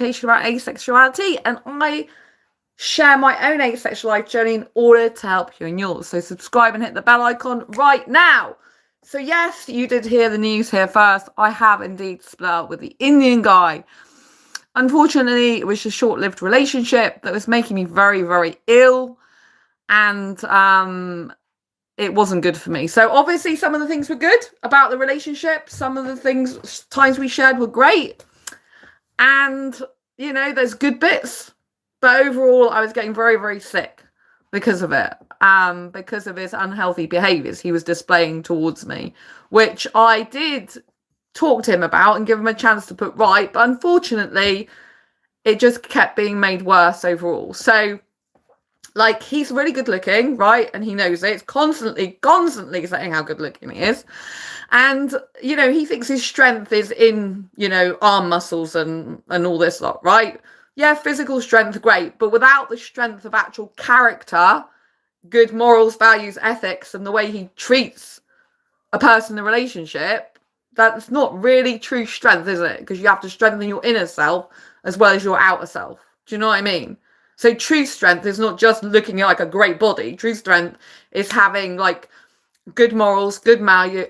education about asexuality, and I share my own asexual life journey in order to help you in yours. So subscribe and hit the bell icon right now. So yes, you did hear the news here first. I have indeed split up with the Indian guy. Unfortunately, it was a short-lived relationship that was making me very, very ill, and it wasn't good for me. So obviously some of the things were good about the relationship. Some of the times we shared were great. And, you know, there's good bits. But overall, I was getting very, very sick because of it. Because of his unhealthy behaviours he was displaying towards me, which I did talk to him about and give him a chance to put right. But unfortunately, it just kept being made worse overall. So, like, he's really good looking, right? And he knows it. It's constantly saying how good looking he is. And, you know, he thinks his strength is in, you know, arm muscles and all this lot, right? Yeah, physical strength, great. But without the strength of actual character, good morals, values, ethics, and the way he treats a person in a relationship, that's not really true strength, is it? Because you have to strengthen your inner self as well as your outer self. Do you know what I mean? So true strength is not just looking like a great body. True strength is having like good morals, good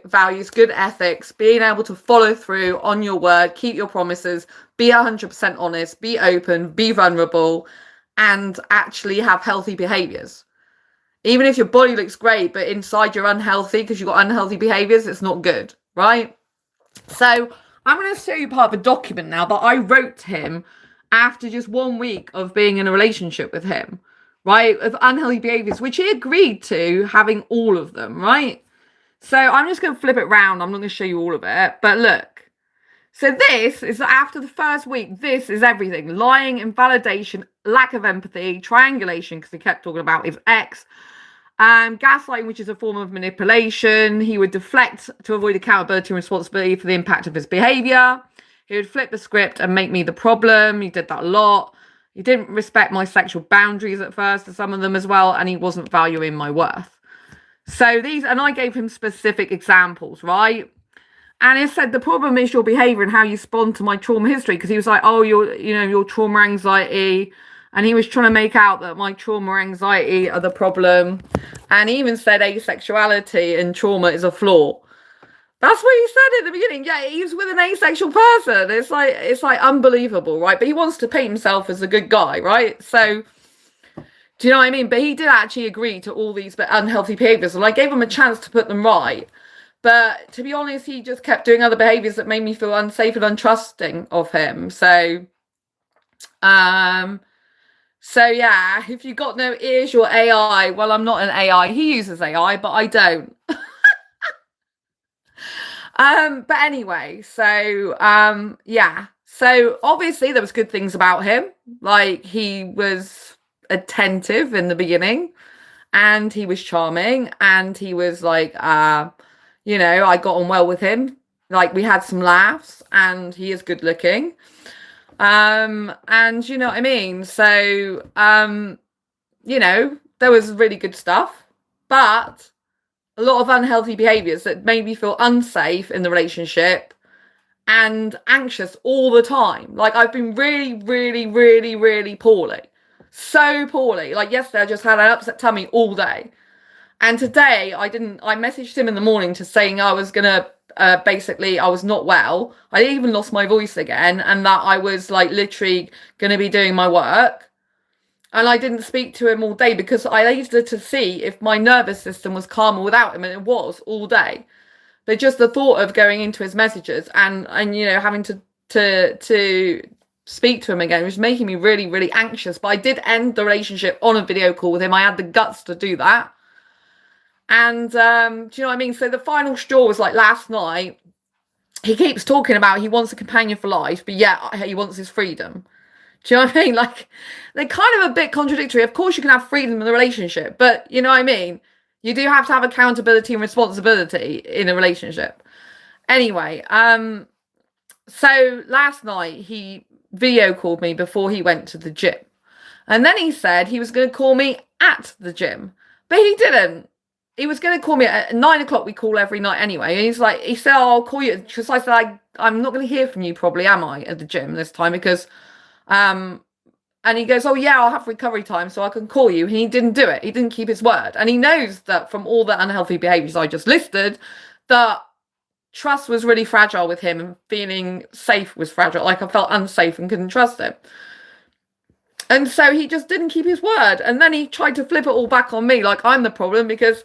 values, good ethics, being able to follow through on your word, keep your promises, be 100% honest, be open, be vulnerable, and actually have healthy behaviors. Even if your body looks great, but inside you're unhealthy because you've got unhealthy behaviors, it's not good, right? So I'm going to show you part of a document now that I wrote to him after just 1 week of being in a relationship with him, right? Of unhealthy behaviors, which he agreed to having all of them, right? So I'm just going to flip it round. I'm not going to show you all of it, but look. So this is after the first week. This is everything. Lying, invalidation, lack of empathy, triangulation, because he kept talking about his ex. Gaslighting, which is a form of manipulation. He would deflect to avoid accountability and responsibility for the impact of his behavior. He would flip the script and make me the problem. He did that a lot. He didn't respect my sexual boundaries at first, to some of them as well, and he wasn't valuing my worth. So and I gave him specific examples, right? And he said, the problem is your behavior and how you respond to my trauma history. Because he was like, oh, your trauma anxiety. And he was trying to make out that my trauma anxiety are the problem. And he even said asexuality and trauma is a flaw. That's what he said at the beginning. Yeah, he's with an asexual person. It's like unbelievable, right? But he wants to paint himself as a good guy, right? So, do you know what I mean? But he did actually agree to all these unhealthy behaviors. And I gave him a chance to put them right. But to be honest, he just kept doing other behaviors that made me feel unsafe and untrusting of him. So, yeah, if you got no ears, you're AI. Well, I'm not an AI. He uses AI, but I don't. But anyway, so, yeah. So obviously there was good things about him. Like, he was attentive in the beginning, and he was charming, and he was like, you know, I got on well with him. Like, we had some laughs, and he is good looking. And you know what I mean? So, you know, there was really good stuff, but a lot of unhealthy behaviors that made me feel unsafe in the relationship and anxious all the time. Like, I've been really, really, really, really poorly. So poorly. Like, yesterday I just had an upset tummy all day. And today I messaged him in the morning to saying I was going to, basically, I was not well. I even lost my voice again, and that I was like literally going to be doing my work. And I didn't speak to him all day because I needed to see if my nervous system was calmer without him, and it was all day. But just the thought of going into his messages and you know, having to speak to him again was making me really, really anxious. But I did end the relationship on a video call with him. I had the guts to do that. And do you know what I mean? So the final straw was like last night. He keeps talking about he wants a companion for life, but yeah, he wants his freedom. Do you know what I mean? Like, they're kind of a bit contradictory. Of course you can have freedom in the relationship, but you know what I mean? You do have to have accountability and responsibility in a relationship. Anyway, so last night he video called me before he went to the gym. And then he said he was going to call me at the gym, but he didn't. He was going to call me at 9 o'clock. We call every night anyway. And he said, oh, I'll call you. Because I said, I'm not going to hear from you probably, am I, at the gym this time? Because And he goes, oh yeah, I'll have recovery time so I can call you. And he didn't do it. He didn't keep his word. And he knows that from all the unhealthy behaviors I just listed, that trust was really fragile with him, and feeling safe was fragile. Like I felt unsafe and couldn't trust him. And so he just didn't keep his word. And then he tried to flip it all back on me, like I'm the problem, because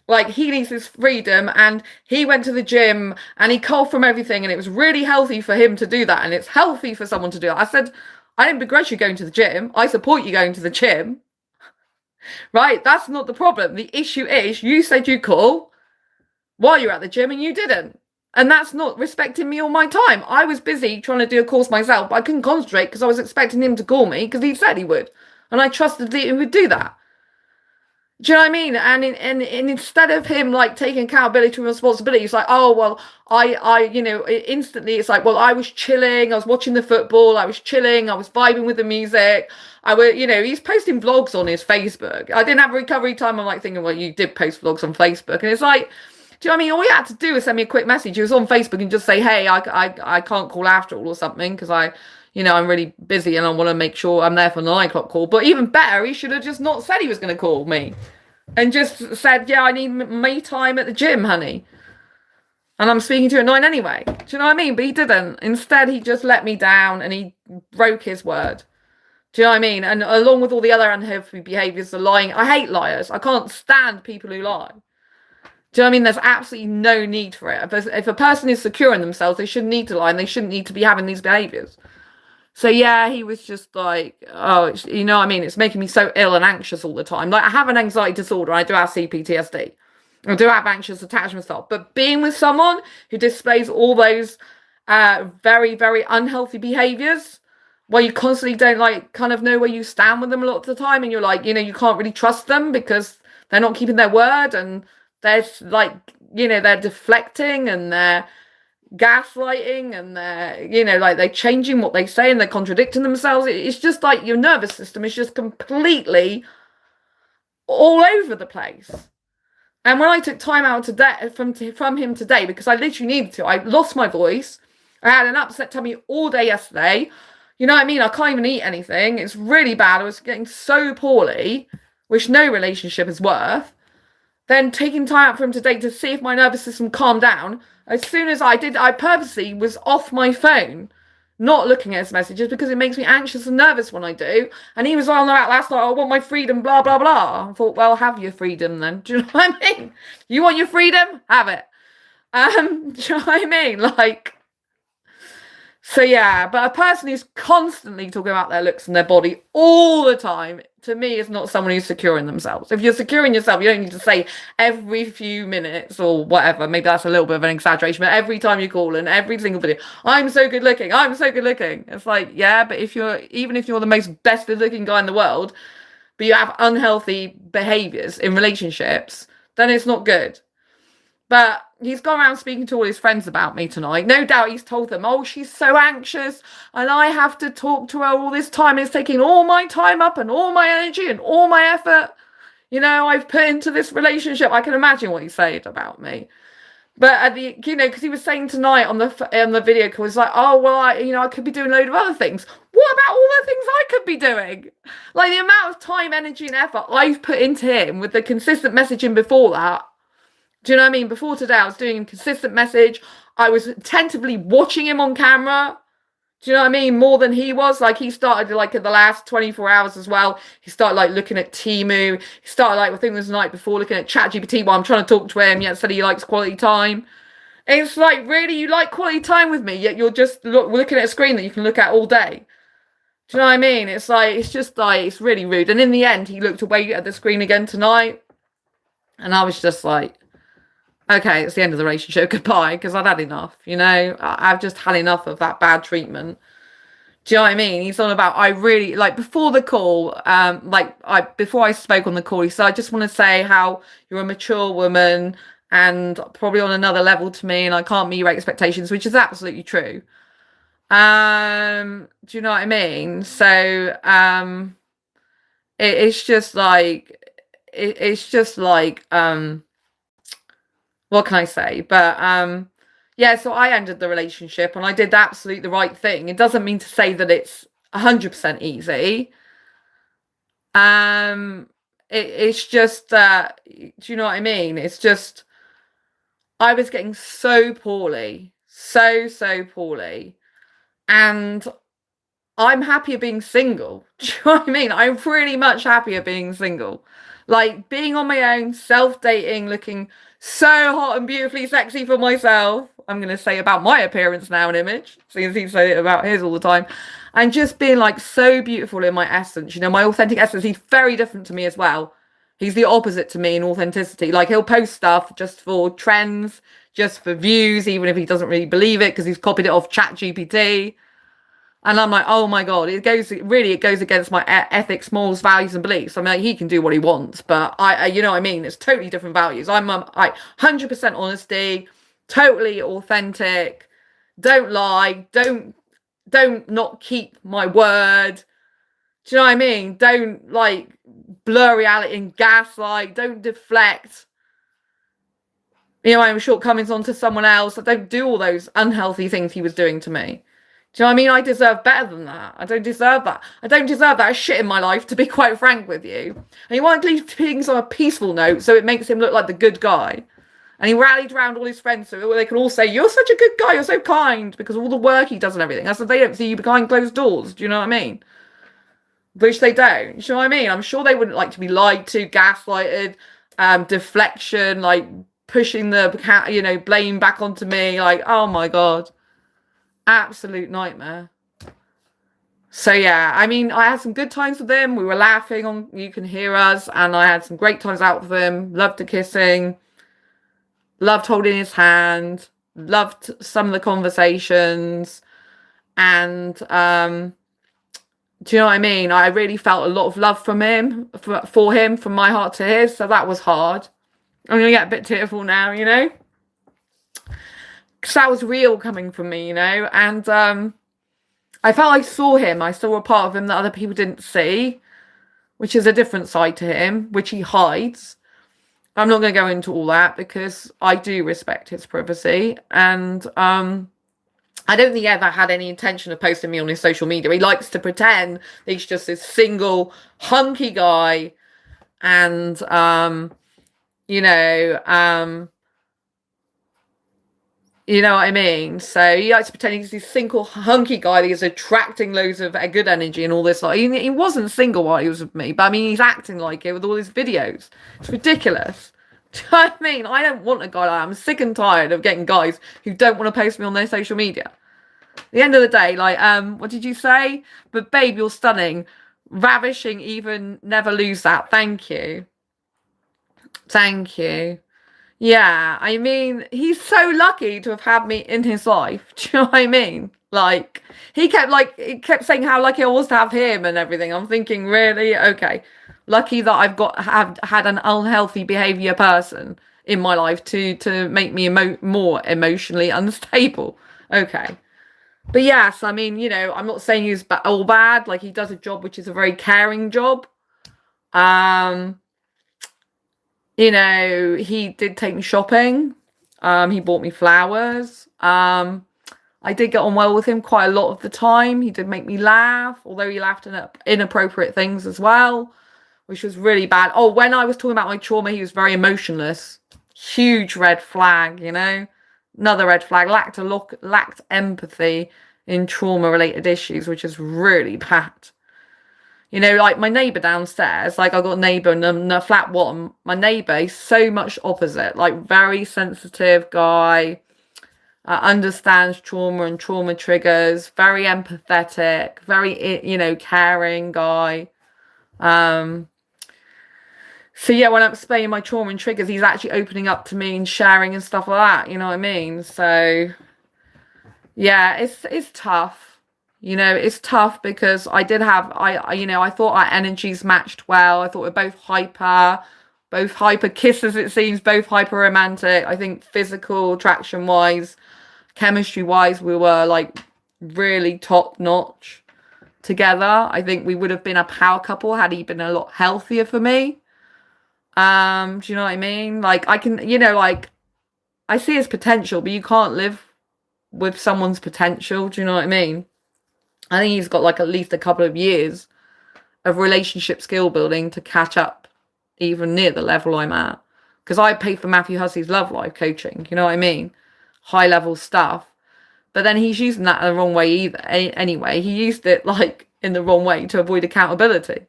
like he needs his freedom, and he went to the gym and he culled from everything, and it was really healthy for him to do that, and it's healthy for someone to do that. I said, I don't begrudge you going to the gym. I support you going to the gym. Right? That's not the problem. The issue is you said you call while you're at the gym and you didn't. And that's not respecting me or my time. I was busy trying to do a course myself, but I couldn't concentrate because I was expecting him to call me because he said he would. And I trusted that he would do that. Do you know what I mean? And instead of him like taking accountability and responsibility, it's like, oh, well, instantly it's like, well, I was chilling. I was watching the football. I was chilling. I was vibing with the music. He's posting vlogs on his Facebook. I didn't have recovery time. I'm like thinking, well, you did post vlogs on Facebook. And it's like, do you know what I mean? All you had to do was send me a quick message. He was on Facebook and just say, hey, I can't call after all or something because I'm really busy and I want to make sure I'm there for the 9 o'clock call. But even better, he should have just not said he was going to call me and just said, yeah, I need me time at the gym, honey. And I'm speaking to you at 9 anyway. Do you know what I mean? But he didn't. Instead, he just let me down and he broke his word. Do you know what I mean? And along with all the other unhealthy behaviours, the lying. I hate liars. I can't stand people who lie. Do you know what I mean? There's absolutely no need for it. If a person is secure in themselves, they shouldn't need to lie and they shouldn't need to be having these behaviours. So yeah, he was just like, oh, you know what I mean? It's making me so ill and anxious all the time. Like I have an anxiety disorder. I do have CPTSD. I do have anxious attachment style. But being with someone who displays all those very, very unhealthy behaviours, where you constantly don't kind of know where you stand with them a lot of the time, and you're like, you can't really trust them because they're not keeping their word, and they're they're deflecting and they're gaslighting and they're changing what they say and they're contradicting themselves. It's just like your nervous system is just completely all over the place. And when I took time out today from him today, because I literally needed to, I lost my voice. I had an upset tummy all day yesterday. You know what I mean? I can't even eat anything. It's really bad. I was getting so poorly, which no relationship is worth. Then taking time out for him today to see if my nervous system calmed down. As soon as I did, I purposely was off my phone, not looking at his messages because it makes me anxious and nervous when I do. And he was on that last night, I want my freedom, blah, blah, blah. I thought, well, have your freedom then. Do you know what I mean? You want your freedom? Have it. Do you know what I mean? So yeah, but a person who's constantly talking about their looks and their body all the time, to me, is not someone who's secure in themselves. If you're secure in yourself, you don't need to say every few minutes or whatever. Maybe that's a little bit of an exaggeration, but every time you call in every single video, I'm so good looking. I'm so good looking. It's like, yeah, but even if you're the most best looking guy in the world, but you have unhealthy behaviors in relationships, then it's not good. But he's gone around speaking to all his friends about me tonight. No doubt he's told them, oh, she's so anxious and I have to talk to her all this time. It's taking all my time up and all my energy and all my effort, I've put into this relationship. I can imagine what he said about me. But at the, because he was saying tonight on the video call, it's like, oh, well, I could be doing a load of other things. What about all the things I could be doing? Like the amount of time, energy and effort I've put into him with the consistent messaging before that. Do you know what I mean? Before today, I was doing a consistent message. I was attentively watching him on camera. Do you know what I mean? More than he was. Like, he started, in the last 24 hours as well. He started, looking at Temu. He started, I think it was the night before, looking at ChatGPT while I'm trying to talk to him. Yet said he likes quality time. It's like, really? You like quality time with me? Yet you're just looking at a screen that you can look at all day. Do you know what I mean? It's it's really rude. And in the end, he looked away at the screen again tonight. And I was just like, okay, it's the end of the relationship. Goodbye, because I've had enough. I've just had enough of that bad treatment. Do you know what I mean? He's on about, I really, before the call, before I spoke on the call, he said, I just want to say how you're a mature woman and probably on another level to me, and I can't meet your expectations, which is absolutely true. Do you know what I mean? So, it's just what can I say? But yeah, so I ended the relationship and I did absolutely the right thing. It doesn't mean to say that it's 100% easy. It's just that, do you know what I mean? It's just, I was getting so poorly, so poorly. And I'm happier being single. Do you know what I mean? I'm pretty much happier being single. Like being on my own, self-dating, looking so hot and beautifully sexy for myself. I'm going to say about my appearance now and image, since he said it about his all the time. And just being like so beautiful in my essence, you know, my authentic essence. He's very different to me as well. He's the opposite to me in authenticity. Like he'll post stuff just for trends, just for views, even if he doesn't really believe it because he's copied it off ChatGPT. And I'm like, oh my God, it goes against my ethics, morals, values, and beliefs. I mean, like, he can do what he wants, but you know what I mean? It's totally different values. I'm 100% honesty, totally authentic, don't lie, don't not keep my word. Do you know what I mean? Don't like blur reality and gaslight, don't deflect, you know, my shortcomings onto someone else. I don't do all those unhealthy things he was doing to me. Do you know what I mean? I deserve better than that. I don't deserve that. I don't deserve that shit in my life, to be quite frank with you. And he wanted to leave things on a peaceful note, so it makes him look like the good guy. And he rallied around all his friends so they can all say, you're such a good guy, you're so kind, because of all the work he does and everything. I said, they don't see you behind closed doors. Do you know what I mean? Which they don't. Do you know what I mean? I'm sure they wouldn't like to be lied to, gaslighted, deflection, like pushing the, you know, blame back onto me. Like, oh my God. Absolute nightmare. So yeah, I mean, I had some good times with him. We were laughing on You Can Hear Us, and I had some great times out with him. Loved the kissing, loved holding his hand, loved some of the conversations, and do you know what I mean? I really felt a lot of love from him, for him, from my heart to his. So that was hard. I'm gonna get a bit tearful now, you know. Because that was real coming from me, you know, and I felt I saw him. I saw a part of him that other people didn't see, which is a different side to him, which he hides. I'm not going to go into all that because I do respect his privacy, and I don't think he ever had any intention of posting me on his social media. He likes to pretend that he's just this single, hunky guy, and, you know, you know what I mean? So he likes to pretend he's this single hunky guy that is attracting loads of good energy and all this. Like he wasn't single while he was with me, but I mean he's acting like it with all his videos. It's ridiculous. Do you know what I mean? I don't want a guy like that. I'm sick and tired of getting guys who don't want to post me on their social media. At the end of the day, like, what did you say? But babe, you're stunning, ravishing, even never lose that. Thank you. Thank you. Yeah, I mean, he's so lucky to have had me in his life. Do you know what I mean? Like, he kept saying how lucky I was to have him and everything. I'm thinking, really? Okay. Lucky that have had an unhealthy behavior person in my life to make me more emotionally unstable. Okay. But yes, I mean, you know, I'm not saying he's all bad. Like, he does a job which is a very caring job. You know, he did take me shopping. He bought me flowers. I did get on well with him quite a lot of the time. He did make me laugh, although he laughed at inappropriate things as well, which was really bad. Oh, when I was talking about my trauma, he was very emotionless. Huge red flag, you know. Another red flag. Lacked empathy in trauma-related issues, which is really bad. You know, like my neighbour downstairs, like I got a neighbour in the flat one. My neighbour is so much opposite, like very sensitive guy, understands trauma and trauma triggers, very empathetic, very, you know, caring guy. So yeah, when I'm explaining my trauma and triggers, he's actually opening up to me and sharing and stuff like that. You know what I mean? So yeah, it's tough. You know, it's tough because I you know, I thought our energies matched well. I thought we're both hyper kisses, it seems, both hyper romantic. I think physical attraction wise, chemistry wise, we were like really top notch together. I think we would have been a power couple had he been a lot healthier for me. Do you know what I mean? Like I can, you know, like I see his potential, but you can't live with someone's potential. Do you know what I mean? I think he's got like at least a couple of years of relationship skill building to catch up even near the level I'm at. Because I pay for Matthew Hussey's Love Life coaching, you know what I mean? High level stuff. But then he's using that the wrong way either. Anyway, he used it like in the wrong way to avoid accountability.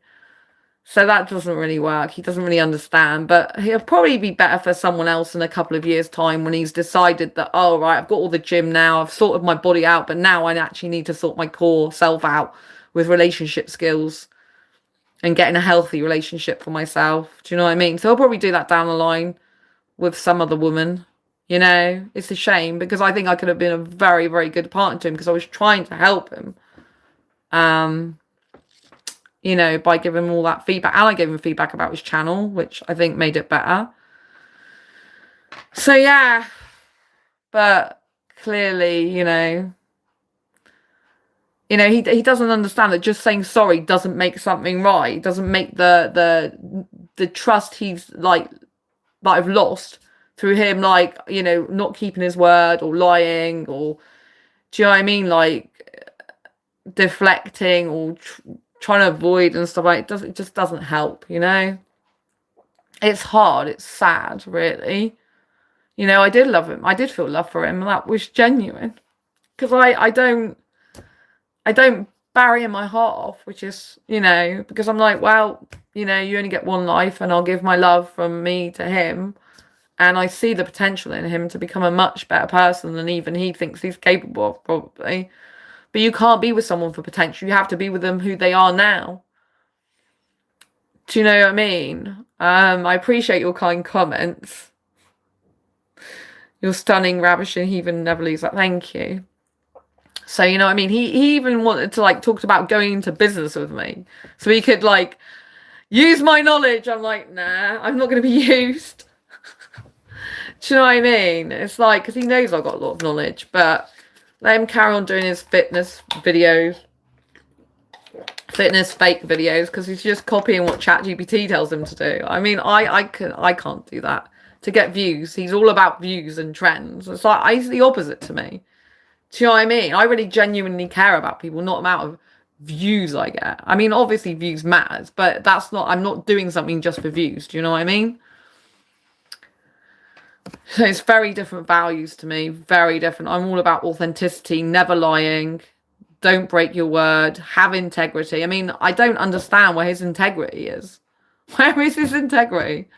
So that doesn't really work. He doesn't really understand. But he'll probably be better for someone else in a couple of years' time when he's decided that, oh, right, I've got all the gym now. I've sorted my body out. But now I actually need to sort my core self out with relationship skills and getting a healthy relationship for myself. Do you know what I mean? So he'll probably do that down the line with some other woman. You know, it's a shame because I think I could have been a very, very good partner to him because I was trying to help him. You know, by giving him all that feedback. And I gave him feedback about his channel, which I think made it better. So, yeah. But clearly, you know, he doesn't understand that just saying sorry doesn't make something right. It doesn't make the trust he's, like, that I've lost through him, like, you know, not keeping his word or lying or, do you know what I mean? Like, deflecting or trying to avoid and stuff like it just doesn't help, you know. It's hard, it's sad, really. You know, I did love him. I did feel love for him, and that was genuine. Because I don't bury my heart off, which is, you know, because I'm like, well, you know, you only get one life, and I'll give my love from me to him, and I see the potential in him to become a much better person than even he thinks he's capable of, probably. But you can't be with someone for potential. You have to be with them who they are now. Do you know what I mean? I appreciate your kind comments. You're stunning, ravishing, heathen, never lose that. Thank you. So, you know what I mean? He even wanted to, like, talk about going into business with me. So he could, like, use my knowledge. I'm like, nah, I'm not going to be used. Do you know what I mean? It's like, because he knows I've got a lot of knowledge, but let him carry on doing his fitness videos, fitness fake videos, because he's just copying what ChatGPT tells him to do. I mean, I can't do that to get views. He's all about views and trends. It's like, he's the opposite to me. Do you know what I mean? I really genuinely care about people, not the amount of views I get. I mean, obviously views matters, but that's not, I'm not doing something just for views. Do you know what I mean? So it's very different values to me, very different. I'm all about authenticity, never lying, don't break your word, have integrity. I mean, I don't understand where his integrity is. Where is his integrity?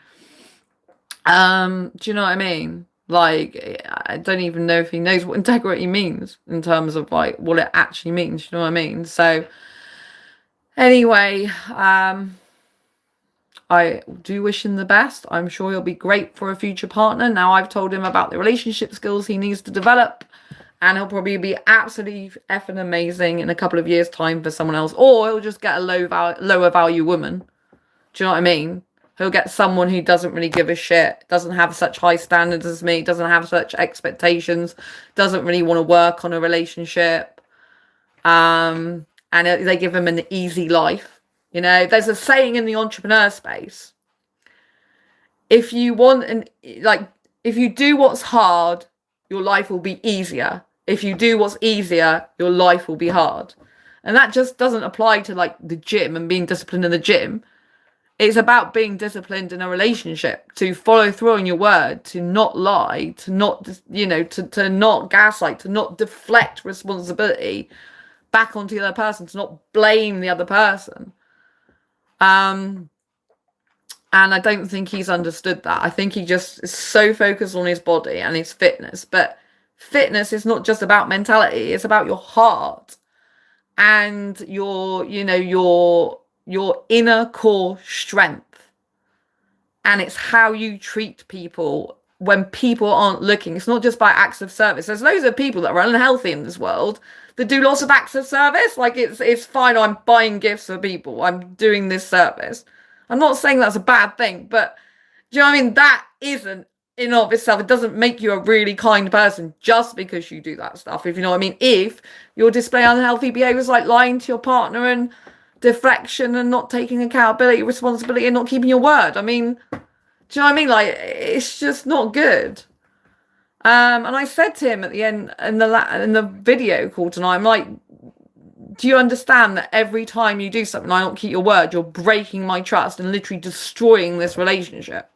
Do you know what I mean? Like, I don't even know if he knows what integrity means in terms of, like, what it actually means. You know what I mean? So, anyway, I do wish him the best. I'm sure he'll be great for a future partner. Now I've told him about the relationship skills he needs to develop, and he'll probably be absolutely effing amazing in a couple of years' time for someone else, or he'll just get a lower value woman. Do you know what I mean? He'll get someone who doesn't really give a shit, doesn't have such high standards as me, doesn't have such expectations, doesn't really want to work on a relationship, and they give him an easy life. You know, there's a saying in the entrepreneur space. If you want if you do what's hard, your life will be easier. If you do what's easier, your life will be hard. And that just doesn't apply to, like, the gym and being disciplined in the gym. It's about being disciplined in a relationship, to follow through on your word, to not lie, to not, you know, to not gaslight, to not deflect responsibility back onto the other person, to not blame the other person. And I don't think he's understood that. I think he just is so focused on his body and his fitness. But fitness is not just about mentality. It's about your heart and your, you know, your inner core strength. And it's how you treat people when people aren't looking. It's not just by acts of service. There's loads of people that are unhealthy in this world that do lots of acts of service. Like, it's fine, I'm buying gifts for people, I'm doing this service. I'm not saying that's a bad thing, but do you know what I mean? That isn't in and of itself. It doesn't make you a really kind person just because you do that stuff, if you know what I mean. If you're displaying unhealthy behaviors like lying to your partner and deflection and not taking accountability, responsibility, and not keeping your word. I mean, do you know what I mean? Like, it's just not good. And I said to him at the end in the video call tonight, I'm like, do you understand that every time you do something, I don't keep your word, you're breaking my trust and literally destroying this relationship?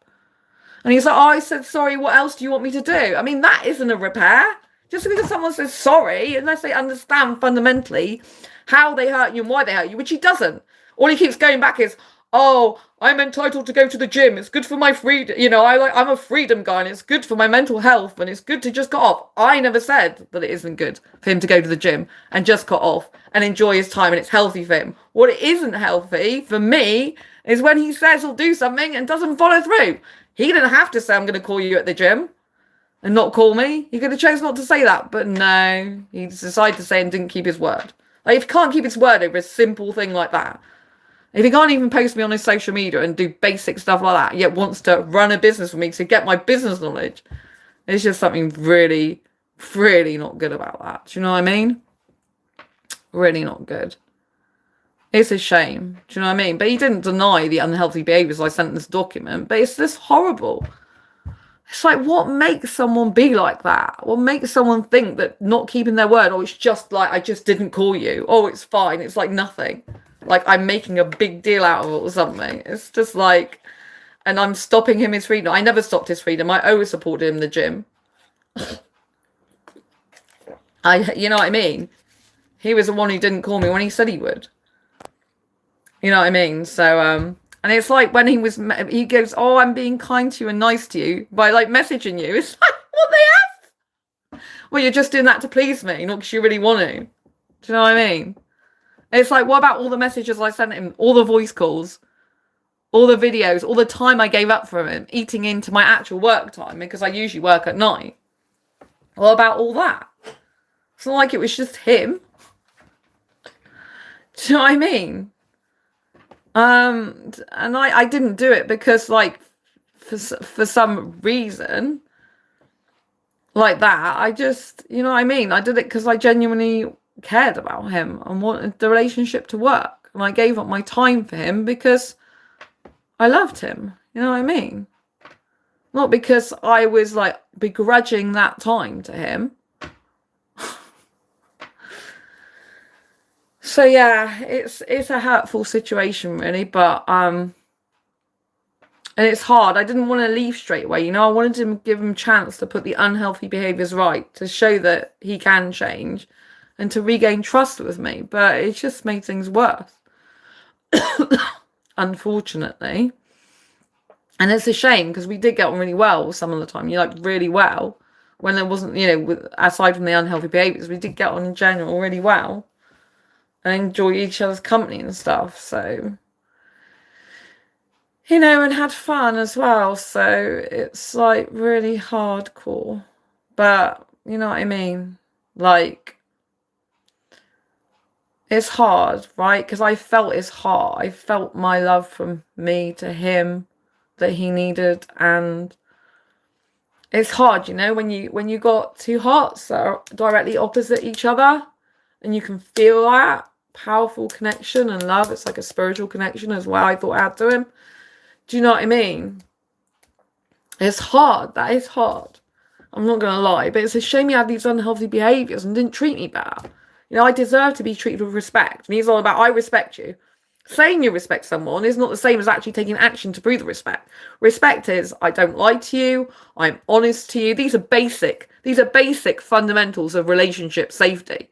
And he's like, oh, I said sorry, what else do you want me to do? I mean, that isn't a repair. Just because someone says sorry, unless they understand fundamentally how they hurt you and why they hurt you, which he doesn't. All he keeps going back is, oh, I'm entitled to go to the gym. It's good for my freedom. You know, I'm a freedom guy and it's good for my mental health and it's good to just cut off. I never said that it isn't good for him to go to the gym and just cut off and enjoy his time and it's healthy for him. What isn't healthy for me is when he says he'll do something and doesn't follow through. He didn't have to say, I'm going to call you at the gym and not call me. He could have chosen not to say that, but no, he decided to say and didn't keep his word. Like, if he can't keep his word over a simple thing like that, if he can't even post me on his social media and do basic stuff like that, yet wants to run a business for me to get my business knowledge, it's just something really, really not good about that. Do you know what I mean? Really not good. It's a shame. Do you know what I mean? But he didn't deny the unhealthy behaviours I sent in this document, but it's just horrible. It's like, what makes someone be like that? What makes someone think that not keeping their word, oh, it's just like, I just didn't call you. Oh, it's fine. It's like nothing. Like I'm making a big deal out of it or something. It's just like, and I'm stopping him his freedom. I never stopped his freedom. I always supported him in the gym. You know what I mean? He was the one who didn't call me when he said he would. You know what I mean? So, and it's like when he goes, oh, I'm being kind to you and nice to you by like messaging you. It's like, what the F? Well, you're just doing that to please me, not because you really want to. Do you know what I mean? It's like, what about all the messages I sent him, all the voice calls, all the videos, all the time I gave up for him, eating into my actual work time because I usually work at night. What about all that? It's not like it was just him. Do you know what I mean? And I didn't do it because, like, for some reason like that, I just, you know what I mean? I did it because I genuinely cared about him and wanted the relationship to work. And I gave up my time for him because I loved him. You know what I mean? Not because I was, like, begrudging that time to him. So yeah, it's a hurtful situation really, but and it's hard. I didn't want to leave straight away, you know. I wanted to give him a chance to put the unhealthy behaviours right, to show that he can change and to regain trust with me, but it just made things worse. Unfortunately. And it's a shame because we did get on really well some of the time, like really well. When there wasn't, aside from the unhealthy behaviours, we did get on in general really well. And enjoy each other's company and stuff, so and had fun as well, so it's like really hardcore, but you know what I mean, like it's hard, right? Because I felt his heart, I felt my love from me to him that he needed, and it's hard, when you got two hearts that are directly opposite each other and you can feel that powerful connection and love. It's like a spiritual connection as well, I thought I had to him. Do you know what I mean? It's hard. That is hard. I'm not going to lie. But it's a shame he had these unhealthy behaviours and didn't treat me better. I deserve to be treated with respect. And he's all about, I respect you. Saying you respect someone is not the same as actually taking action to prove the respect. Respect is, I don't lie to you. I'm honest to you. These are basic fundamentals of relationship safety.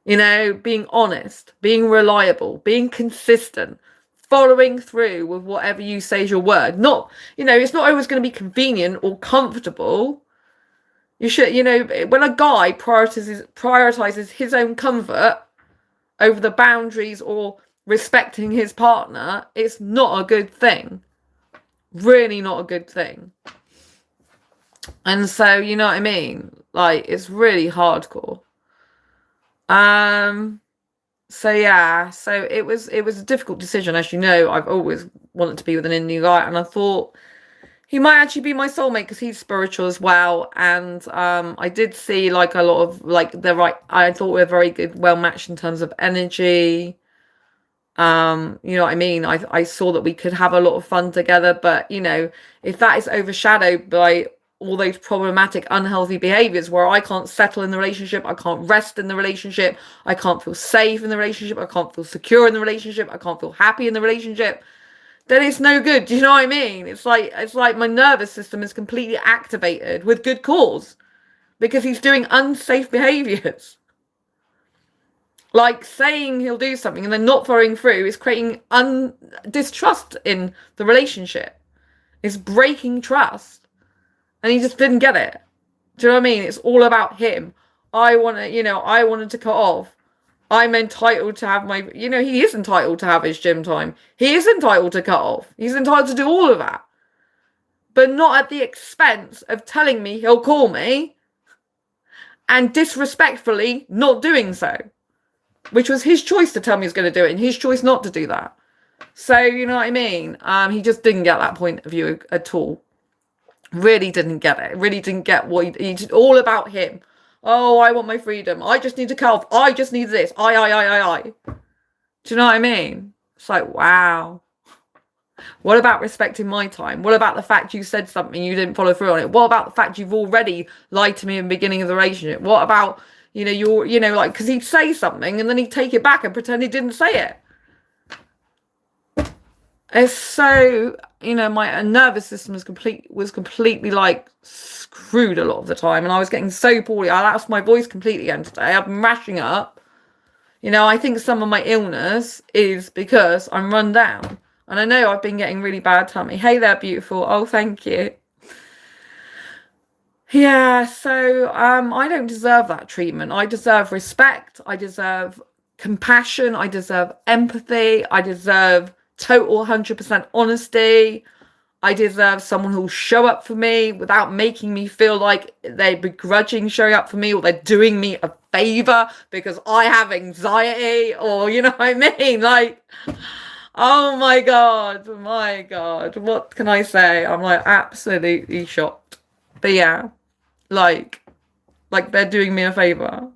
Being honest, being reliable, being consistent, following through with whatever you say is your word. Not, it's not always going to be convenient or comfortable. You should, when a guy prioritizes his own comfort over the boundaries or respecting his partner, it's not a good thing. Really not a good thing. And so, you know what I mean? Like, it's really hardcore. So yeah, so it was a difficult decision. As you know, I've always wanted to be with an Indian guy, and I thought he might actually be my soulmate because he's spiritual as well. And I did see like a lot of I thought we were very good, well matched in terms of energy. You know what I mean? I saw that we could have a lot of fun together, but if that is overshadowed by all those problematic, unhealthy behaviors where I can't settle in the relationship, I can't rest in the relationship, I can't feel safe in the relationship, I can't feel secure in the relationship, I can't feel happy in the relationship, then it's no good. Do you know what I mean? It's like my nervous system is completely activated with good cause because he's doing unsafe behaviors. Like saying he'll do something and then not following through is creating distrust in the relationship. It's breaking trust. And he just didn't get it. Do you know what I mean? It's all about him. I wanted to cut off. I'm entitled to have my, he is entitled to have his gym time. He is entitled to cut off. He's entitled to do all of that. But not at the expense of telling me he'll call me and disrespectfully not doing so. Which was his choice to tell me he was going to do it and his choice not to do that. So, you know what I mean? He just didn't get that point of view at all. Really didn't get it. Really didn't get what he did. All about him. Oh, I want my freedom. I just need to cut off. I just need this. I. Do you know what I mean? It's like, wow. What about respecting my time? What about the fact you said something you didn't follow through on it? What about the fact you've already lied to me in the beginning of the relationship? What about, because he'd say something and then he'd take it back and pretend he didn't say it. It's so, my nervous system was completely like screwed a lot of the time, and I was getting so poorly. I lost my voice completely again today. I've been rashing up. I think some of my illness is because I'm run down, and I know I've been getting really bad tummy. Hey there, beautiful. Oh, thank you. Yeah, so I don't deserve that treatment. I deserve respect. I deserve compassion. I deserve empathy. I deserve total 100% honesty. I deserve someone who'll show up for me without making me feel like they're begrudging showing up for me or they're doing me a favor because I have anxiety, or you know what I mean? Like, oh my God, what can I say? I'm like absolutely shocked. But yeah, like they're doing me a favor.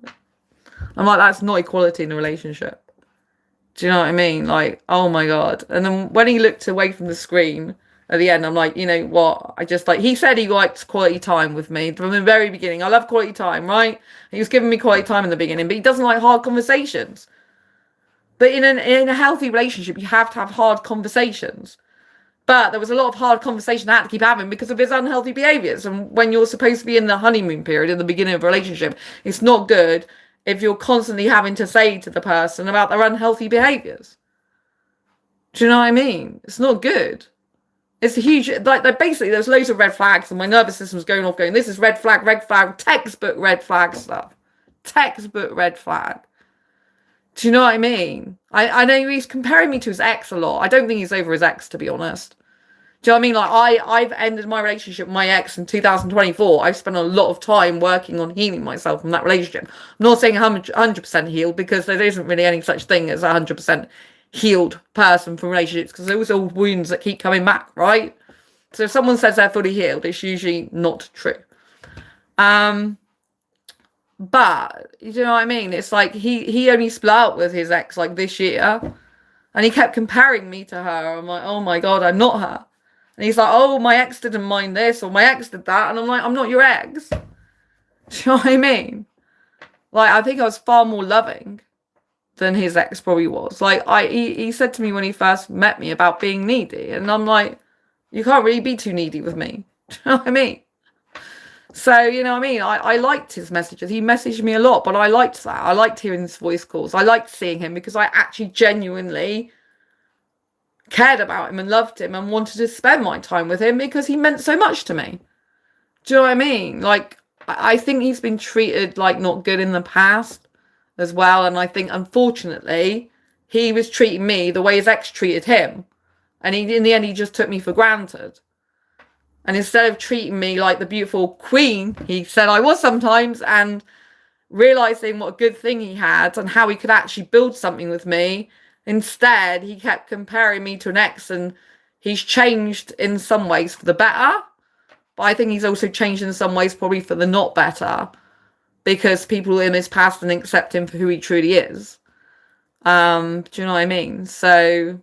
I'm like, that's not equality in a relationship. Do you know what I mean? Like, oh my God. And then when he looked away from the screen at the end, I'm like, you know what? He said he liked quality time with me from the very beginning. I love quality time, right? He was giving me quality time in the beginning, but he doesn't like hard conversations. But in a healthy relationship, you have to have hard conversations. But there was a lot of hard conversation I had to keep having because of his unhealthy behaviors. And when you're supposed to be in the honeymoon period, in the beginning of a relationship, it's not good if you're constantly having to say to the person about their unhealthy behaviors. Do you know what I mean? It's not good. It's a huge, basically there's loads of red flags and my nervous system's going off going, this is red flag, textbook red flag stuff. Textbook red flag. Do you know what I mean? I know he's comparing me to his ex a lot. I don't think he's over his ex, to be honest. Do you know what I mean? Like, I've ended my relationship with my ex in 2024. I've spent a lot of time working on healing myself from that relationship. I'm not saying 100% healed because there isn't really any such thing as a 100% healed person from relationships because those are all wounds that keep coming back, right? So if someone says they're fully healed, it's usually not true. But, you know what I mean? It's like he only split up with his ex like this year and he kept comparing me to her. I'm like, oh my God, I'm not her. And he's like, oh, my ex didn't mind this or my ex did that. And I'm like, I'm not your ex. Do you know what I mean? Like, I think I was far more loving than his ex probably was. Like, he said to me when he first met me about being needy. And I'm like, you can't really be too needy with me. Do you know what I mean? So, you know what I mean? I liked his messages. He messaged me a lot, but I liked that. I liked hearing his voice calls. I liked seeing him because I actually genuinely cared about him and loved him and wanted to spend my time with him because he meant so much to me. Do you know what I mean? Like, I think he's been treated like not good in the past as well. And I think, unfortunately, he was treating me the way his ex treated him. And in the end, he just took me for granted. And instead of treating me like the beautiful queen he said I was sometimes and realizing what a good thing he had and how he could actually build something with me, instead he kept comparing me to an ex, and he's changed in some ways for the better. But I think he's also changed in some ways probably for the not better because people in his past didn't accept him for who he truly is. Do you know what I mean? So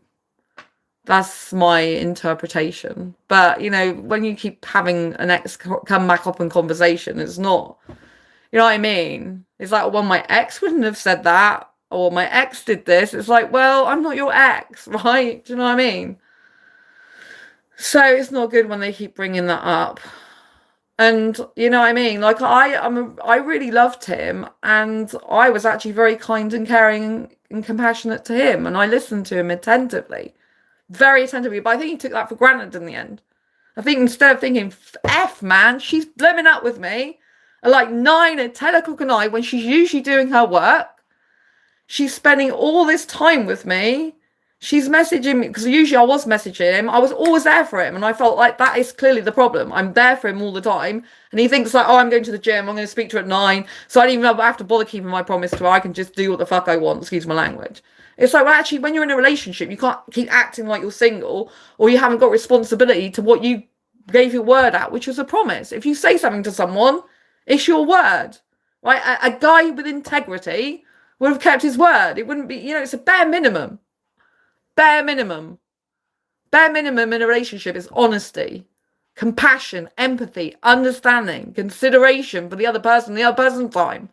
That's my interpretation. But, you know, when you keep having an ex come back up in conversation, it's not, you know what I mean? It's like, well, my ex wouldn't have said that, or my ex did this. It's like, well, I'm not your ex, right? Do you know what I mean? So it's not good when they keep bringing that up. And you know what I mean? Like I really loved him, and I was actually very kind and caring and compassionate to him, and I listened to him attentively, very attentively. But I think he took that for granted in the end. I think instead of thinking, F man, she's blooming up with me at like 9 or 10 o'clock at night when she's usually doing her work. She's spending all this time with me. She's messaging me, because usually I was messaging him. I was always there for him, and I felt like that is clearly the problem. I'm there for him all the time, and he thinks like, oh, I'm going to the gym, I'm going to speak to her at 9, so I don't even have to bother keeping my promise to her. I can just do what the fuck I want, excuse my language. It's like, well, actually, when you're in a relationship, you can't keep acting like you're single, or you haven't got responsibility to what you gave your word at, which was a promise. If you say something to someone, it's your word, right? A guy with integrity would have kept his word. It wouldn't be, you know, it's a bare minimum. Bare minimum. Bare minimum in a relationship is honesty, compassion, empathy, understanding, consideration for the other person, the other person's time.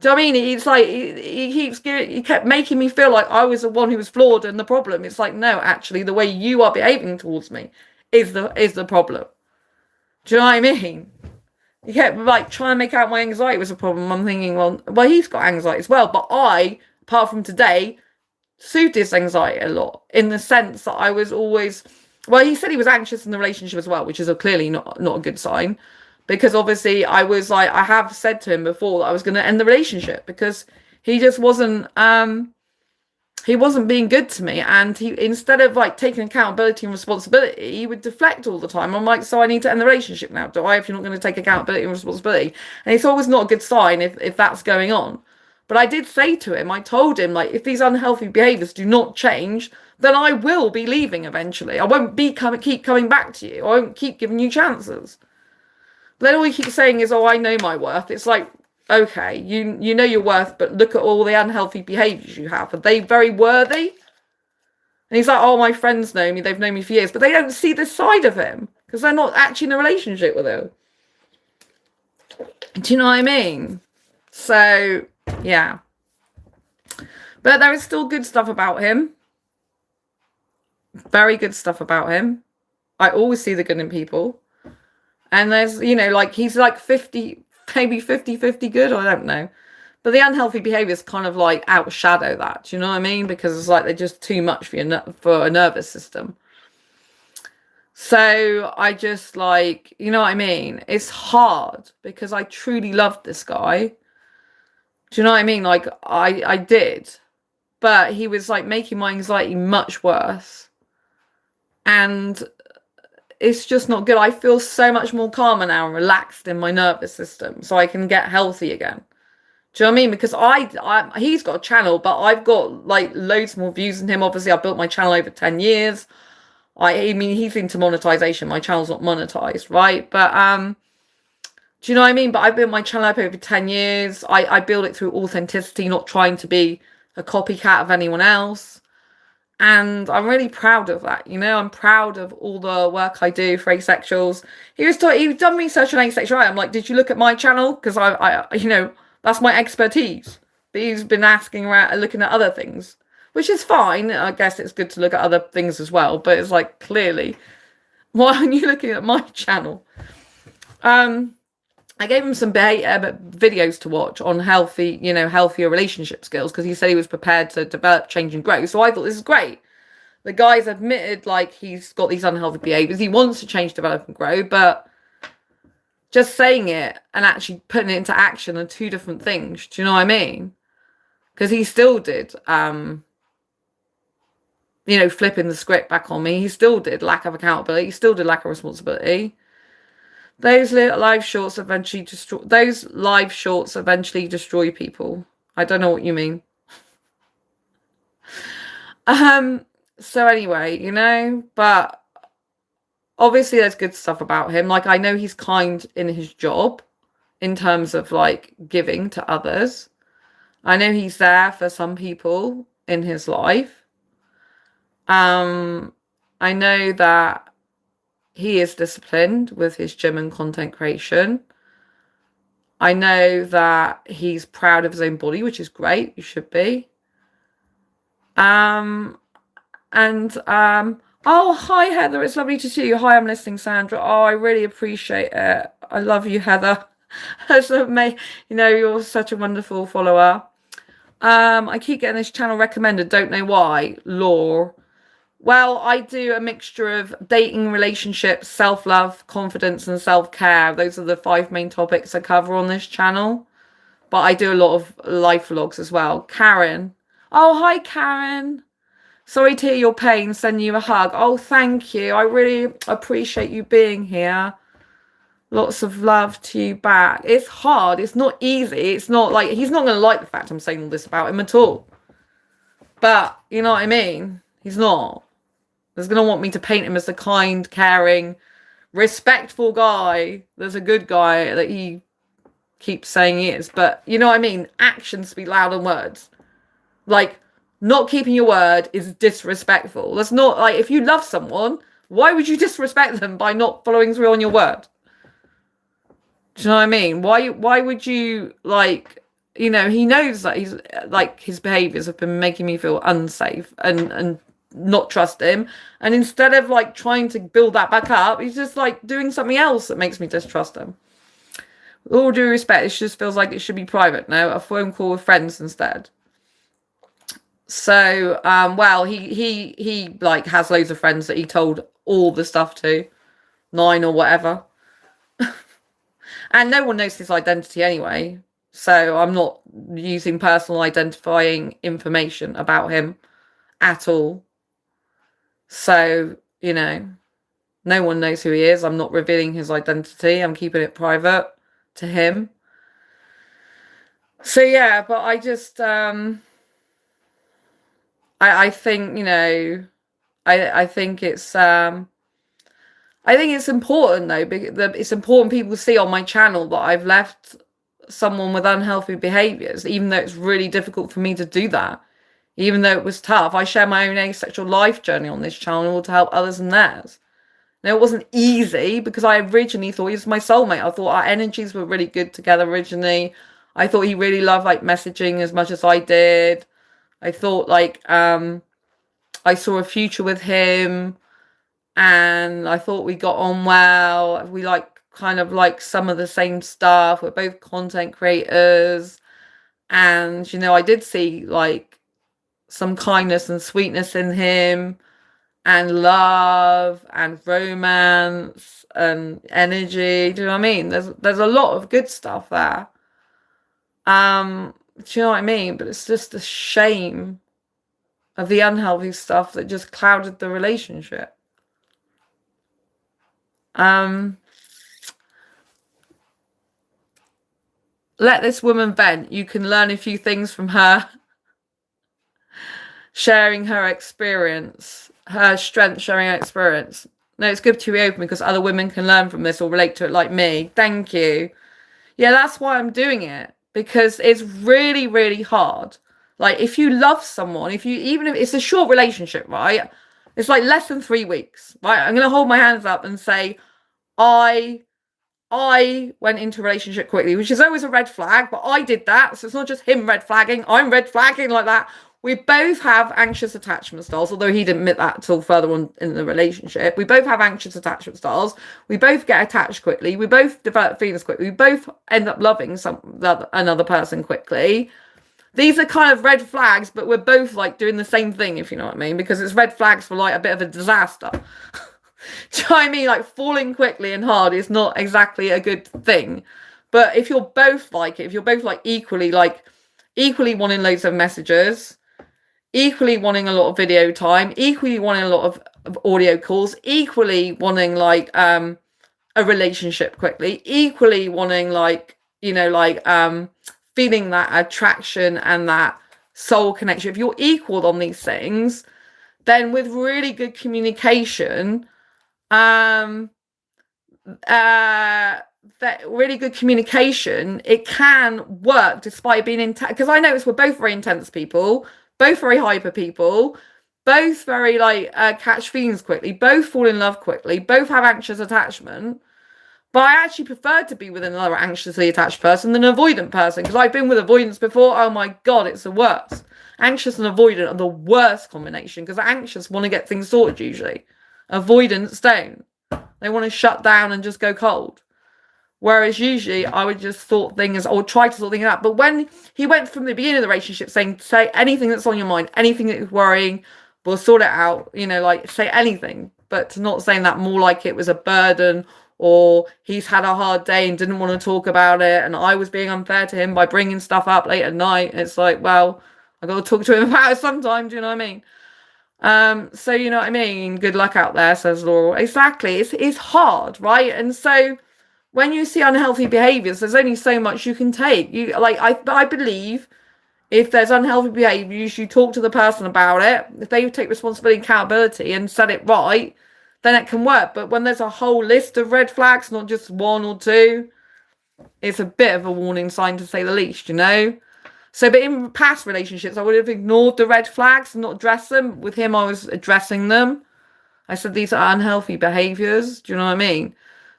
Do you know what I mean? It's like he kept making me feel like I was the one who was flawed and the problem. It's like, no, actually, the way you are behaving towards me is the problem. Do you know what I mean? He kept like trying to make out my anxiety was a problem. I'm thinking, well, he's got anxiety as well, but I, apart from today, soothed his anxiety a lot, in the sense that I was always, well, he said he was anxious in the relationship as well, which is clearly not a good sign, because obviously I was like, I have said to him before that I was going to end the relationship because he just wasn't being good to me, and he, instead of like taking accountability and responsibility, he would deflect all the time. I'm like, so I need to end the relationship now, do I, if you're not going to take accountability and responsibility? And it's always not a good sign if that's going on. But I did say to him, I told him, like, if these unhealthy behaviours do not change, then I will be leaving eventually. I won't keep coming back to you. I won't keep giving you chances. But then all he keeps saying is, oh, I know my worth. It's like, okay, you know your worth, but look at all the unhealthy behaviours you have. Are they very worthy? And he's like, oh, my friends know me. They've known me for years. But they don't see this side of him because they're not actually in a relationship with him. Do you know what I mean? So... yeah, but there is still good stuff about him. Very good stuff about him. I always see the good in people. And there's, you know, like, he's like 50, maybe 50-50 good, I don't know. But the unhealthy behaviours kind of like outshadow that, do you know what I mean? Because it's like they're just too much for a nervous system. So I just like, you know what I mean? It's hard because I truly loved this guy. Do you know what I mean? Like, I did. But he was, like, making my anxiety much worse. And it's just not good. I feel so much more calmer now and relaxed in my nervous system, so I can get healthy again. Do you know what I mean? Because he's got a channel, but I've got, like, loads more views than him. Obviously, I built my channel over 10 years. I mean, he's into monetization. My channel's not monetized, right? But, do you know what I mean? But I've built my channel up over 10 years. I build it through authenticity, not trying to be a copycat of anyone else. And I'm really proud of that, you know? I'm proud of all the work I do for asexuals. He's done research on asexuality. I'm like, did you look at my channel? Because I you know, that's my expertise. But he's been asking around, looking at other things, which is fine. I guess it's good to look at other things as well. But it's like, clearly, why aren't you looking at my channel? I gave him some videos to watch on healthier relationship skills, because he said he was prepared to develop, change and grow. So I thought, this is great. The guy's admitted, like, he's got these unhealthy behaviours. He wants to change, develop and grow, but just saying it and actually putting it into action are two different things. Do you know what I mean? Because he still did, flipping the script back on me. He still did lack of accountability. He still did lack of responsibility. Those live shorts eventually destroy people. I don't know what you mean. So anyway, you know, but obviously there's good stuff about him. Like, I know he's kind in his job in terms of, like, giving to others. I know he's there for some people in his life. I know that he is disciplined with his gym and content creation. I know that he's proud of his own body, which is great. You should be. Oh, hi, Heather. It's lovely to see you. Hi, I'm listening, Sandra. Oh, I really appreciate it. I love you, Heather. You're such a wonderful follower. I keep getting this channel recommended. Don't know why. Lore. Well, I do a mixture of dating, relationships, self-love, confidence, and self-care. Those are the 5 main topics I cover on this channel. But I do a lot of life vlogs as well. Karen. Oh, hi, Karen. Sorry to hear your pain. Send you a hug. Oh, thank you. I really appreciate you being here. Lots of love to you back. It's hard. It's not easy. It's not like, he's not going to like the fact I'm saying all this about him at all. But, you know what I mean? He's not. He's going to want me to paint him as the kind, caring, respectful guy. There's a good guy that he keeps saying he is. But, you know what I mean? Actions speak louder than words. Like, not keeping your word is disrespectful. That's not, like, if you love someone, why would you disrespect them by not following through on your word? Do you know what I mean? Why would you, like, he knows that he's, like, his behaviours have been making me feel unsafe and not trust him. And instead of, like, trying to build that back up, he's just, like, doing something else that makes me distrust him. With all due respect, it just feels like it should be private now. A phone call with friends instead. So, well, he like has loads of friends that he told all the stuff to, 9 or whatever. And no one knows his identity anyway. So I'm not using personal identifying information about him at all. So, no one knows who he is. I'm not revealing his identity. I'm keeping it private to him. So, yeah, but I just, I think, I think it's important though, because it's important people see on my channel that I've left someone with unhealthy behaviors, even though it's really difficult for me to do that. Even though it was tough, I share my own asexual life journey on this channel in order to help others in theirs. Now, it wasn't easy because I originally thought he was my soulmate. I thought our energies were really good together originally. I thought he really loved, like, messaging as much as I did. I thought, like, I saw a future with him, and I thought we got on well. We kind of like some of the same stuff. We're both content creators, and I did see, like, some kindness and sweetness in him, and love and romance and energy. Do you know what I mean? There's a lot of good stuff there. Do you know what I mean? But it's just a shame of the unhealthy stuff that just clouded the relationship. Let this woman vent. You can learn a few things from her. Sharing her experience, her strength, sharing her experience. No, it's good to be open because other women can learn from this or relate to it like me. Thank you. Yeah, that's why I'm doing it, because it's really, really hard. Like, if you love someone, even if it's a short relationship, right? It's like less than 3 weeks, right? I'm going to hold my hands up and say, I went into a relationship quickly, which is always a red flag, but I did that. So it's not just him red flagging. I'm red flagging like that. We both have anxious attachment styles, although he didn't admit that until further on in the relationship. We both have anxious attachment styles. We both get attached quickly. We both develop feelings quickly. We both end up loving another person quickly. These are kind of red flags, but we're both, like, doing the same thing, if you know what I mean, because it's red flags for, like, a bit of a disaster. Do you know what I mean? Like, falling quickly and hard is not exactly a good thing. But if you're both like it, if you're both, like, equally wanting loads of messages, equally wanting a lot of video time, equally wanting a lot of audio calls, equally wanting, like, a relationship quickly, equally wanting, like, feeling that attraction and that soul connection. If you're equal on these things, then with really good communication, it can work despite being intense. Because I notice we're both very intense people, both very hyper people, both very like catch feelings quickly, both fall in love quickly, both have anxious attachment. But I actually prefer to be with another anxiously attached person than an avoidant person, because I've been with avoidance before. Oh my God, it's the worst. Anxious and avoidant are the worst combination, because anxious want to get things sorted usually. Avoidants don't. They want to shut down and just go cold. Whereas usually I would just sort things or try to sort things out. But when he went from the beginning of the relationship saying, say anything that's on your mind, anything that is worrying, we'll sort it out, you know, like say anything, but not saying that more like it was a burden or he's had a hard day and didn't want to talk about it. And I was being unfair to him by bringing stuff up late at night. It's like, well, I got to talk to him about it sometime. Do you know what I mean? So you know what I mean? Good luck out there, says Laurel. Exactly. It's hard, right? And so when you see unhealthy behaviors, there's only so much you can take. I believe if there's unhealthy behaviors, you talk to the person about it. If they take responsibility and accountability and set it right, then it can work. But when there's a whole list of red flags, not just one or two, it's a bit of a warning sign, to say the least, you know? So, but in past relationships, I would have ignored the red flags and not addressed them. With him, I was addressing them. I said, these are unhealthy behaviors. Do you know what I mean?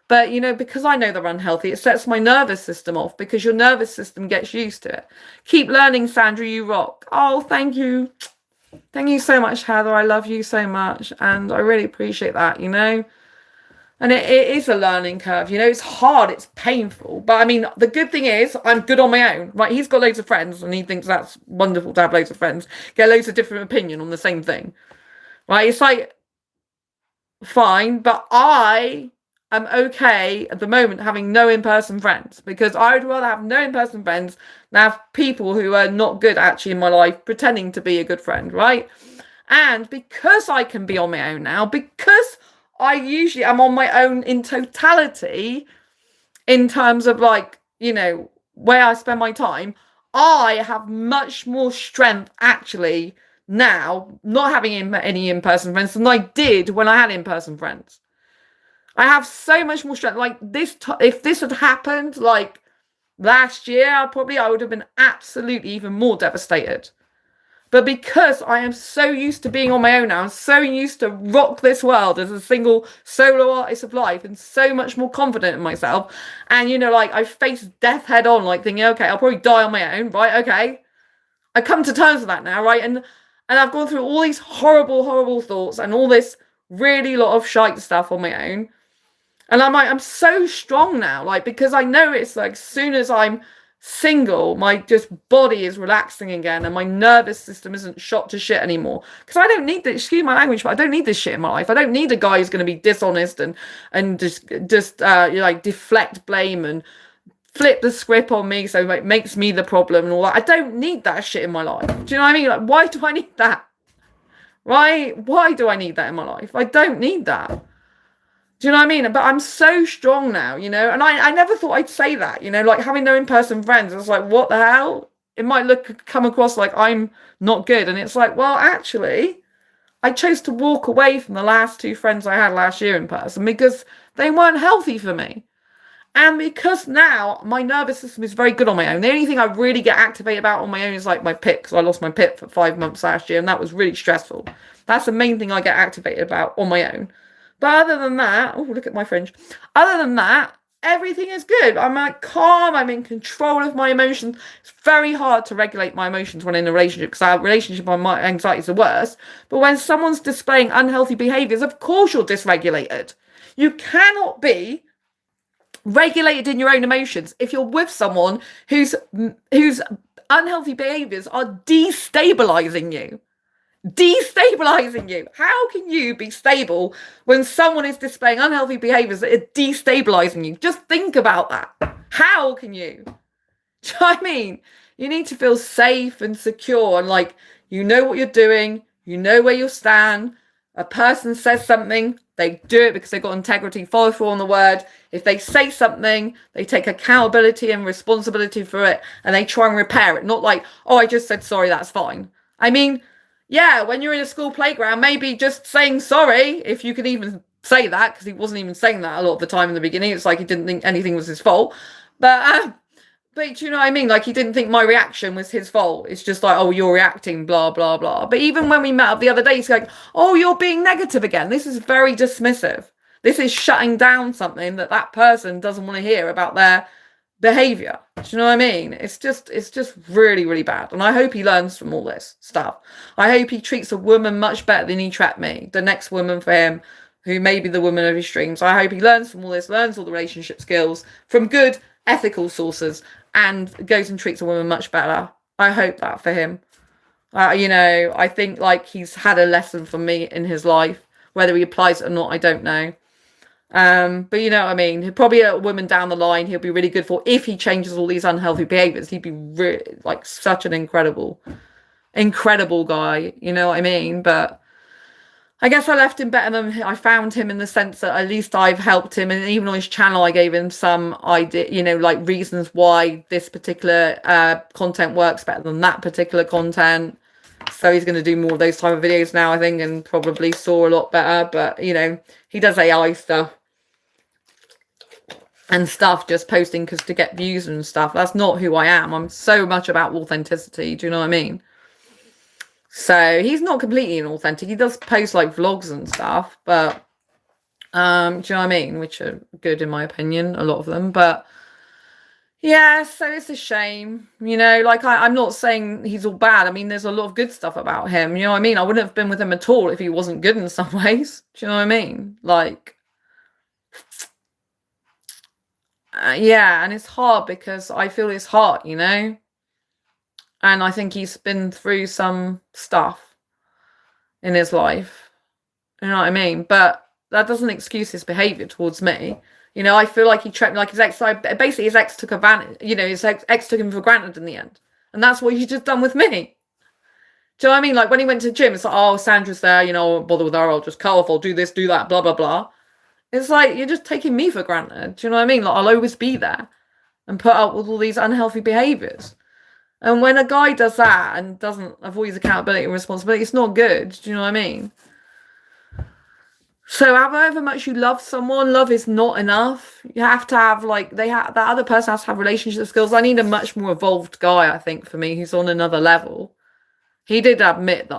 But, you know, because I know they're unhealthy, it sets my nervous system off, because your nervous system gets used to it. Keep learning, Sandra, you rock. Oh, thank you. Thank you so much, Heather. I love you so much. And I really appreciate that, you know. And it is a learning curve, you know. It's hard, it's painful. But I mean, the good thing is I'm good on my own, right? He's got loads of friends and he thinks that's wonderful to have loads of friends. Get loads of different opinion on the same thing, right? It's like, fine, but I am okay at the moment having no in-person friends, because I would rather have no in-person friends than have people who are not good actually in my life pretending to be a good friend, right? And because I can be on my own now, because I usually am on my own in totality, in terms of like, you know, where I spend my time, I have much more strength actually now, not having any in-person friends, than I did when I had in-person friends. I have so much more strength. Like this, if this had happened like last year, I would have been absolutely even more devastated. But because I am so used to being on my own now, I'm so used to rock this world as a single solo artist of life, and so much more confident in myself. And, you know, like I face death head on, like thinking, okay, I'll probably die on my own, right? Okay. I come to terms with that now, right? And I've gone through all these horrible, horrible thoughts and all this really lot of shite stuff on my own. And I'm like, I'm so strong now, like, because I know it's like, as soon as I'm single, my just body is relaxing again and my nervous system isn't shot to shit anymore, because I don't need this, excuse my language, but I don't need this shit in my life. I don't need a guy who's going to be dishonest and just you know, like deflect blame and flip the script on me, so it makes me the problem and all that. I don't need that shit in my life. Do you know what I mean? Like, why do I need that? Right? Why do I need that in my life? I don't need that. Do you know what I mean? But I'm so strong now, you know, and I never thought I'd say that, you know, like having no in-person friends. I was like, what the hell? It might come across like I'm not good. And it's like, well, actually, I chose to walk away from the last two friends I had last year in person because they weren't healthy for me. And because now my nervous system is very good on my own. The only thing I really get activated about on my own is like my PIP, because I lost my PIP for 5 months last year and that was really stressful. That's the main thing I get activated about on my own. But other than that, oh, look at my fringe. Other than that, everything is good. I'm like calm. I'm in control of my emotions. It's very hard to regulate my emotions when in a relationship, because our relationship on my anxiety is the worst. But when someone's displaying unhealthy behaviors, of course you're dysregulated. You cannot be regulated in your own emotions if you're with someone whose unhealthy behaviors are destabilizing you. How can you be stable when someone is displaying unhealthy behaviors that are destabilizing you? Just think about that. How can you? Do you know what I mean? You need to feel safe and secure and like you know what you're doing, you know where you stand. A person says something, they do it because they've got integrity, follow through on the word. If they say something, they take accountability and responsibility for it and they try and repair it. Not like, oh, I just said sorry, that's fine. I mean, yeah, when you're in a school playground, maybe just saying sorry, if you could even say that, because he wasn't even saying that a lot of the time in the beginning. It's like he didn't think anything was his fault. But But do you know what I mean? Like, he didn't think my reaction was his fault. It's just like, oh, you're reacting, blah, blah, blah. But even when we met up the other day, he's like, oh, you're being negative again. This is very dismissive. This is shutting down something that person doesn't want to hear about their behavior. Do you know what I mean? It's just really, really bad. And I hope he learns from all this stuff. I hope he treats a woman much better than he treated me. The next woman for him, who may be the woman of his dreams. I hope he learns from all this, learns all the relationship skills from good, ethical sources, and goes and treats a woman much better. I hope that for him. I think like he's had a lesson from me in his life. Whether he applies it or not, I don't know. But you know what I mean? He'll probably a woman down the line he'll be really good for if he changes all these unhealthy behaviors. He'd be really, like, such an incredible guy. You know what I mean? But I guess I left him better than I found him, in the sense that at least I've helped him, and even on his channel I gave him some idea, like reasons why this particular content works better than that particular content. So he's going to do more of those type of videos now, I think, and probably saw a lot better. But he does AI stuff and stuff, just posting because to get views and stuff. That's not who I am. I'm so much about authenticity. Do you know what I mean? So he's not completely inauthentic. He does post like vlogs and stuff, but do you know what I mean? Which are good in my opinion, a lot of them. But yeah, so it's a shame. Like I'm not saying he's all bad. I mean, there's a lot of good stuff about him. You know what I mean? I wouldn't have been with him at all if he wasn't good in some ways. Do you know what I mean? Like, yeah, and it's hard because I feel his heart, and I think he's been through some stuff in his life. You know what I mean? But that doesn't excuse his behavior towards me. I feel like he treated me like his ex. So basically, his ex took advantage. His ex took him for granted in the end. And that's what he's just done with me. Do you know what I mean? Like, when he went to the gym, it's like, oh, Sandra's there. I won't bother with her. I'll just cut off. I'll do this, do that, blah, blah, blah. It's like, you're just taking me for granted. Do you know what I mean? Like, I'll always be there and put up with all these unhealthy behaviors. And when a guy does that and doesn't avoid his accountability and responsibility, it's not good. Do you know what I mean? So however much you love someone, love is not enough. You have to have, like, that other person has to have relationship skills. I need a much more evolved guy, I think, for me, who's on another level. He did admit that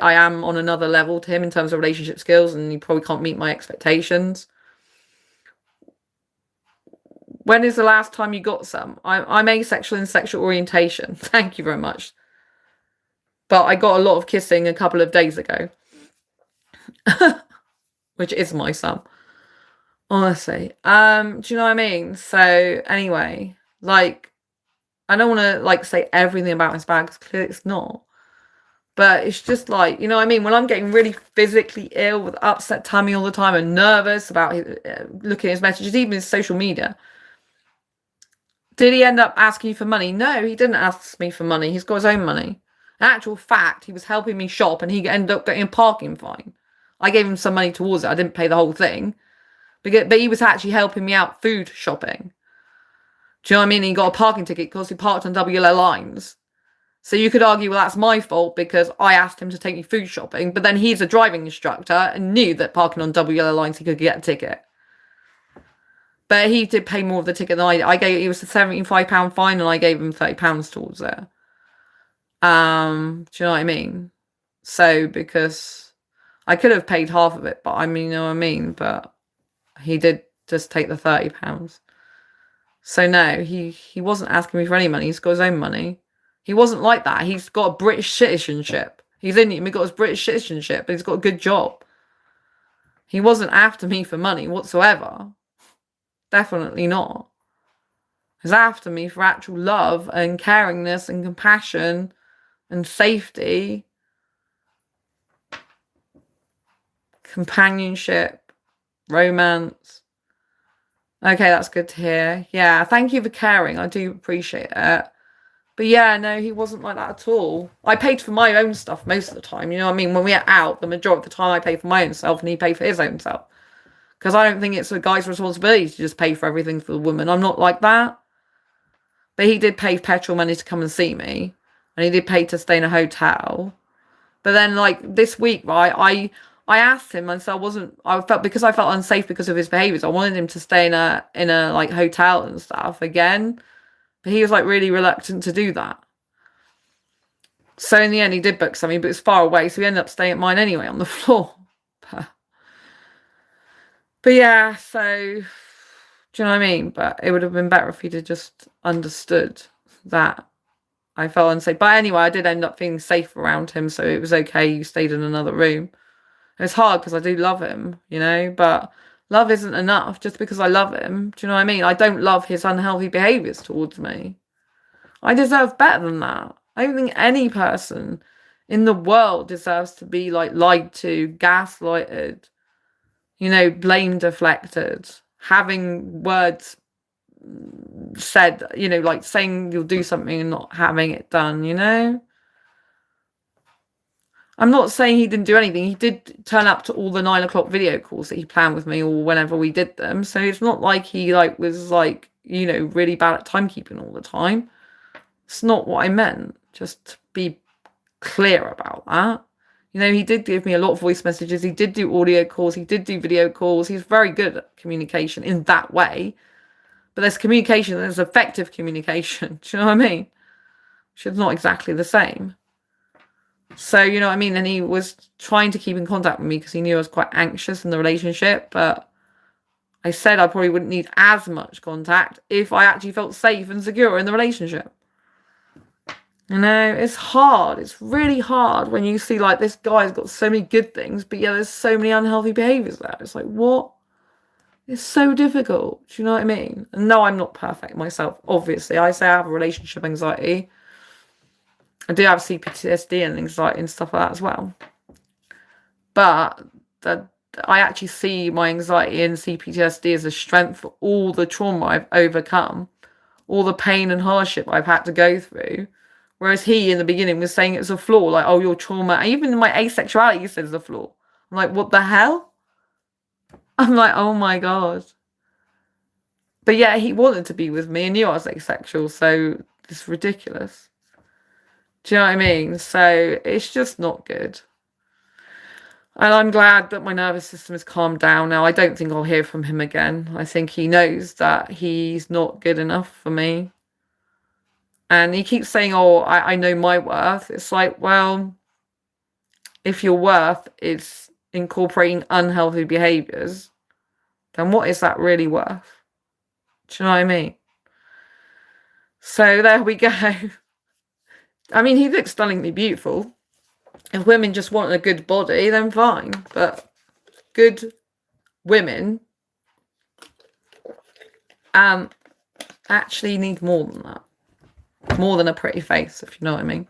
I am on another level to him in terms of relationship skills, and he probably can't meet my expectations. When is the last time you got some? I'm asexual in sexual orientation. Thank you very much. But I got a lot of kissing a couple of days ago. Which is my sum. Honestly. Do you know what I mean? So, anyway. Like, I don't want to, like, say everything about his bad, because clearly it's not. But it's just like, you know what I mean? When I'm getting really physically ill with upset tummy all the time and nervous about looking at his messages, even his social media. Did he end up asking you for money? No, he didn't ask me for money. He's got his own money. In actual fact, he was helping me shop and he ended up getting a parking fine. I gave him some money towards it. I didn't pay the whole thing. But he was actually helping me out food shopping. Do you know what I mean? He got a parking ticket because he parked on WLL lines. So you could argue, well, that's my fault because I asked him to take me food shopping. But then he's a driving instructor and knew that parking on WLL lines he could get a ticket. But he did pay more of the ticket than I gave. It was a £75 fine and I gave him £30 towards it. Do you know what I mean? So, because I could have paid half of it, but I mean, you know what I mean? But he did just take the £30. So no, he wasn't asking me for any money. He's got his own money. He wasn't like that. He's got a British citizenship. He's Indian. He got his British citizenship, but he's got a good job. He wasn't after me for money whatsoever. Definitely not. He's after me for actual love and caringness and compassion and safety, companionship, romance. Okay, that's good to hear. Yeah, thank you for caring. I do appreciate it. But yeah, no, he wasn't like that at all. I paid for my own stuff most of the time. You know what I mean? When we're out, the majority of the time I pay for my own self and he paid for his own self. Because I don't think it's a guy's responsibility to just pay for everything for the woman. I'm not like that. But he did pay petrol money to come and see me. And he did pay to stay in a hotel. But then, like, this week, right, I asked him, and so because I felt unsafe because of his behaviours, I wanted him to stay in a like hotel and stuff again. But he was like really reluctant to do that. So in the end, he did book something, but it was far away. So we ended up staying at mine anyway on the floor. But yeah, so do you know what I mean? But it would have been better if he'd have just understood that I felt unsafe. But anyway, I did end up feeling safe around him, so it was okay. You stayed in another room. It's hard because I do love him, you know, but love isn't enough just because I love him. Do you know what I mean? I don't love his unhealthy behaviours towards me. I deserve better than that. I don't think any person in the world deserves to be like lied to, gaslighted, you know, blame deflected, having words said, you know, like saying you'll do something and not having it done, you know? I'm not saying he didn't do anything. He did turn up to all the 9 o'clock video calls that he planned with me or whenever we did them. So it's not like he like was like, you know, really bad at timekeeping all the time. It's not what I meant. Just to be clear about that. You know, he did give me a lot of voice messages. He did do audio calls. He did do video calls. He's very good at communication in that way. But there's communication, there's effective communication. Do you know what I mean? Which is not exactly the same. So, you know what I mean? And he was trying to keep in contact with me because he knew I was quite anxious in the relationship. But I said I probably wouldn't need as much contact if I actually felt safe and secure in the relationship. You know, it's hard. It's really hard when you see like this guy's got so many good things, but yeah, there's so many unhealthy behaviours there. It's like, what? It's so difficult. Do you know what I mean? And no, I'm not perfect myself, obviously. I say I have a relationship anxiety. I do have CPTSD and anxiety and stuff like that as well. But I actually see my anxiety and CPTSD as a strength for all the trauma I've overcome, all the pain and hardship I've had to go through. Whereas he, in the beginning, was saying it was a flaw. Like, oh, your trauma. Even my asexuality says it's a flaw. I'm like, what the hell? I'm like, oh my God. But yeah, he wanted to be with me and knew I was asexual. So it's ridiculous. Do you know what I mean? So it's just not good. And I'm glad that my nervous system has calmed down now. I don't think I'll hear from him again. I think he knows that he's not good enough for me. And he keeps saying, oh, I know my worth. It's like, well, if your worth is incorporating unhealthy behaviours, then what is that really worth? Do you know what I mean? So there we go. I mean, he looks stunningly beautiful. If women just want a good body, then fine. But good women actually need more than that. More than a pretty face, if you know what I mean.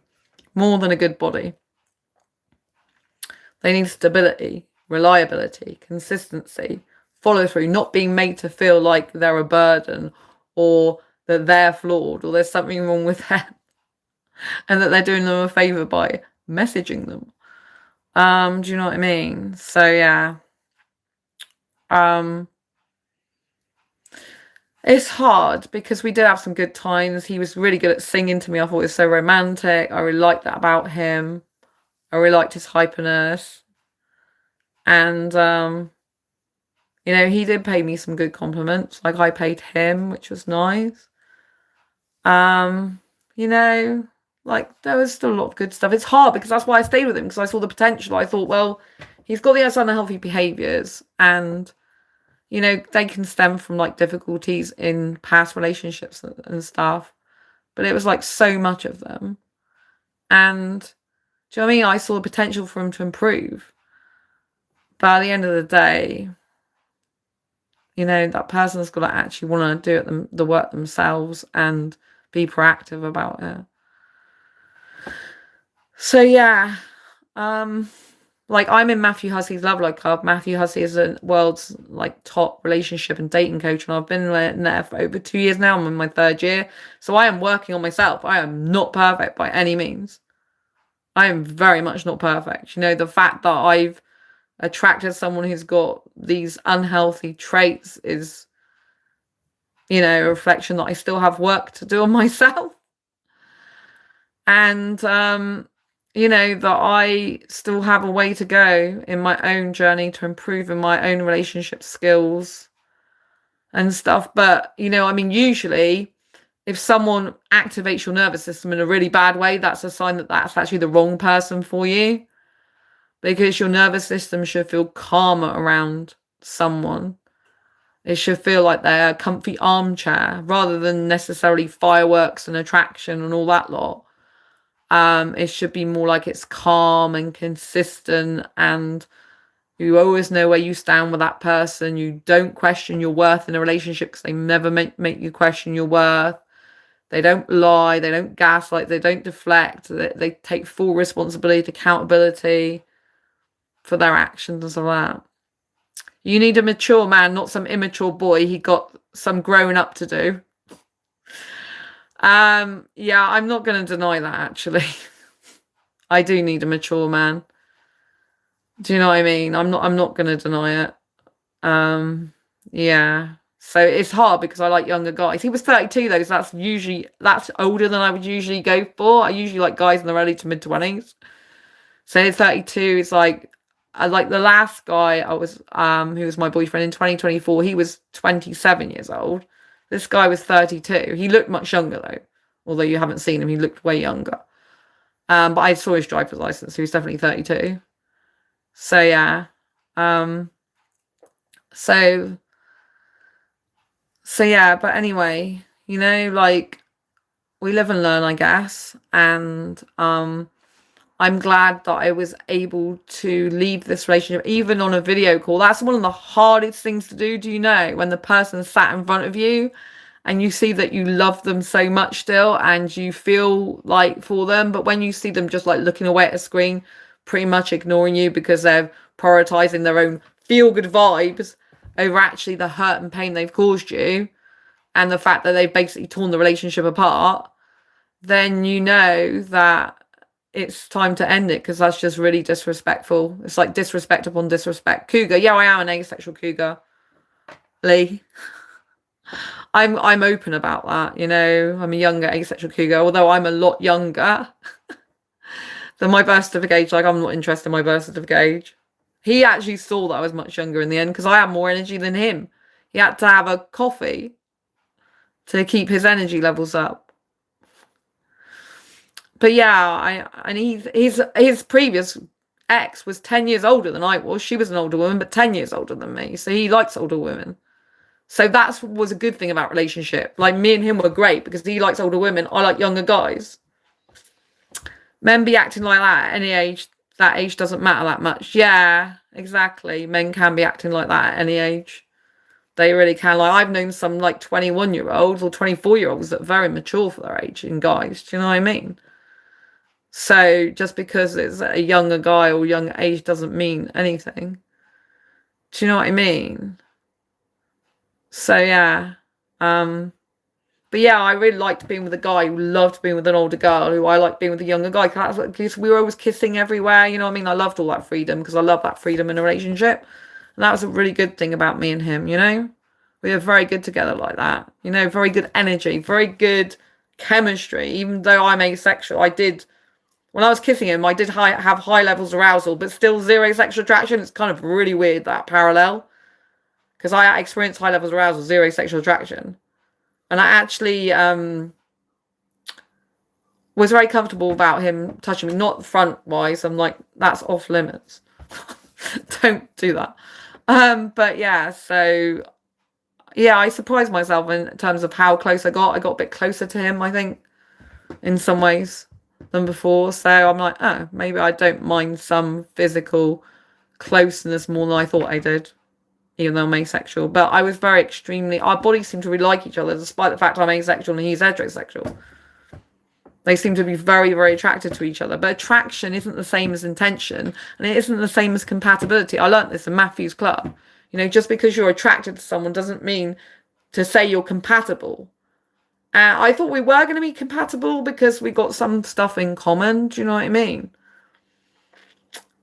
More than a good body. They need stability, reliability, consistency, follow through, not being made to feel like they're a burden or that they're flawed or there's something wrong with them and that they're doing them a favour by messaging them. Do you know what I mean? So yeah. It's hard because we did have some good times. He was really good at singing to me. I thought it was so romantic. I really liked that about him. I really liked his hyperness. And, you know, he did pay me some good compliments. Like I paid him, which was nice. You know, like there was still a lot of good stuff. It's hard because that's why I stayed with him, because I saw the potential. I thought, well, he's got these unhealthy behaviours and, you know, they can stem from like difficulties in past relationships and stuff. But it was like so much of them. And do you know what I mean? I saw the potential for him to improve. But at the end of the day, you know, that person's got to actually want to do the work themselves and be proactive about it. So yeah, like I'm in Matthew Hussey's Love Life Club. Matthew Hussey is the world's like top relationship and dating coach, and I've been there for over 2 years now. I'm in my 3rd year, so I am working on myself. I am not perfect by any means. I am very much not perfect. You know, the fact that I've attracted someone who's got these unhealthy traits is, you know, a reflection that I still have work to do on myself. And, you know, that I still have a way to go in my own journey to improve in my own relationship skills and stuff. But, you know, I mean, usually if someone activates your nervous system in a really bad way, that's a sign that that's actually the wrong person for you, because your nervous system should feel calmer around someone. It should feel like they're a comfy armchair rather than necessarily fireworks and attraction and all that lot. It should be more like it's calm and consistent, and you always know where you stand with that person. You don't question your worth in a relationship because they never make you question your worth. They don't lie. They don't gaslight. They don't deflect. They take full responsibility, accountability for their actions and all that. You need a mature man, not some immature boy. He got some growing up to do. Yeah, I'm not going to deny that, actually. I do need a mature man. Do you know what I mean? I'm not going to deny it. Yeah. So it's hard because I like younger guys. He was 32 though, so that's older than I would usually go for. I usually like guys in their early to mid 20s. So 32 is like, I like the last guy I was, who was my boyfriend in 2024. He was 27 years old. This guy was 32. He looked much younger though. Although you haven't seen him, he looked way younger. But I saw his driver's license, so he's definitely 32. So yeah. So yeah, but anyway, you know, like, we live and learn, I guess. And I'm glad that I was able to leave this relationship, even on a video call. That's one of the hardest things to do, do you know? When the person sat in front of you and you see that you love them so much still and you feel like for them, but when you see them just like looking away at a screen, pretty much ignoring you because they're prioritizing their own feel-good vibes over actually the hurt and pain they've caused you and the fact that they've basically torn the relationship apart, then you know that it's time to end it, because that's just really disrespectful. It's like disrespect upon disrespect. Cougar. Yeah, I am an asexual cougar. Lee. I'm open about that, you know. I'm a younger asexual cougar, although I'm a lot younger than my birth certificate age. Like, I'm not interested in my birth certificate age. He actually saw that I was much younger in the end because I had more energy than him. He had to have a coffee to keep his energy levels up. But yeah, his previous ex was 10 years older than I was. She was an older woman, but 10 years older than me. So he likes older women. So that was a good thing about relationship. Like, me and him were great because he likes older women. I like younger guys. Men be acting like that at any age. That age doesn't matter that much. Yeah, exactly. Men can be acting like that at any age. They really can. Like, I've known some like 21-year-olds or 24-year-olds that are very mature for their age in guys. Do you know what I mean? So just because it's a younger guy or younger age doesn't mean anything. Do you know what I mean? So yeah. But yeah, I really liked being with a guy who loved being with an older girl, who I liked being with a younger guy, because we were always kissing everywhere, you know what I mean? I loved all that freedom because I love that freedom in a relationship. And that was a really good thing about me and him, you know? We were very good together like that. You know, very good energy, very good chemistry. Even though I'm asexual, when I was kissing him, I did have high levels of arousal, but still zero sexual attraction. It's kind of really weird, that parallel. Because I experienced high levels of arousal, zero sexual attraction. And I actually was very comfortable about him touching me, not front-wise. I'm like, that's off limits. Don't do that. But yeah, so yeah, I surprised myself in terms of how close I got. I got a bit closer to him, I think, in some ways than before. So I'm like, oh, maybe I don't mind some physical closeness more than I thought I did, even though I'm asexual. But I was our bodies seem to really like each other, despite the fact I'm asexual and he's heterosexual. They seem to be very, very attracted to each other. But attraction isn't the same as intention, and it isn't the same as compatibility. I learnt this in Matthew's Club. You know, just because you're attracted to someone doesn't mean to say you're compatible. I thought we were going to be compatible because we got some stuff in common. Do you know what I mean?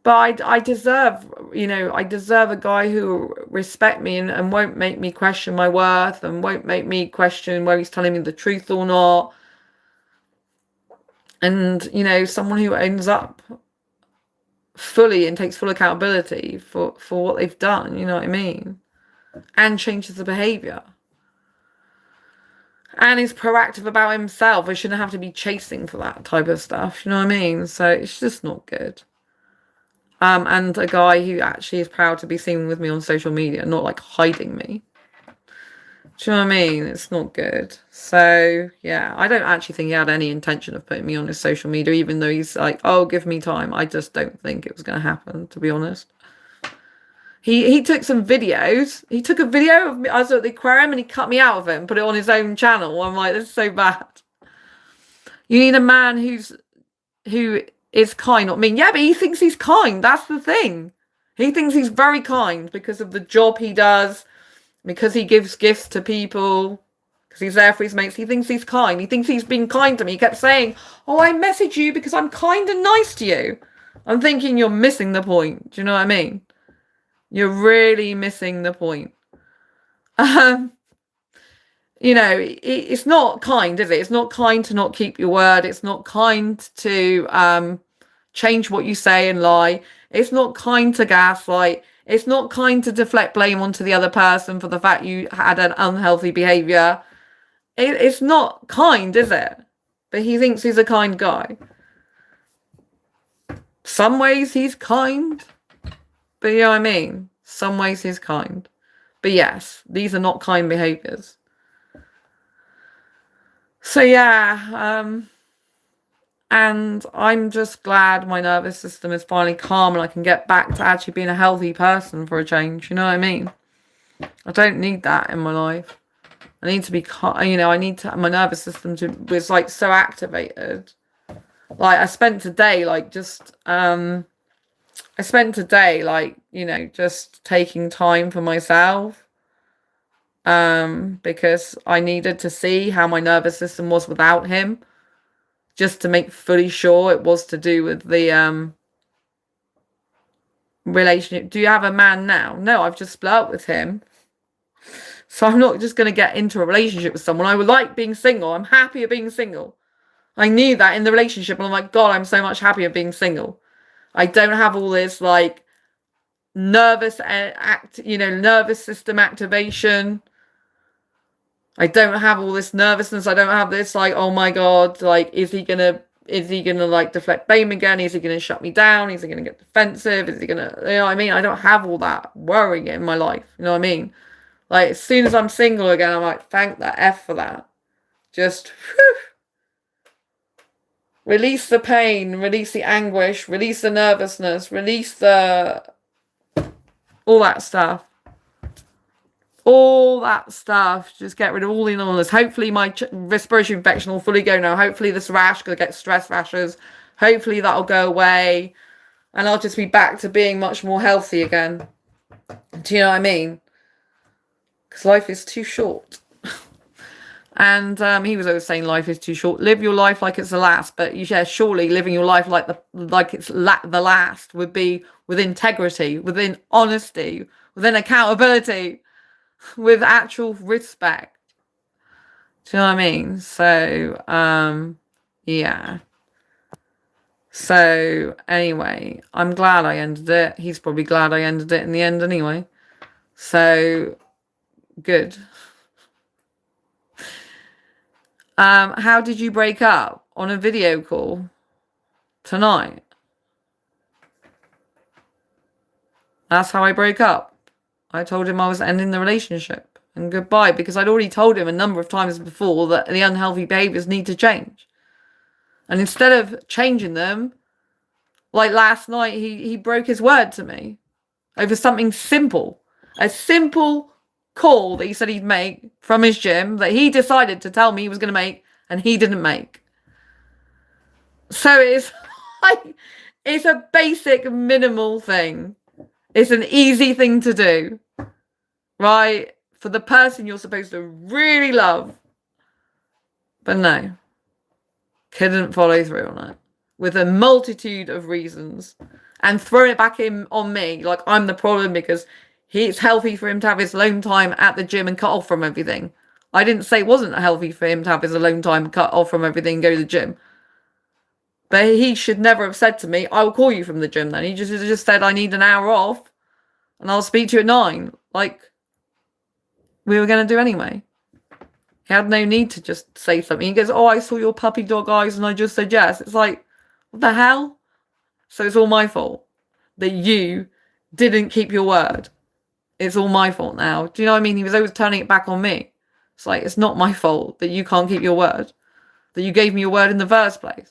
But I deserve a guy who will respect me and won't make me question my worth and won't make me question whether he's telling me the truth or not. And, you know, someone who owns up fully and takes full accountability for what they've done, you know what I mean? And changes the behaviour. And he's proactive about himself. I shouldn't have to be chasing for that type of stuff. You know what I mean? So it's just not good. And a guy who actually is proud to be seen with me on social media, not like hiding me. Do you know what I mean? It's not good. So, yeah, I don't actually think he had any intention of putting me on his social media, even though he's like, oh, give me time. I just don't think it was going to happen, to be honest. He took some videos. He took a video of me. I was at the aquarium and he cut me out of it and put it on his own channel. I'm like, this is so bad. You need a man who is kind, not mean. Yeah, but he thinks he's kind. That's the thing. He thinks he's very kind because of the job he does, because he gives gifts to people, because he's there for his mates. He thinks he's kind. He thinks he's being kind to me. He kept saying, oh, I message you because I'm kind and nice to you. I'm thinking you're missing the point. Do you know what I mean? You're really missing the point. You know, it's not kind, is it? It's not kind to not keep your word. It's not kind to change what you say and lie. It's not kind to gaslight. It's not kind to deflect blame onto the other person for the fact you had an unhealthy behaviour. It's not kind, is it? But he thinks he's a kind guy. Some ways he's kind. But you know what I mean? Some ways he's kind. But yes, these are not kind behaviours. So yeah, and I'm just glad my nervous system is finally calm and I can get back to actually being a healthy person for a change. You know what I mean? I don't need that in my life. I need to be, you know, I need to, my nervous system was like so activated. Like I spent today, like just, I spent today, like, you know, just taking time for myself. Because I needed to see how my nervous system was without him, just to make fully sure it was to do with the relationship. Do you have a man now? No, I've just split up with him. So I'm not just going to get into a relationship with someone. I would like being single. I'm happy of being single. I knew that in the relationship, and I'm like, God, I'm so much happier being single. I don't have all this like nervous nervous system activation. I don't have all this nervousness. I don't have this like, oh my God, like, is he gonna like deflect blame again? Is he gonna shut me down? Is he gonna get defensive? Is he gonna, you know what I mean? I don't have all that worrying in my life. You know what I mean? Like, as soon as I'm single again, I'm like, thank the F for that. Just whew, release the pain, release the anguish, release the nervousness, release the all that stuff. All that stuff. Just get rid of all the illness. Hopefully my respiratory infection will fully go now. Hopefully this rash, because I get stress rashes, hopefully that'll go away. And I'll just be back to being much more healthy again. Do you know what I mean? Because life is too short. And he was always saying life is too short. Live your life like it's the last. But yeah, surely living your life like it's the last would be with integrity, within honesty, within accountability, with actual respect. Do you know what I mean? So, yeah. So, anyway, I'm glad I ended it. He's probably glad I ended it in the end anyway. So, good. How did you break up? On a video call tonight. That's how I broke up. I told him I was ending the relationship and goodbye, because I'd already told him a number of times before that the unhealthy behaviors need to change. And instead of changing them, like last night, he broke his word to me over something simple. A simple call that he said he'd make from his gym that he decided to tell me he was going to make, and he didn't make. So it's like, it's a basic minimal thing. It's an easy thing to do, right? For the person you're supposed to really love. But no, couldn't follow through on it with a multitude of reasons, and throw it back in on me like I'm the problem because it's healthy for him to have his alone time at the gym and cut off from everything. I didn't say it wasn't healthy for him to have his alone time, cut off from everything, and go to the gym. But he should never have said to me, I will call you from the gym then. He just said, I need an hour off and I'll speak to you at 9. Like we were going to do anyway. He had no need to just say something. He goes, oh, I saw your puppy dog eyes and I just said yes. It's like, what the hell? So it's all my fault that you didn't keep your word. It's all my fault now. Do you know what I mean? He was always turning it back on me. It's like, it's not my fault that you can't keep your word, that you gave me your word in the first place.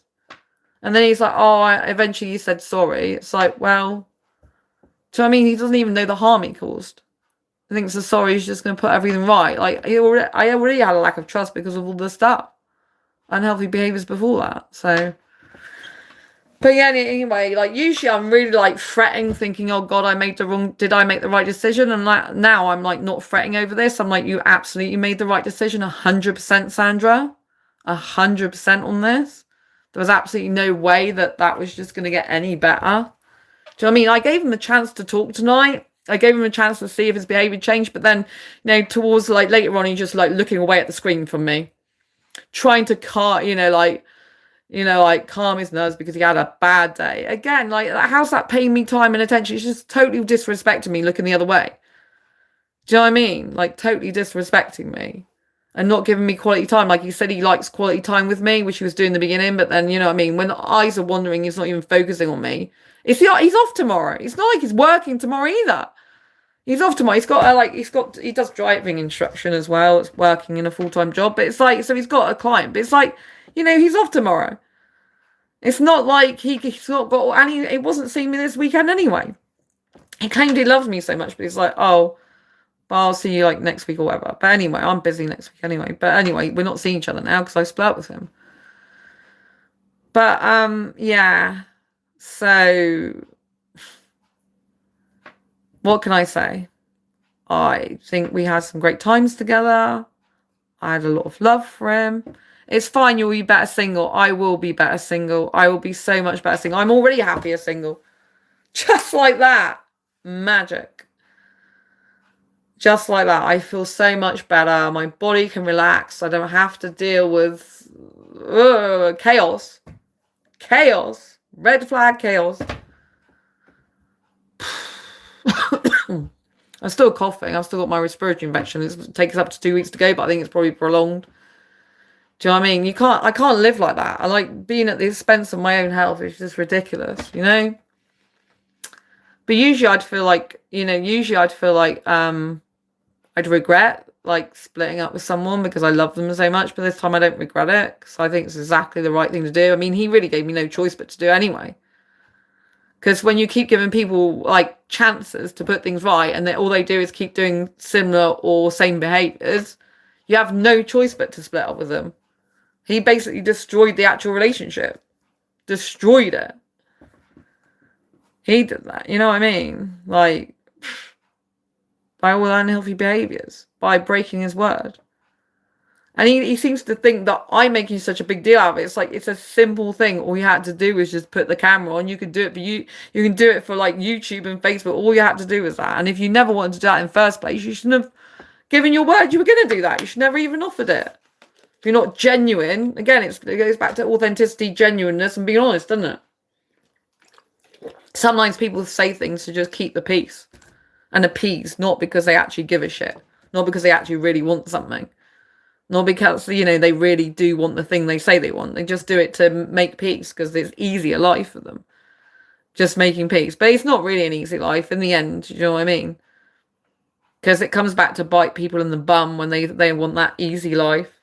And then he's like, oh, eventually you said sorry. It's like, well, do you know what I mean? He doesn't even know the harm he caused. I think the sorry is just going to put everything right. Like, I already had a lack of trust because of all the stuff. Unhealthy behaviours before that. So, but yeah, anyway, like, usually I'm really, like, fretting, thinking, oh, God, did I make the right decision? And like, now I'm, like, not fretting over this. I'm like, you absolutely made the right decision, 100%, Sandra. 100% on this. There was absolutely no way that was just going to get any better. Do you know what I mean? I gave him a chance to talk tonight. I gave him a chance to see if his behaviour changed. But then, towards, like, later on, he's just, like, looking away at the screen from me. Trying to calm his nerves because he had a bad day. Again, like, how's that paying me time and attention? It's just totally disrespecting me, looking the other way. Do you know what I mean? Like, totally disrespecting me. And not giving me quality time. Like, he said he likes quality time with me, which he was doing in the beginning. But then, you know what I mean? When the eyes are wandering, he's not even focusing on me. He's off tomorrow. It's not like he's working tomorrow either. He's off tomorrow. He does driving instruction as well. It's working in a full-time job. But it's like, so he's got a client. But it's like, he's off tomorrow. It's not like he's not got, and he wasn't seeing me this weekend anyway. He claimed he loves me so much, but he's like, oh, well, I'll see you like next week or whatever. But anyway, I'm busy next week anyway. But anyway, we're not seeing each other now because I split up with him. But yeah. So what can I say? I think we had some great times together. I had a lot of love for him. It's fine, you'll be better single. I will be better single. I will be so much better single. I'm already happier single. Just like that. Magic. Just like that. I feel so much better. My body can relax. I don't have to deal with chaos. Chaos. Red flag chaos. I'm still coughing. I've still got my respiratory infection. It takes up to 2 weeks to go, but I think it's probably prolonged. Do you know what I mean? I can't live like that. I like being at the expense of my own health. It's just ridiculous, But usually I'd feel like, I'd regret like splitting up with someone because I love them so much. But this time I don't regret it because I think it's exactly the right thing to do. I mean, he really gave me no choice but to do anyway. Because when you keep giving people like chances to put things right and all they do is keep doing similar or same behaviours, you have no choice but to split up with them. He basically destroyed the actual relationship. Destroyed it. He did that, you know what I mean? Like, by all unhealthy behaviours. By breaking his word. And he seems to think that I'm making such a big deal out of it. It's like, it's a simple thing. All you had to do was just put the camera on. You could do it for you can do it for like YouTube and Facebook. All you had to do was that. And if you never wanted to do that in the first place, you shouldn't have given your word you were going to do that. You should never even offered it. If you're not genuine, again, it goes back to authenticity, genuineness, and being honest, doesn't it? Sometimes people say things to just keep the peace and appease, not because they actually give a shit, not because they actually really want something, not because, they really do want the thing they say they want. They just do it to make peace because it's easier life for them. Just making peace. But it's not really an easy life in the end, you know what I mean? Because it comes back to bite people in the bum when they want that easy life.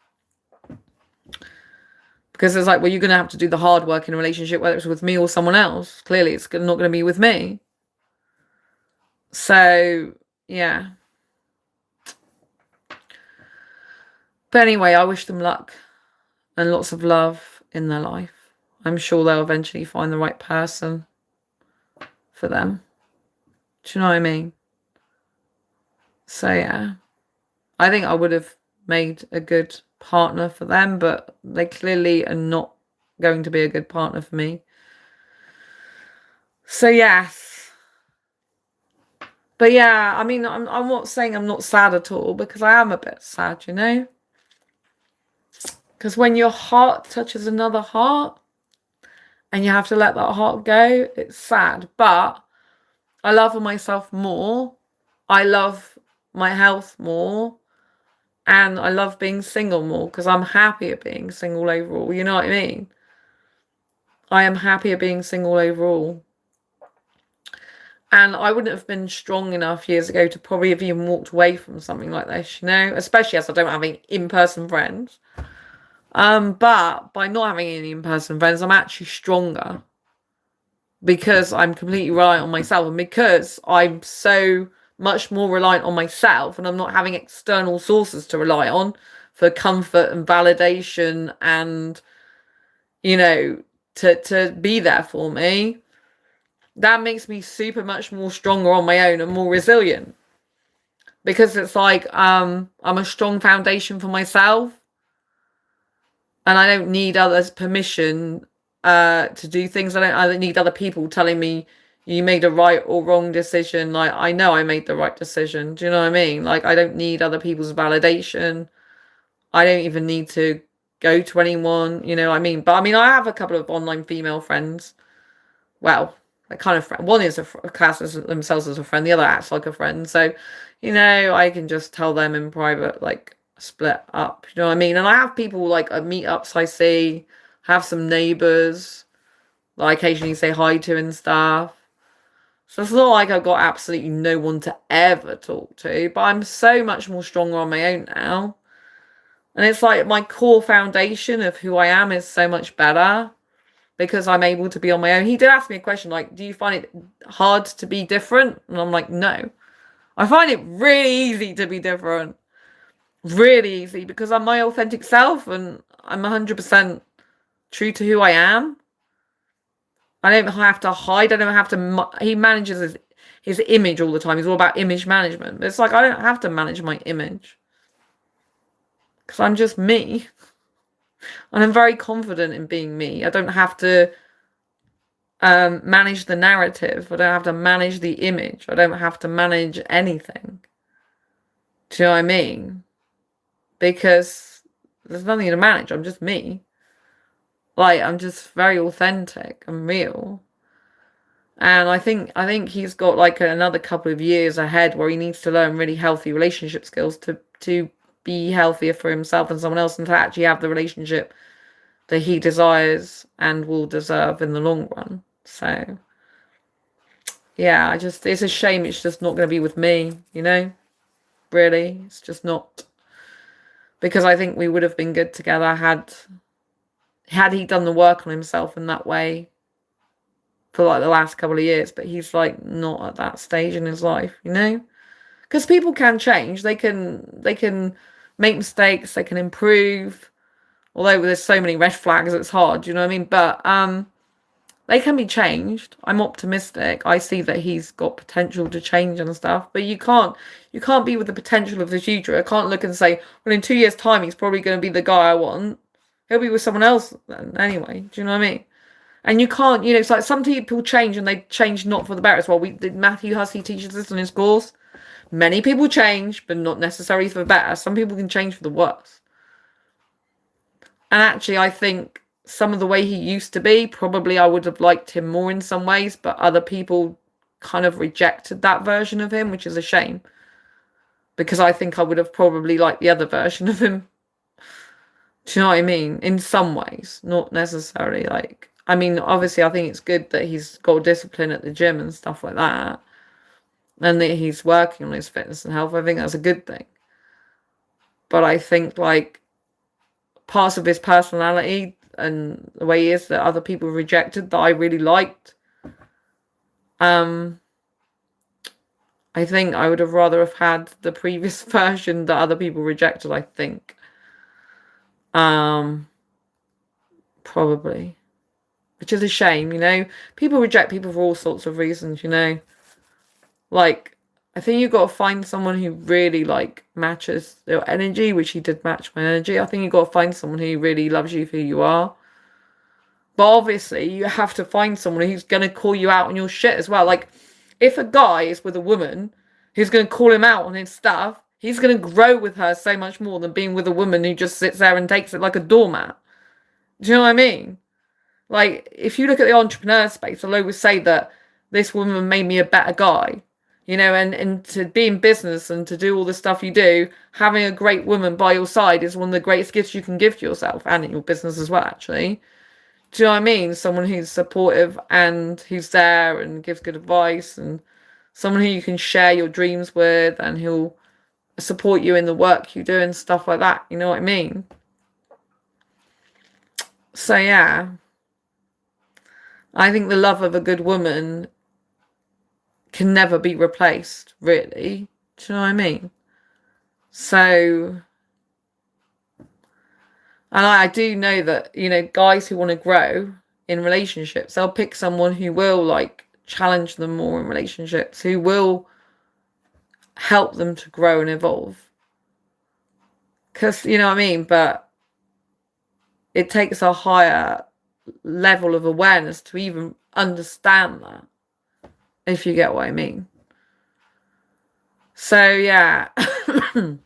Because it's like, well, you're going to have to do the hard work in a relationship, whether it's with me or someone else. Clearly, it's not going to be with me. So, yeah. But anyway, I wish them luck and lots of love in their life. I'm sure they'll eventually find the right person for them. Do you know what I mean? So, yeah. I think I would have made a good partner for them, but they clearly are not going to be a good partner for me. So, yes. But, yeah, I mean, I'm not saying I'm not sad at all, because I am a bit sad, Because when your heart touches another heart and you have to let that heart go, it's sad. But I love myself more. I love my health more. And I love being single more because I'm happier being single overall. You know what I mean? I am happier being single overall. And I wouldn't have been strong enough years ago to probably have even walked away from something like this, you know? Especially as I don't have any in-person friends. But by not having any in-person friends, I'm actually stronger. Because I'm completely reliant on myself. And because I'm so much more reliant on myself and I'm not having external sources to rely on for comfort and validation and, you know, to be there for me, that makes me super much more stronger on my own and more resilient. Because it's like I'm a strong foundation for myself and I don't need others' permission to do things. I don't need other people telling me you made a right or wrong decision. Like, I know I made the right decision. Do you know what I mean? Like, I don't need other people's validation. I don't even need to go to anyone, you know what I mean? But I mean, I have a couple of online female friends. Well, a kind of friend. One is a class themselves as a friend. The other acts like a friend. So, you know, I can just tell them in private, like, split up. You know what I mean? And I have people like at meetups I see, have some neighbours that I occasionally say hi to and stuff. So it's not like I've got absolutely no one to ever talk to, but I'm so much more stronger on my own now. And it's like my core foundation of who I am is so much better because I'm able to be on my own. He did ask me a question like, do you find it hard to be different? And I'm like, no. I find it really easy to be different. Really easy because I'm my authentic self and I'm 100% true to who I am. I don't have to hide. I don't have to. He manages his image all the time. He's all about image management. But it's like I don't have to manage my image because I'm just me. And I'm very confident in being me. I don't have to manage the narrative. I don't have to manage the image. I don't have to manage anything. Do you know what I mean? Because there's nothing to manage. I'm just me. Like, I'm just very authentic and real. And I think he's got like another couple of years ahead where he needs to learn really healthy relationship skills to be healthier for himself and someone else and to actually have the relationship that he desires and will deserve in the long run. So, yeah, it's a shame it's just not going to be with me, you know? Really, it's just not. Because I think we would have been good together had he done the work on himself in that way for like the last couple of years, but he's like not at that stage in his life, you know? Because people can change, they can make mistakes, they can improve, although there's so many red flags it's hard, you know what I mean? But they can be changed. I'm optimistic. I see that he's got potential to change and stuff, but you can't be with the potential of the future. I can't look and say, well, in 2 years time he's probably going to be the guy I want. He'll be with someone else then anyway. Do you know what I mean? And you can't, you know, it's like some people change and they change not for the better as well. Matthew Hussey teaches this in his course. Many people change, but not necessarily for the better. Some people can change for the worse. And actually, I think some of the way he used to be, probably I would have liked him more in some ways, but other people kind of rejected that version of him, which is a shame. Because I think I would have probably liked the other version of him. Do you know what I mean? In some ways, not necessarily like... I mean, obviously, I think it's good that he's got discipline at the gym and stuff like that. And that he's working on his fitness and health. I think that's a good thing. But I think, like, parts of his personality and the way he is that other people rejected that I really liked. I think I would have rather have had the previous version that other people rejected, I think. Probably. Which is a shame, you know. People reject people for all sorts of reasons, you know. Like, I think you've got to find someone who really, like, matches your energy, which he did match my energy. I think you've got to find someone who really loves you for who you are. But obviously, you have to find someone who's going to call you out on your shit as well. Like, if a guy is with a woman who's going to call him out on his stuff, he's going to grow with her so much more than being with a woman who just sits there and takes it like a doormat. Do you know what I mean? Like, if you look at the entrepreneur space, I'll always say that this woman made me a better guy. you know, and to be in business and to do all the stuff you do, having a great woman by your side is one of the greatest gifts you can give to yourself and in your business as well, actually. Do you know what I mean? Someone who's supportive and who's there and gives good advice, and someone who you can share your dreams with and who'll support you in the work you do and stuff like that. You know what I mean? So yeah, I think the love of a good woman can never be replaced, really. Do you know what I mean? So, and I do know that, you know, guys who want to grow in relationships, they'll pick someone who will, like, challenge them more in relationships, who will help them to grow and evolve. Because, you know what I mean? But it takes a higher level of awareness to even understand that, if you get what I mean. So, yeah. God.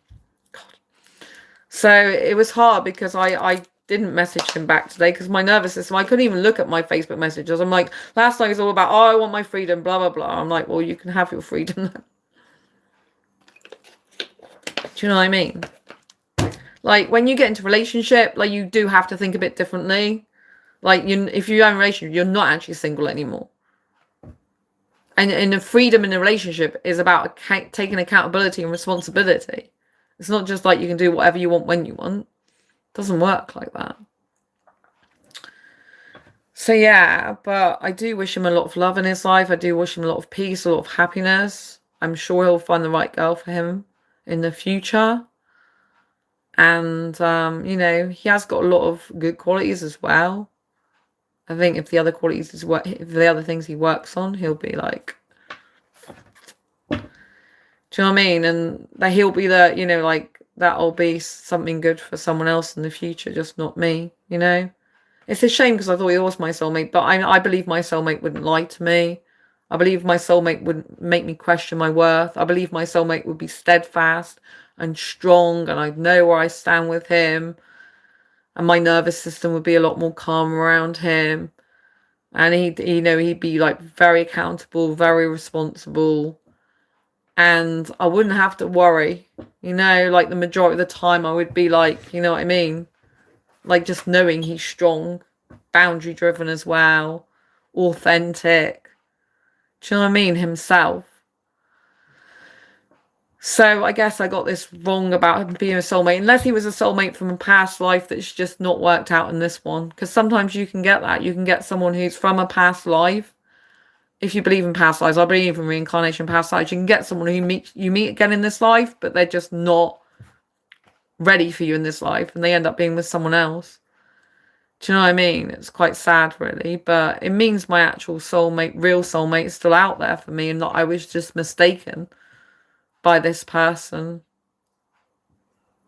So it was hard because I didn't message him back today because my nervous system, I couldn't even look at my Facebook messages. I'm like, last night was all about, oh, I want my freedom, blah, blah, blah. I'm like, well, you can have your freedom. Do you know what I mean? Like, when you get into a relationship, like, you do have to think a bit differently. Like, if you're in a relationship, you're not actually single anymore. And the freedom in a relationship is about taking accountability and responsibility. It's not just like you can do whatever you want when you want. It doesn't work like that. So yeah, but I do wish him a lot of love in his life. I do wish him a lot of peace, a lot of happiness. I'm sure he'll find the right girl for him in the future. And, you know, he has got a lot of good qualities as well. I think if the other qualities if the other things he works on, he'll be like, do you know what I mean? And that he'll be the, you know, like, that'll be something good for someone else in the future, just not me, you know? It's a shame because I thought he was my soulmate, but I believe my soulmate wouldn't lie to me. I believe my soulmate wouldn't make me question my worth. I believe my soulmate would be steadfast and strong, and I'd know where I stand with him. And my nervous system would be a lot more calm around him. And he'd be like very accountable, very responsible. And I wouldn't have to worry, you know, like the majority of the time I would be like, you know what I mean? Like, just knowing he's strong, boundary driven as well, authentic. Do you know what I mean? Himself. So I guess I got this wrong about him being a soulmate, unless he was a soulmate from a past life that's just not worked out in this one. Because sometimes you can get that. You can get someone who's from a past life. If you believe in past lives, I believe in reincarnation, past lives. You can get someone who you meet again in this life, but they're just not ready for you in this life, and they end up being with someone else. Do you know what I mean? It's quite sad, really, but it means my actual soulmate, real soulmate, is still out there for me, and not I was just mistaken by this person.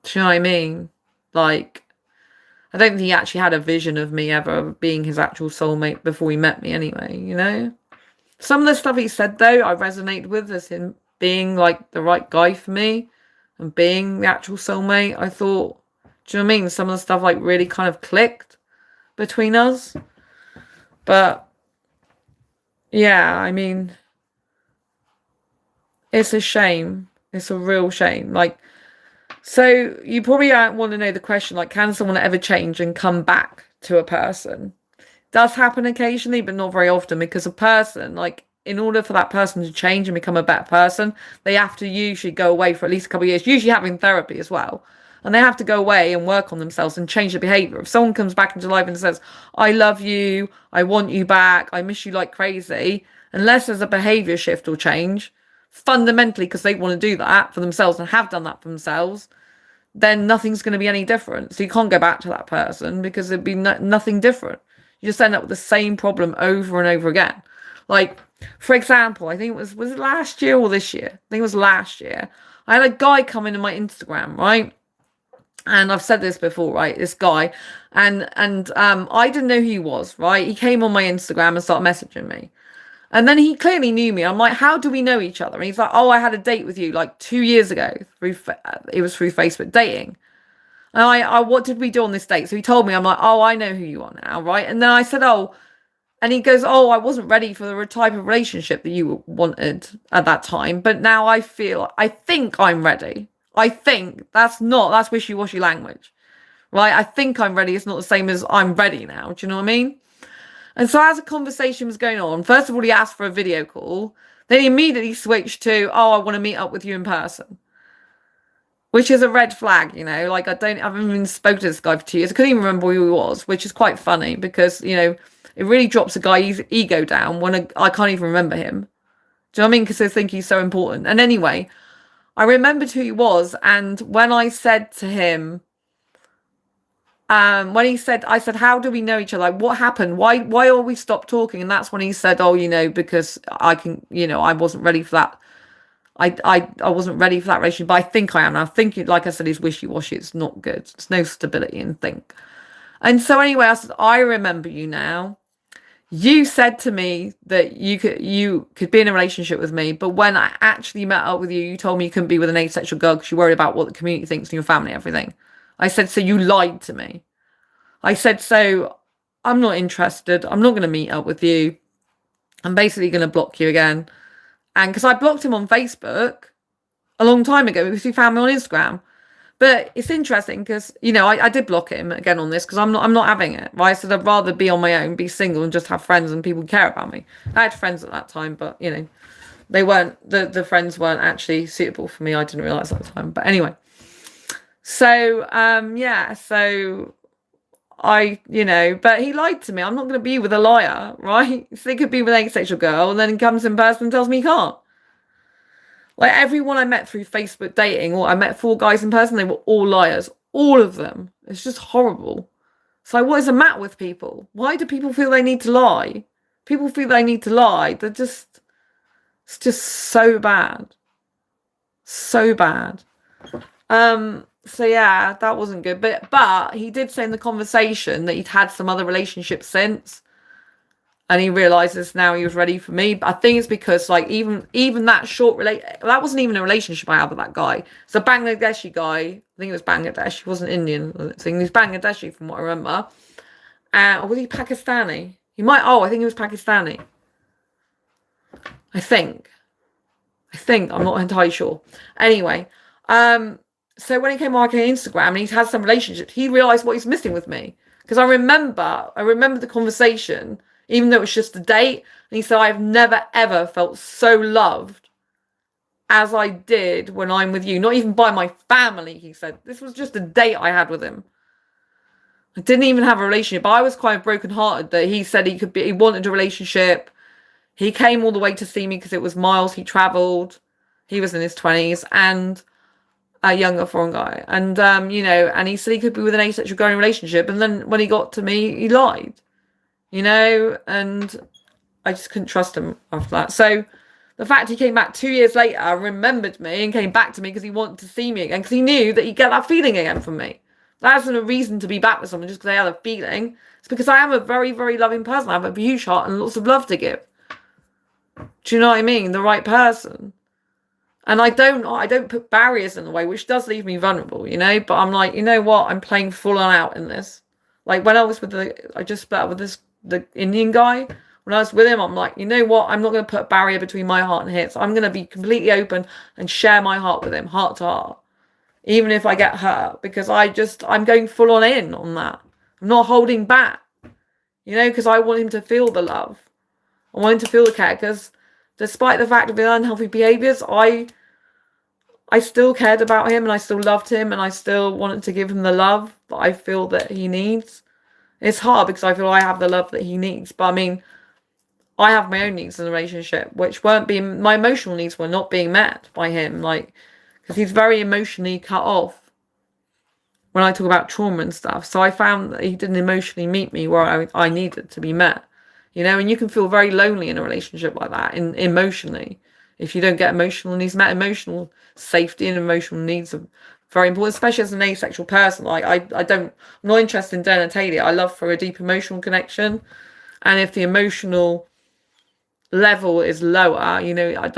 Do you know what I mean? Like, I don't think he actually had a vision of me ever being his actual soulmate before he met me anyway, you know? Some of the stuff he said, though, I resonated with as him being, like, the right guy for me and being the actual soulmate. I thought, do you know what I mean? Some of the stuff, like, really kind of clicked between us. But, yeah, I mean, it's a shame. It's a real shame. Like, so you probably want to know the question, like, can someone ever change and come back to a person? Does happen occasionally, but not very often, because a person, like, in order for that person to change and become a better person, they have to usually go away for at least a couple of years, usually having therapy as well. And they have to go away and work on themselves and change their behavior. If someone comes back into life and says, I love you, I want you back, I miss you like crazy, unless there's a behavior shift or change, fundamentally, because they want to do that for themselves and have done that for themselves, then nothing's going to be any different. So you can't go back to that person because it'd be nothing different. You just end up with the same problem over and over again. Like, for example, I think was it last year or this year? I think it was last year. I had a guy come into my Instagram, right? And I've said this before, right? This guy, and I didn't know who he was, right? He came on my Instagram and started messaging me. And then he clearly knew me. I'm like, how do we know each other? And he's like, oh, I had a date with you like 2 years ago. It was through Facebook dating. And what did we do on this date? So he told me, I'm like, oh, I know who you are now, right? And then I said, oh, And he goes, oh, I wasn't ready for the type of relationship that you wanted at that time. But now I think I'm ready. I think that's wishy-washy language, right? I think I'm ready. It's not the same as I'm ready now. Do you know what I mean? And so as the conversation was going on, first of all, he asked for a video call. Then he immediately switched to, oh, I want to meet up with you in person. Which is a red flag, you know, like I haven't even spoken to this guy for 2 years. I couldn't even remember who he was, which is quite funny because, you know, it really drops a guy's ego down when I can't even remember him. Do you know what I mean? Because I think he's so important. And anyway, I remembered who he was. And when I said to him, I said, how do we know each other? Like, what happened? Why all we stopped talking? And that's when he said, oh, you know, because I wasn't ready for that. I wasn't ready for that relationship, but I think I am. And I think, like I said, it's wishy-washy. It's not good. There's no stability in think. And so anyway, I said, I remember you now. You said to me that you could be in a relationship with me, but when I actually met up with you, you told me you couldn't be with an asexual girl because you worried about what the community thinks and your family, everything. I said, so you lied to me. I said, so I'm not interested. I'm not going to meet up with you. I'm basically going to block you again. And because I blocked him on Facebook a long time ago because he found me on Instagram. But it's interesting because, you know, I did block him again on this because I'm not having it. Right? I said I'd rather be on my own, be single and just have friends and people care about me. I had friends at that time, but, you know, they weren't, the friends weren't actually suitable for me. I didn't realise at the time. But anyway. So, yeah, so you know, but he lied to me. I'm not going to be with a liar, right? So he could be with an asexual girl and then he comes in person and tells me he can't. Like everyone I met through Facebook dating, or I met 4 guys in person, they were all liars. All of them. It's just horrible. So what is the matter with people? Why do people feel they need to lie? People feel they need to lie. It's just so bad. So bad. So yeah, that wasn't good. But he did say in the conversation that he'd had some other relationships since. And he realizes now he was ready for me. But I think it's because like even that that wasn't even a relationship I had with that guy. It's a Bangladeshi guy. I think it was Bangladesh. He wasn't Indian. I think he was Bangladeshi from what I remember. Or was he Pakistani? I think he was Pakistani. I think. I'm not entirely sure. Anyway, so when he came on Instagram and he's had some relationships, he realized what he's missing with me. Because I remember the conversation, even though it was just a date, and he said, I've never ever felt so loved as I did when I'm with you. Not even by my family, he said. This was just a date I had with him. I didn't even have a relationship. I was quite brokenhearted that he said he wanted a relationship. He came all the way to see me because it was miles. He travelled. He was in his 20s and a younger foreign guy. And, you know, and he said he could be with an asexual girl in a relationship. And then when he got to me, he lied, you know, and I just couldn't trust him after that. So the fact he came back 2 years later, remembered me and came back to me because he wanted to see me again, because he knew that he'd get that feeling again from me. That isn't a reason to be back with someone just because they had a feeling. It's because I am a very, very loving person. I have a huge heart and lots of love to give. Do you know what I mean? The right person. And I don't put barriers in the way, which does leave me vulnerable, you know? But I'm like, you know what? I'm playing full on out in this. Like when I was I just split up with the Indian guy. When I was with him, I'm like, you know what? I'm not going to put a barrier between my heart and his. I'm going to be completely open and share my heart with him, heart to heart. Even if I get hurt, because I'm going full on in on that. I'm not holding back, you know, because I want him to feel the love. I want him to feel the care, because despite the fact of his unhealthy behaviours, I still cared about him and I still loved him and I still wanted to give him the love that I feel that he needs. It's hard because I feel I have the love that he needs. But I mean, I have my own needs in the relationship, which my emotional needs were not being met by him. Like, because he's very emotionally cut off when I talk about trauma and stuff. So I found that he didn't emotionally meet me where I needed to be met. You know, and you can feel very lonely in a relationship like that, emotionally. If you don't get emotional needs met, emotional safety and emotional needs are very important, especially as an asexual person. Like I'm not interested in genitalia. I love for a deep emotional connection. And if the emotional level is lower, you know, that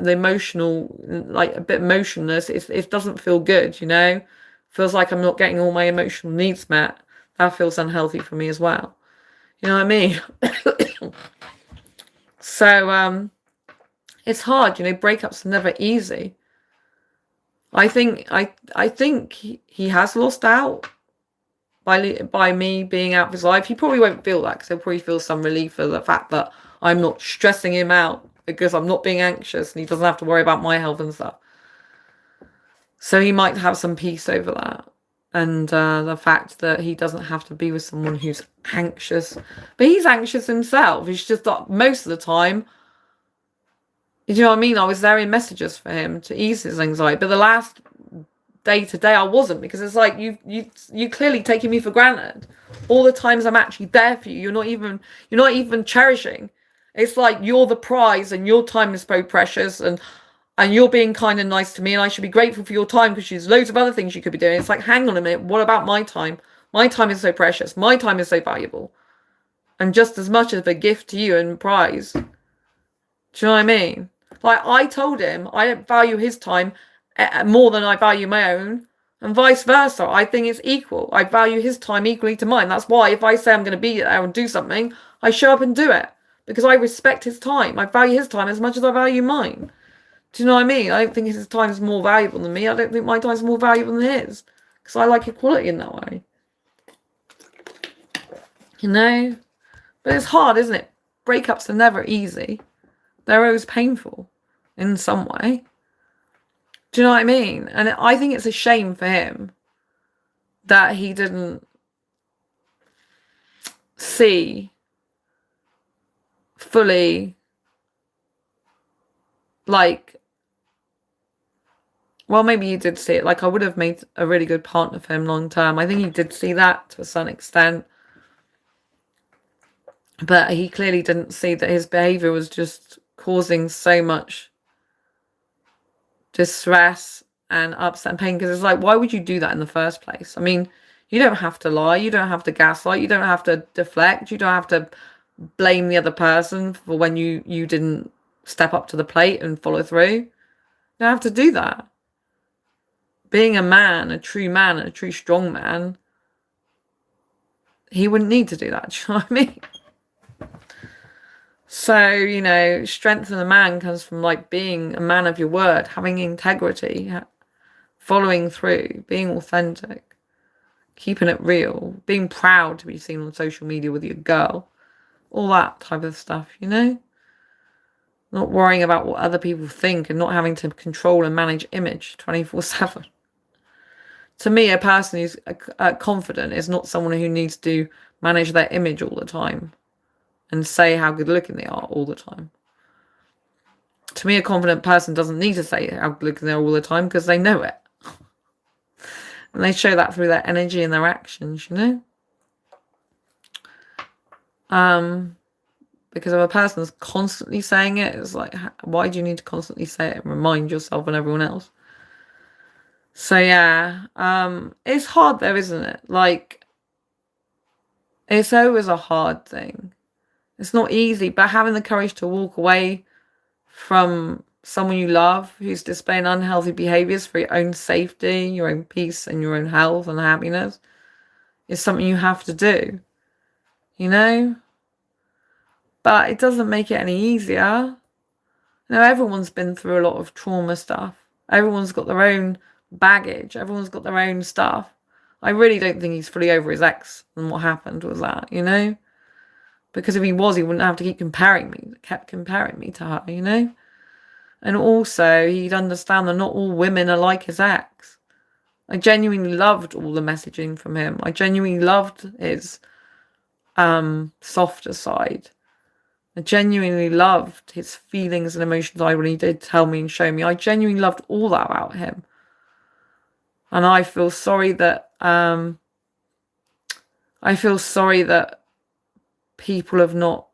the emotional, like a bit motionless, it doesn't feel good, you know. Feels like I'm not getting all my emotional needs met. That feels unhealthy for me as well. You know what I mean? So, it's hard, you know, breakups are never easy. I think he has lost out by me being out of his life. He probably won't feel that because he'll probably feel some relief for the fact that I'm not stressing him out because I'm not being anxious and he doesn't have to worry about my health and stuff. So he might have some peace over that. And the fact that he doesn't have to be with someone who's anxious. But he's anxious himself. He's just that most of the time, you know what I mean? I was there in messages for him to ease his anxiety. But the last day to day I wasn't, because it's like you clearly taking me for granted. All the times I'm actually there for you, you're not even cherishing. It's like you're the prize and your time is so precious, and you're being kind and nice to me, and I should be grateful for your time because there's loads of other things you could be doing. It's like, hang on a minute, what about my time? My time is so precious. My time is so valuable. And just as much of a gift to you and prize. Do you know what I mean? Like, I told him I don't value his time more than I value my own, and vice versa. I think it's equal. I value his time equally to mine. That's why if I say I'm going to be there and do something, I show up and do it, because I respect his time. I value his time as much as I value mine. Do you know what I mean? I don't think his time is more valuable than me. I don't think my time is more valuable than his, because I like equality in that way. You know? But it's hard, isn't it? Breakups are never easy. They're always painful in some way. Do you know what I mean? And I think it's a shame for him that he didn't see fully, like, well, maybe he did see it. Like, I would have made a really good partner for him long term. I think he did see that to a certain extent. But he clearly didn't see that his behaviour was just causing so much distress and upset and pain. Because it's like, why would you do that in the first place? I mean, you don't have to lie. You don't have to gaslight. You don't have to deflect. You don't have to blame the other person for when you didn't step up to the plate and follow through. You don't have to do that. Being a man, a true strong man, he wouldn't need to do that. Do you know what I mean? So, you know, strength in a man comes from, like, being a man of your word, having integrity, following through, being authentic, keeping it real, being proud to be seen on social media with your girl, all that type of stuff, you know? Not worrying about what other people think and not having to control and manage image 24/7. To me, a person who's confident is not someone who needs to manage their image all the time and say how good looking they are all the time. To me, a confident person doesn't need to say how good looking they are all the time, because they know it. And they show that through their energy and their actions, you know? Because if a person's constantly saying it, it's like, why do you need to constantly say it and remind yourself and everyone else? So yeah, it's hard though, isn't it? Like, it's always a hard thing. It's not easy, but having the courage to walk away from someone you love who's displaying unhealthy behaviors for your own safety, your own peace and your own health and happiness is something you have to do, you know? But it doesn't make it any easier. You know, everyone's been through a lot of trauma stuff. Everyone's got their own baggage. Everyone's got their own stuff. I really don't think he's fully over his ex and what happened was that, you know? Because if he was, he wouldn't have to keep comparing me to her, you know? And also, he'd understand that not all women are like his ex. I genuinely loved all the messaging from him. I genuinely loved his softer side. I genuinely loved his feelings and emotions side when he did tell me and show me. I genuinely loved all that about him. And I feel sorry that people have not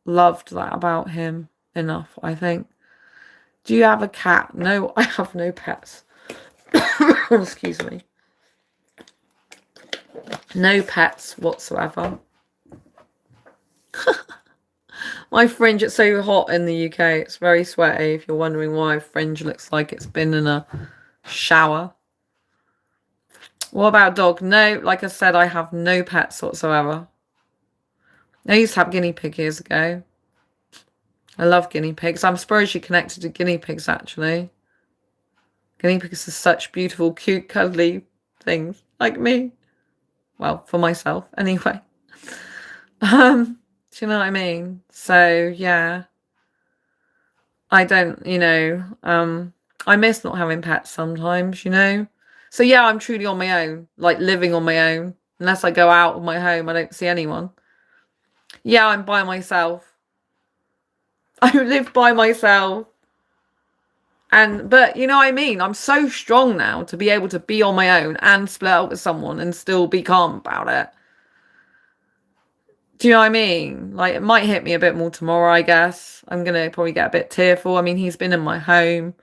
loved that about him enough, I think. Do you have a cat? No, I have no pets. Excuse me. No pets whatsoever. My fringe, it's so hot in the UK. It's very sweaty. If you're wondering why fringe looks like it's been in a shower. What about dog? No, like I said, I have no pets whatsoever. I used to have guinea pig years ago. I love guinea pigs. I'm spiritually connected to guinea pigs, actually. Guinea pigs are such beautiful, cute, cuddly things, like me. Well, for myself, anyway. Do you know what I mean? So, yeah. I don't, I miss not having pets sometimes, So, yeah, I'm truly on my own, like living on my own. Unless I go out of my home, I don't see anyone. Yeah, I'm by myself. I live by myself. But you know what I mean? I'm so strong now to be able to be on my own and split up with someone and still be calm about it. Do you know what I mean? Like, it might hit me a bit more tomorrow, I guess. I'm going to probably get a bit tearful. I mean, he's been in my home.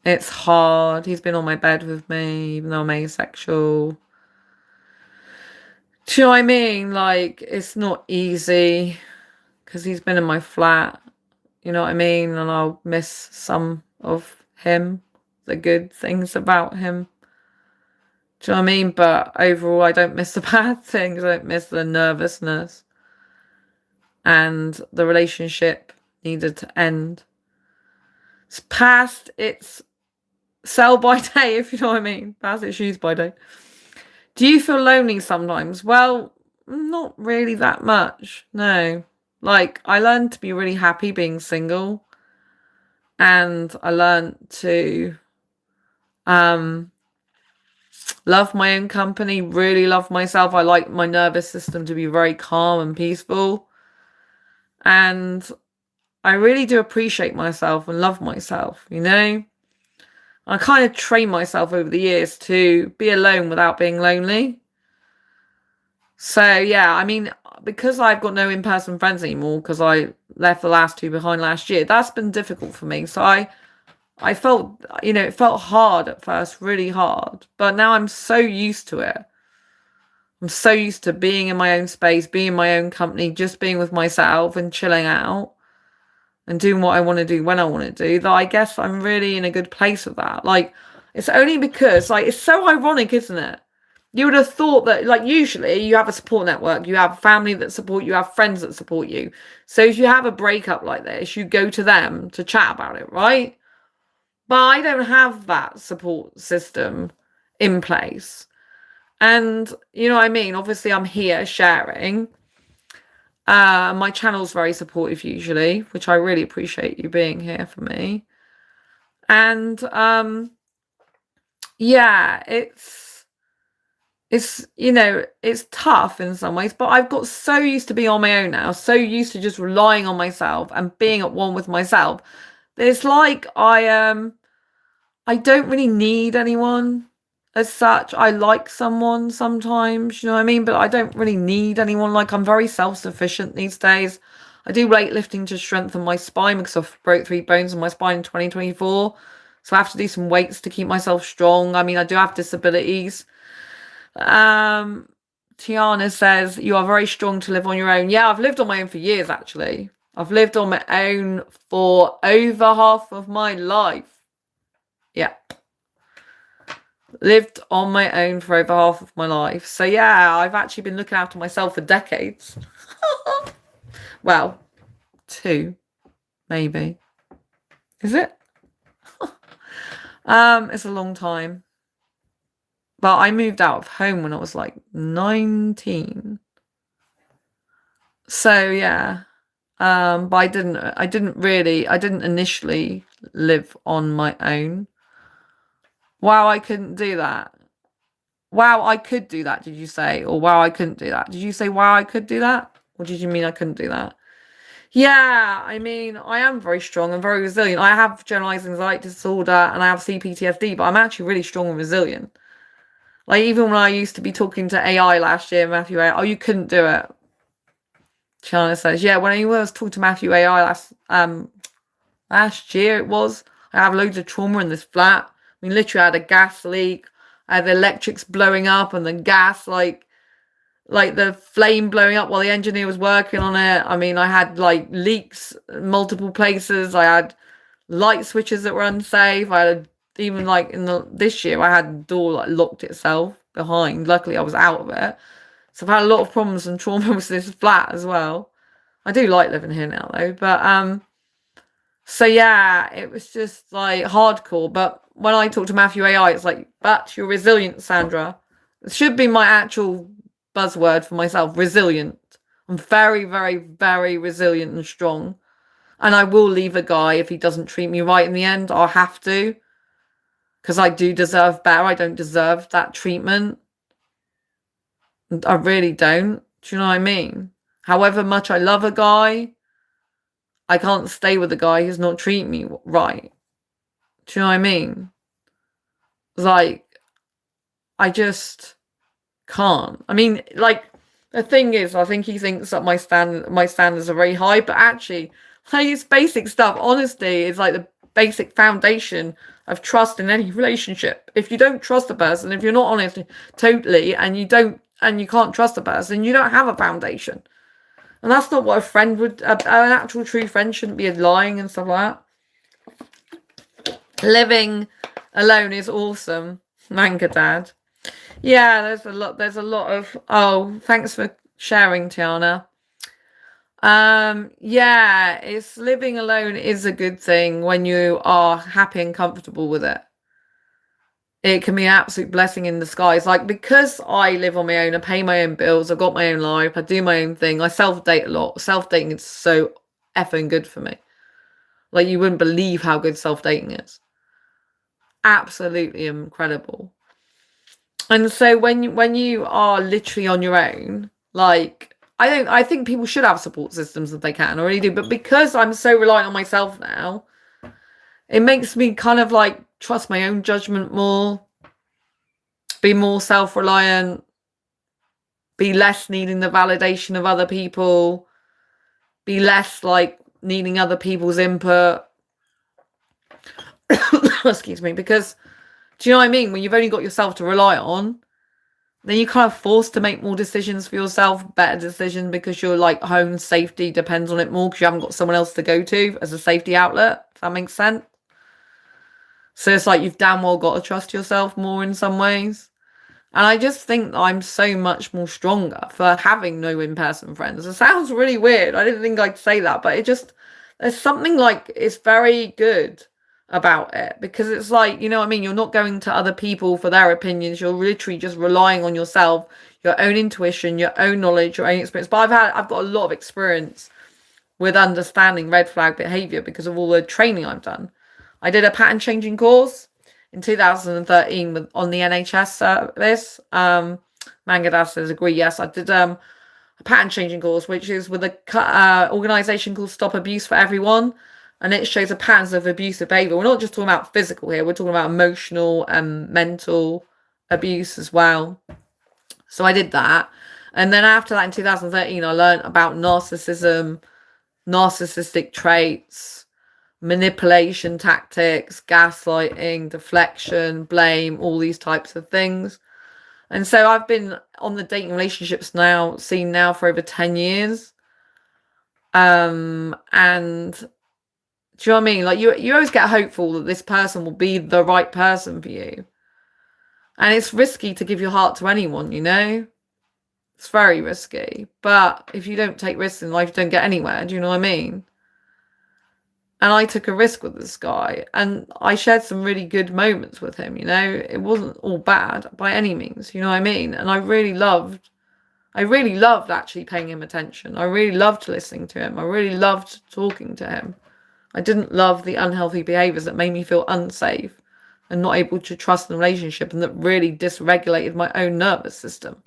It's hard. He's been on my bed with me, even though I'm asexual. Do you know what I mean? Like, it's not easy because he's been in my flat. You know what I mean? And I'll miss some of him, the good things about him. Do you know what I mean? But overall, I don't miss the bad things. I don't miss the nervousness. And the relationship needed to end. It's past its sell by day, if you know what I mean. Past its use by day. Do you feel lonely sometimes? Well, not really that much. No. Like, I learned to be really happy being single. And I learned to love my own company, really love myself. I like my nervous system to be very calm and peaceful. And I really do appreciate myself and love myself, I kind of trained myself over the years to be alone without being lonely. So, yeah, I mean, because I've got no in-person friends anymore, because I left the last two behind last year, that's been difficult for me. So I felt, it felt hard at first, really hard. But now I'm so used to it. I'm so used to being in my own space, being in my own company, just being with myself and chilling out and doing what I want to do when I want to do, that I guess I'm really in a good place with that. Like, it's only because, like, it's so ironic, isn't it? You would have thought that, like, usually you have a support network, you have family that support you, have friends that support you. So if you have a breakup like this, you go to them to chat about it, right? But I don't have that support system in place. And, you know what I mean? Obviously, I'm here sharing. My channel's very supportive usually, which I really appreciate you being here for me. And, yeah, it's tough in some ways, but I've got so used to being on my own now, so used to just relying on myself and being at one with myself. It's like I don't really need anyone as such. I like someone sometimes, you know what I mean? But I don't really need anyone. Like, I'm very self-sufficient these days. I do weightlifting to strengthen my spine because I broke 3 bones in my spine in 2024. So I have to do some weights to keep myself strong. I mean, I do have disabilities. Tiana says, you are very strong to live on your own. Yeah, I've lived on my own for years, actually. I've lived on my own for over half of my life. Yeah. Lived on my own for over half of my life. So, yeah, I've actually been looking after myself for decades. Well, 2, maybe. Is it? It's a long time. But I moved out of home when I was like 19. So, yeah. But I didn't initially live on my own. Wow, I couldn't do that. Wow, I could do that, did you say? Or wow, I couldn't do that? Did you say wow, I could do that? Or did you mean I couldn't do that? Yeah, I mean, I am very strong and very resilient. I have generalized anxiety disorder and I have CPTSD, but I'm actually really strong and resilient. Like, even when I used to be talking to AI last year, Matthew AI, oh, you couldn't do it. China says, yeah, when I was talking to Matthew AI last year, it was, I have loads of trauma in this flat. I mean, literally, I had a gas leak. I had the electrics blowing up and the gas, like the flame blowing up while the engineer was working on it. I mean, I had like leaks in multiple places. I had light switches that were unsafe. I had even like this year, I had the door like locked itself behind. Luckily, I was out of it. So I've had a lot of problems and trauma with this flat as well. I do like living here now though, but so yeah, it was just like hardcore. But when I talk to Matthew AI, it's like, but you're resilient, Sandra. It should be my actual buzzword for myself, resilient. I'm very, very, very resilient and strong. And I will leave a guy if he doesn't treat me right in the end. I'll have to. Because I do deserve better. I don't deserve that treatment. I really don't. Do you know what I mean? However much I love a guy, I can't stay with a guy who's not treating me right. Do you know what I mean? Like, I just can't. I mean, like, the thing is, I think he thinks that my standards are very high, but actually, like, it's basic stuff. Honesty is like the basic foundation of trust in any relationship. If you don't trust a person, if you're not honest totally, and you can't trust a person, you don't have a foundation. And that's not what a friend would, an actual true friend shouldn't be lying and stuff like that. Living alone is awesome. Manga Dad. Yeah, there's a lot of, oh, thanks for sharing, Tiana. Yeah, it's living alone is a good thing when you are happy and comfortable with it. It can be an absolute blessing in disguise. Like, because I live on my own, I pay my own bills, I've got my own life, I do my own thing, I self-date a lot. Self-dating is so effing good for me. Like, you wouldn't believe how good self-dating is. Absolutely incredible. And so when you are literally on your own, like, I think people should have support systems if they can, I really do. But because I'm so reliant on myself now, it makes me kind of like trust my own judgment more, be more self-reliant, be less needing the validation of other people, be less like needing other people's input. Excuse me, because do you know what I mean? When you've only got yourself to rely on, then you're kind of forced to make more decisions for yourself, better decisions, because your like home safety depends on it more because you haven't got someone else to go to as a safety outlet, if that makes sense. So it's like you've damn well got to trust yourself more in some ways. And I just think I'm so much more stronger for having no in-person friends. It sounds really weird. I didn't think I'd say that, but there's something like, it's very good about it, because it's like, you know what I mean? You're not going to other people for their opinions. You're literally just relying on yourself, your own intuition, your own knowledge, your own experience. But I've got a lot of experience with understanding red flag behavior because of all the training I've done. I did a pattern changing course in 2013 on the NHS service. Mangadas says agree. Yes, I did a pattern changing course, which is with a organisation called Stop Abuse for Everyone. And it shows the patterns of abusive behaviour. We're not just talking about physical here. We're talking about emotional and mental abuse as well. So I did that. And then after that, in 2013, I learned about narcissism, narcissistic traits, manipulation tactics, gaslighting, deflection, blame, all these types of things. And so I've been on the dating relationships scene now for over 10 years. And do you know what I mean? Like, you always get hopeful that this person will be the right person for you. And it's risky to give your heart to anyone, you know? It's very risky. But if you don't take risks in life, you don't get anywhere. Do you know what I mean? And I took a risk with this guy. And I shared some really good moments with him, you know? It wasn't all bad by any means, you know what I mean? And I really loved actually paying him attention. I really loved listening to him. I really loved talking to him. I didn't love the unhealthy behaviours that made me feel unsafe and not able to trust the relationship, and that really dysregulated my own nervous system.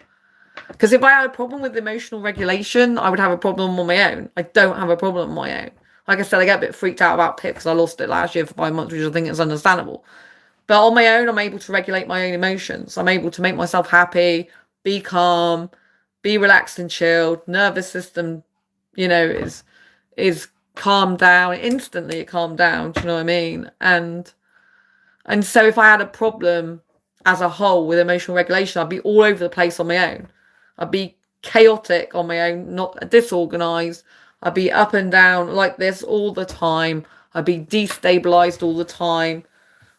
Because if I had a problem with emotional regulation, I would have a problem on my own. I don't have a problem on my own. Like I said, I get a bit freaked out about PIP because I lost it last year for 5 months, which I think is understandable. But on my own, I'm able to regulate my own emotions. I'm able to make myself happy, be calm, be relaxed and chilled. Nervous system, you know, is calmed down instantly. It calmed down. Do you know what I mean? And so if I had a problem as a whole with emotional regulation, I'd be all over the place on my own. I'd be chaotic on my own, not disorganized. I'd be up and down like this all the time. I'd be destabilized all the time,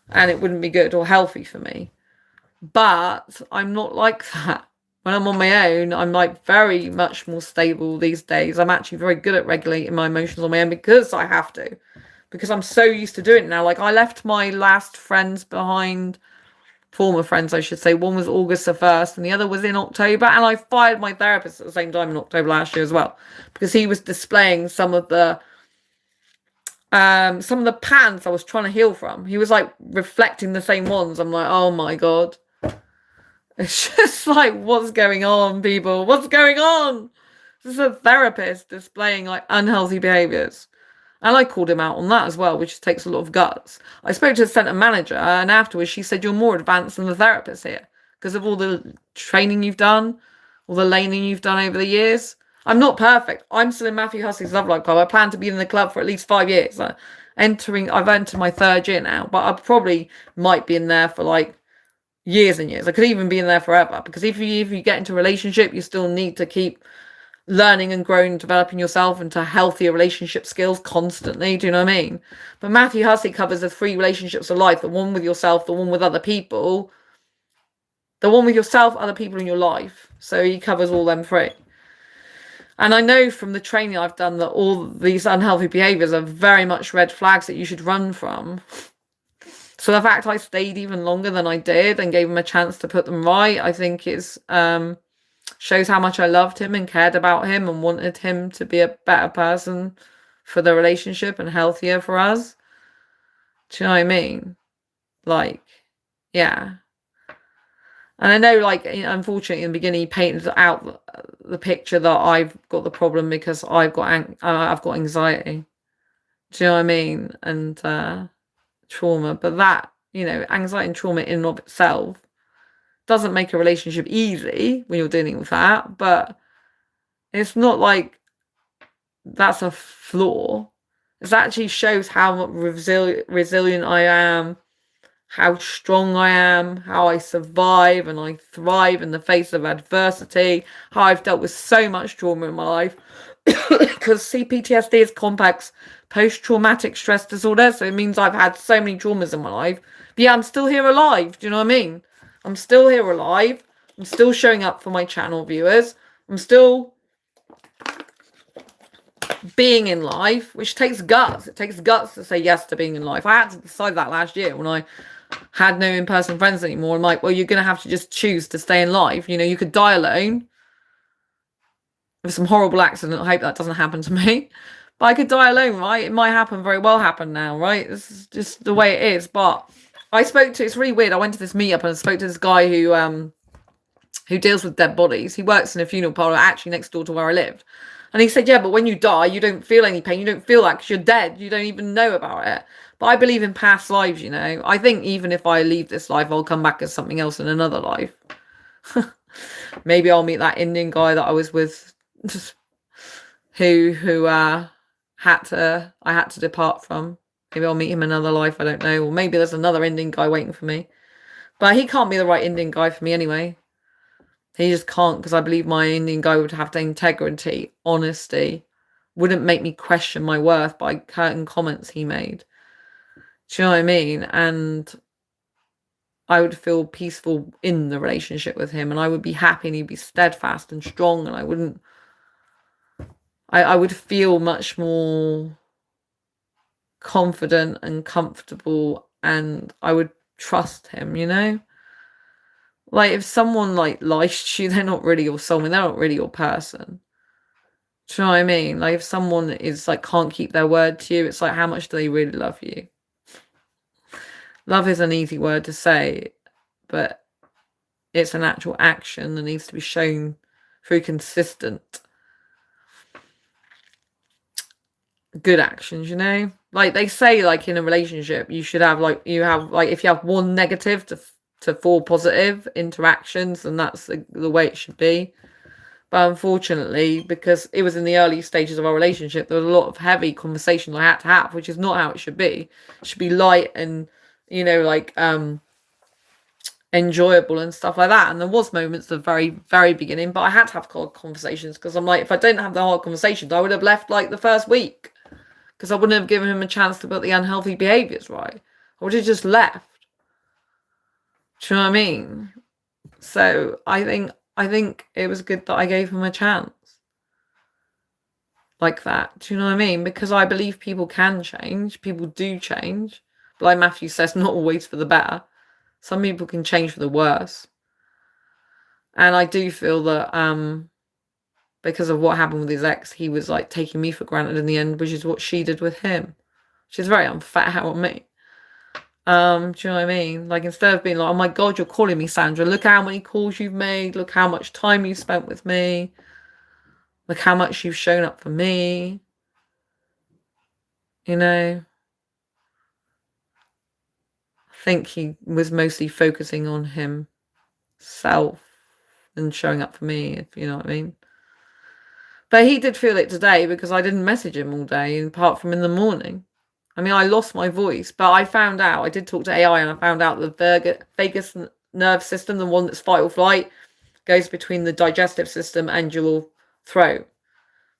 and it wouldn't be good or healthy for me. But I'm not like that. When I'm on my own, I'm like very much more stable these days. I'm actually very good at regulating my emotions on my own because I have to. Because I'm so used to doing it now. Like, I left my last friends behind, former friends, I should say. One was August the 1st and the other was in October. And I fired my therapist at the same time in October last year as well. Because he was displaying some of the patterns I was trying to heal from. He was like reflecting the same ones. I'm like, oh my God. It's just like, what's going on, people? What's going on? This is a therapist displaying like unhealthy behaviors. And I called him out on that as well, which takes a lot of guts. I spoke to the centre manager, and afterwards she said, you're more advanced than the therapist here because of all the training you've done, all the laning you've done over the years. I'm not perfect. I'm still in Matthew Hussey's Love Life Club. I plan to be in the club for at least 5 years. I've entered my 3rd year now, but I probably might be in there for like years and years. I could even be in there forever, because if you get into a relationship, you still need to keep learning and growing and developing yourself into healthier relationship skills constantly. Do you know what I mean? But Matthew Hussey covers the 3 relationships of life: the one with yourself, the one with other people, the one with yourself, other people in your life. So he covers all them 3. And I know from the training I've done that all these unhealthy behaviors are very much red flags that you should run from. So the fact I stayed even longer than I did and gave him a chance to put them right, I think is shows how much I loved him and cared about him and wanted him to be a better person for the relationship and healthier for us. Do you know what I mean? Like, yeah. And I know, like, unfortunately, in the beginning, he painted out the picture that I've got the problem because I've got anxiety. Do you know what I mean? And trauma. But that, anxiety and trauma in and of itself doesn't make a relationship easy when you're dealing with that. But it's not like that's a flaw. It actually shows how resilient I am, how strong I am, how I survive and I thrive in the face of adversity, how I've dealt with so much trauma in my life. Because PTSD is complex post-traumatic stress disorder, so it means I've had so many traumas in my life. But yeah, I'm still here alive. Do you know what I mean? I'm still here alive. I'm still showing up for my channel viewers. I'm still being in life, which takes guts. It takes guts to say yes to being in life. I had to decide that last year when I had no in-person friends anymore. I'm like, well, you're going to have to just choose to stay in life. You could die alone with some horrible accident. I hope that doesn't happen to me. But I could die alone, right? It might happen, very well happen now, right? This is just the way it is. But it's really weird. I went to this meetup and I spoke to this guy who deals with dead bodies. He works in a funeral parlour actually next door to where I lived. And he said, yeah, but when you die, you don't feel any pain. You don't feel that because you're dead. You don't even know about it. But I believe in past lives, I think even if I leave this life, I'll come back as something else in another life. Maybe I'll meet that Indian guy that I was with who I had to depart from. Maybe I'll meet him in another life, I don't know. Or maybe there's another Indian guy waiting for me. But he can't be the right Indian guy for me anyway. He just can't, because I believe my Indian guy would have the integrity, honesty, wouldn't make me question my worth by certain comments he made. Do you know what I mean? And I would feel peaceful in the relationship with him, and I would be happy, and he'd be steadfast and strong, and I would feel much more confident and comfortable, and I would trust him, Like, if someone, lies to you, they're not really your soulmate, they're not really your person. Do you know what I mean? Like, if someone is, can't keep their word to you, it's like, how much do they really love you? Love is an easy word to say, but it's an actual action that needs to be shown through consistent good actions, Like, they say, in a relationship, you should have, if you have 1 negative to 4 positive interactions, and that's the way it should be. But unfortunately, because it was in the early stages of our relationship, there was a lot of heavy conversation I had to have, which is not how it should be. It should be light and, enjoyable and stuff like that. And there was moments at the very, very beginning, but I had to have hard conversations, because I'm like, if I didn't have the hard conversations, I would have left the first week, because I wouldn't have given him a chance to put the unhealthy behaviors right. I would have just left. Do you know what I mean? So I think I think it was good that I gave him a chance. Like that. Do you know what I mean? Because I believe people can change. People do change. But like Matthew says, not always for the better. Some people can change for the worse. And I do feel that because of what happened with his ex, he was like taking me for granted in the end, which is what she did with him. She's very unfair on me. Do you know what I mean? Like, instead of being like, oh my God, you're calling me Sandra. Look how many calls you've made. Look how much time you spent with me. Look how much you've shown up for me. You know? I think he was mostly focusing on himself and showing up for me, if you know what I mean. But he did feel it today because I didn't message him all day, apart from in the morning. I mean, I lost my voice, but I found out, I did talk to AI, and I found out the vagus nerve system, the one that's fight or flight, goes between the digestive system and your throat.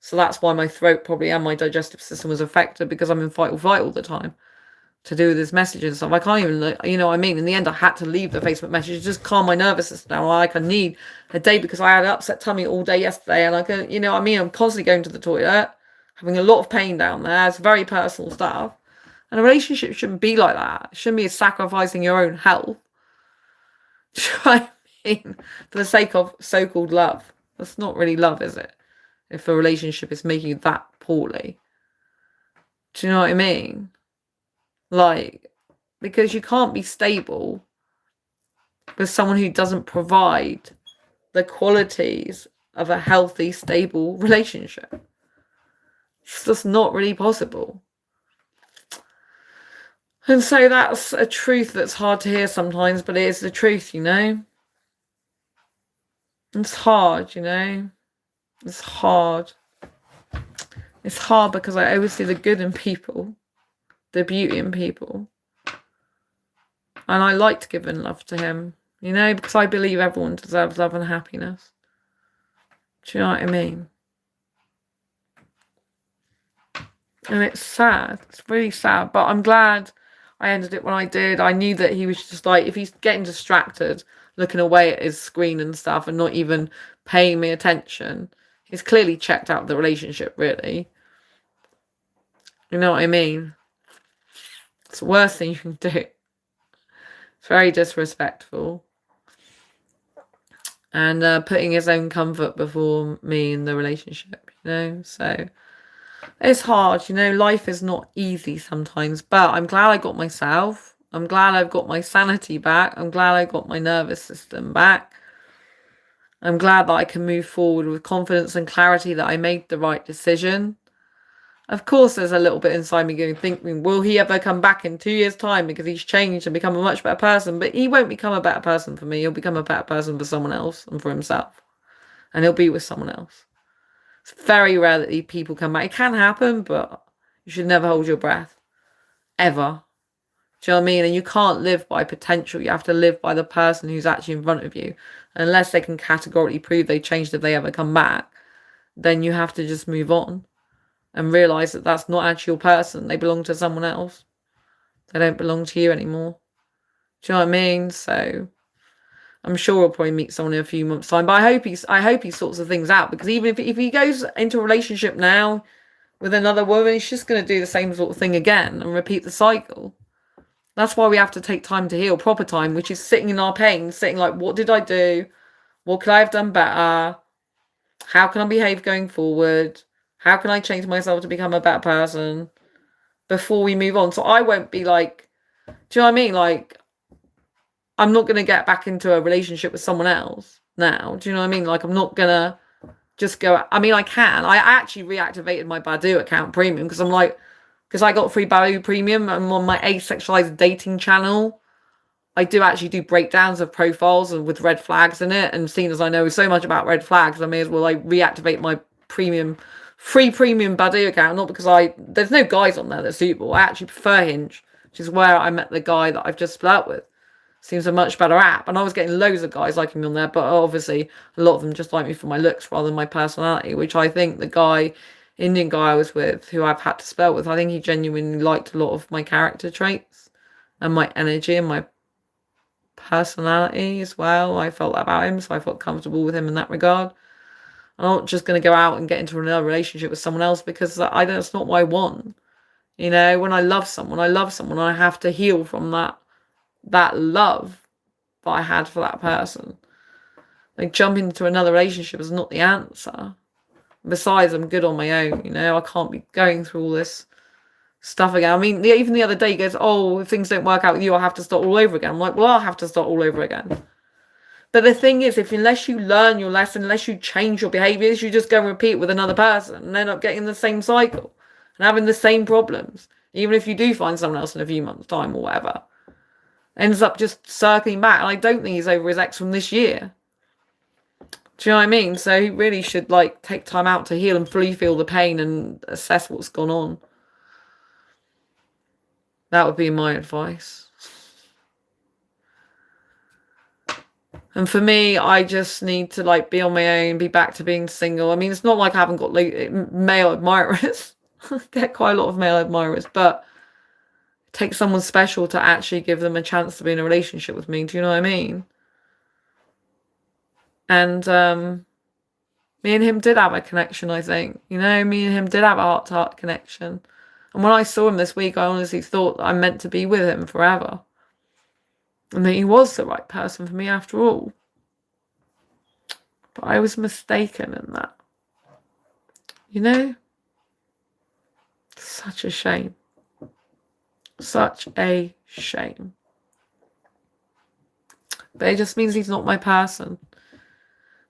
So that's why my throat probably and my digestive system was affected, because I'm in fight or flight all the time to do with this message and stuff. I can't even, you know what I mean? In the end, I had to leave the Facebook message to just calm my nervous system down. Like, I need a day because I had an upset tummy all day yesterday, and I can, you know what I mean? I'm constantly going to the toilet, having a lot of pain down there. It's very personal stuff. And a relationship shouldn't be like that. It shouldn't be sacrificing your own health. Do you know what I mean? For the sake of so-called love. That's not really love, is it? If a relationship is making you that poorly. Do you know what I mean? Like, because you can't be stable with someone who doesn't provide the qualities of a healthy, stable relationship. It's just not really possible. And so that's a truth that's hard to hear sometimes, but it is the truth, you know? It's hard, you know? It's hard. It's hard because I always see the good in people, the beauty in people. And I liked giving love to him, you know, because I believe everyone deserves love and happiness. Do you know what I mean? And it's sad. It's really sad. But I'm glad I ended it when I did. I knew that he was just like, if he's getting distracted, looking away at his screen and stuff and not even paying me attention, he's clearly checked out the relationship, really. You know what I mean? It's the worst thing you can do. It's very disrespectful. And putting his own comfort before me in the relationship, you know? So it's hard, you know, life is not easy sometimes, but I'm glad I got myself. I'm glad I've got my sanity back. I'm glad I got my nervous system back. I'm glad that I can move forward with confidence and clarity that I made the right decision. Of course, there's a little bit inside me thinking, will he ever come back in 2 years' time because he's changed and become a much better person? But he won't become a better person for me. He'll become a better person for someone else and for himself. And he'll be with someone else. It's very rare that people come back. It can happen, but you should never hold your breath. Ever. Do you know what I mean? And you can't live by potential. You have to live by the person who's actually in front of you. Unless they can categorically prove they changed if they ever come back, then you have to just move on and realise that that's not actually your person. They belong to someone else. They don't belong to you anymore. Do you know what I mean? So I'm sure we'll probably meet someone in a few months' time. But I hope he sorts the things out, because even if he goes into a relationship now with another woman, he's just going to do the same sort of thing again and repeat the cycle. That's why we have to take time to heal, proper time, which is sitting in our pain, sitting like, what did I do? What could I have done better? How can I behave going forward? How can I change myself to become a better person before we move on? So I won't be like, do you know what I mean? Like, I'm not going to get back into a relationship with someone else now. Do you know what I mean? Like, I'm not going to just go. I mean, I can. I actually reactivated my Badoo account premium because I'm like, because I got free Badoo premium. I'm on my Asexualise dating channel. I do actually do breakdowns of profiles and with red flags in it. And seeing as I know so much about red flags, I may as well like reactivate my free premium Badoo account. Not because there's no guys on there that's suitable. I actually prefer Hinge, which is where I met the guy that I've just split up with. Seems a much better app. And I was getting loads of guys liking me on there, but obviously a lot of them just like me for my looks rather than my personality, which I think the Indian guy I was with, who I've had to spell with, I think he genuinely liked a lot of my character traits and my energy and my personality as well. I felt that about him, so I felt comfortable with him in that regard. I'm not just going to go out and get into another relationship with someone else because it's not what I want. You know, when I love someone, I have to heal from that love that I had for that person. Like, jumping into another relationship is not the answer. Besides, I'm good on my own, you know. I can't be going through all this stuff again. I mean, even the other day he goes, oh, if things don't work out with you, I'll have to start all over again. I'm like, well, I'll have to start all over again. But the thing is, unless you learn your lesson, unless you change your behaviours, you just go and repeat with another person and end up getting the same cycle and having the same problems. Even if you do find someone else in a few months' time or whatever. Ends up just circling back. And I don't think he's over his ex from this year. Do you know what I mean? So he really should, like, take time out to heal and fully feel the pain and assess what's gone on. That would be my advice. And for me, I just need to, like, be on my own, be back to being single. I mean, it's not like I haven't got, like, male admirers. I get quite a lot of male admirers, but it takes someone special to actually give them a chance to be in a relationship with me. Do you know what I mean? And me and him did have a connection, I think. You know, me and him did have a heart-to-heart connection. And when I saw him this week, I honestly thought that I'm meant to be with him forever. And that he was the right person for me after all. But I was mistaken in that. You know? Such a shame. Such a shame. But it just means he's not my person.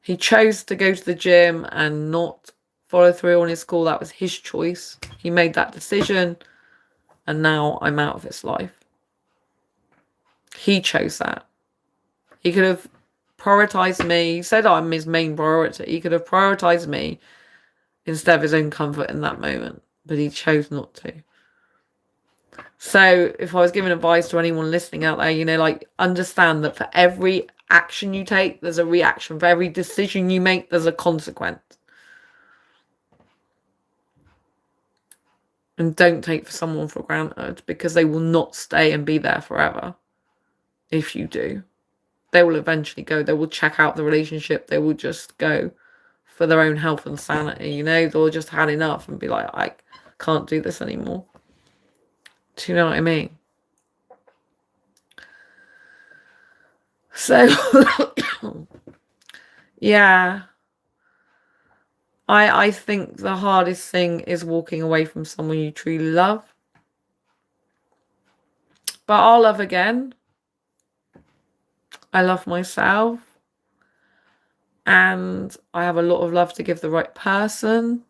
He chose to go to the gym and not follow through on his call. That was his choice. He made that decision. And now I'm out of his life. He chose that. He could have prioritized me. He said I'm his main priority. He could have prioritized me instead of his own comfort in that moment. But he chose not to. So if I was giving advice to anyone listening out there, you know, like, understand that for every action you take, there's a reaction. For every decision you make, there's a consequence. And don't take for someone for granted, because they will not stay and be there forever. If you do, they will eventually go. They will check out the relationship. They will just go for their own health and sanity. You know, they'll just had enough and be like, I can't do this anymore. Do you know what I mean? So, yeah. I think the hardest thing is walking away from someone you truly love. But I'll love again. I love myself. And I have a lot of love to give the right person.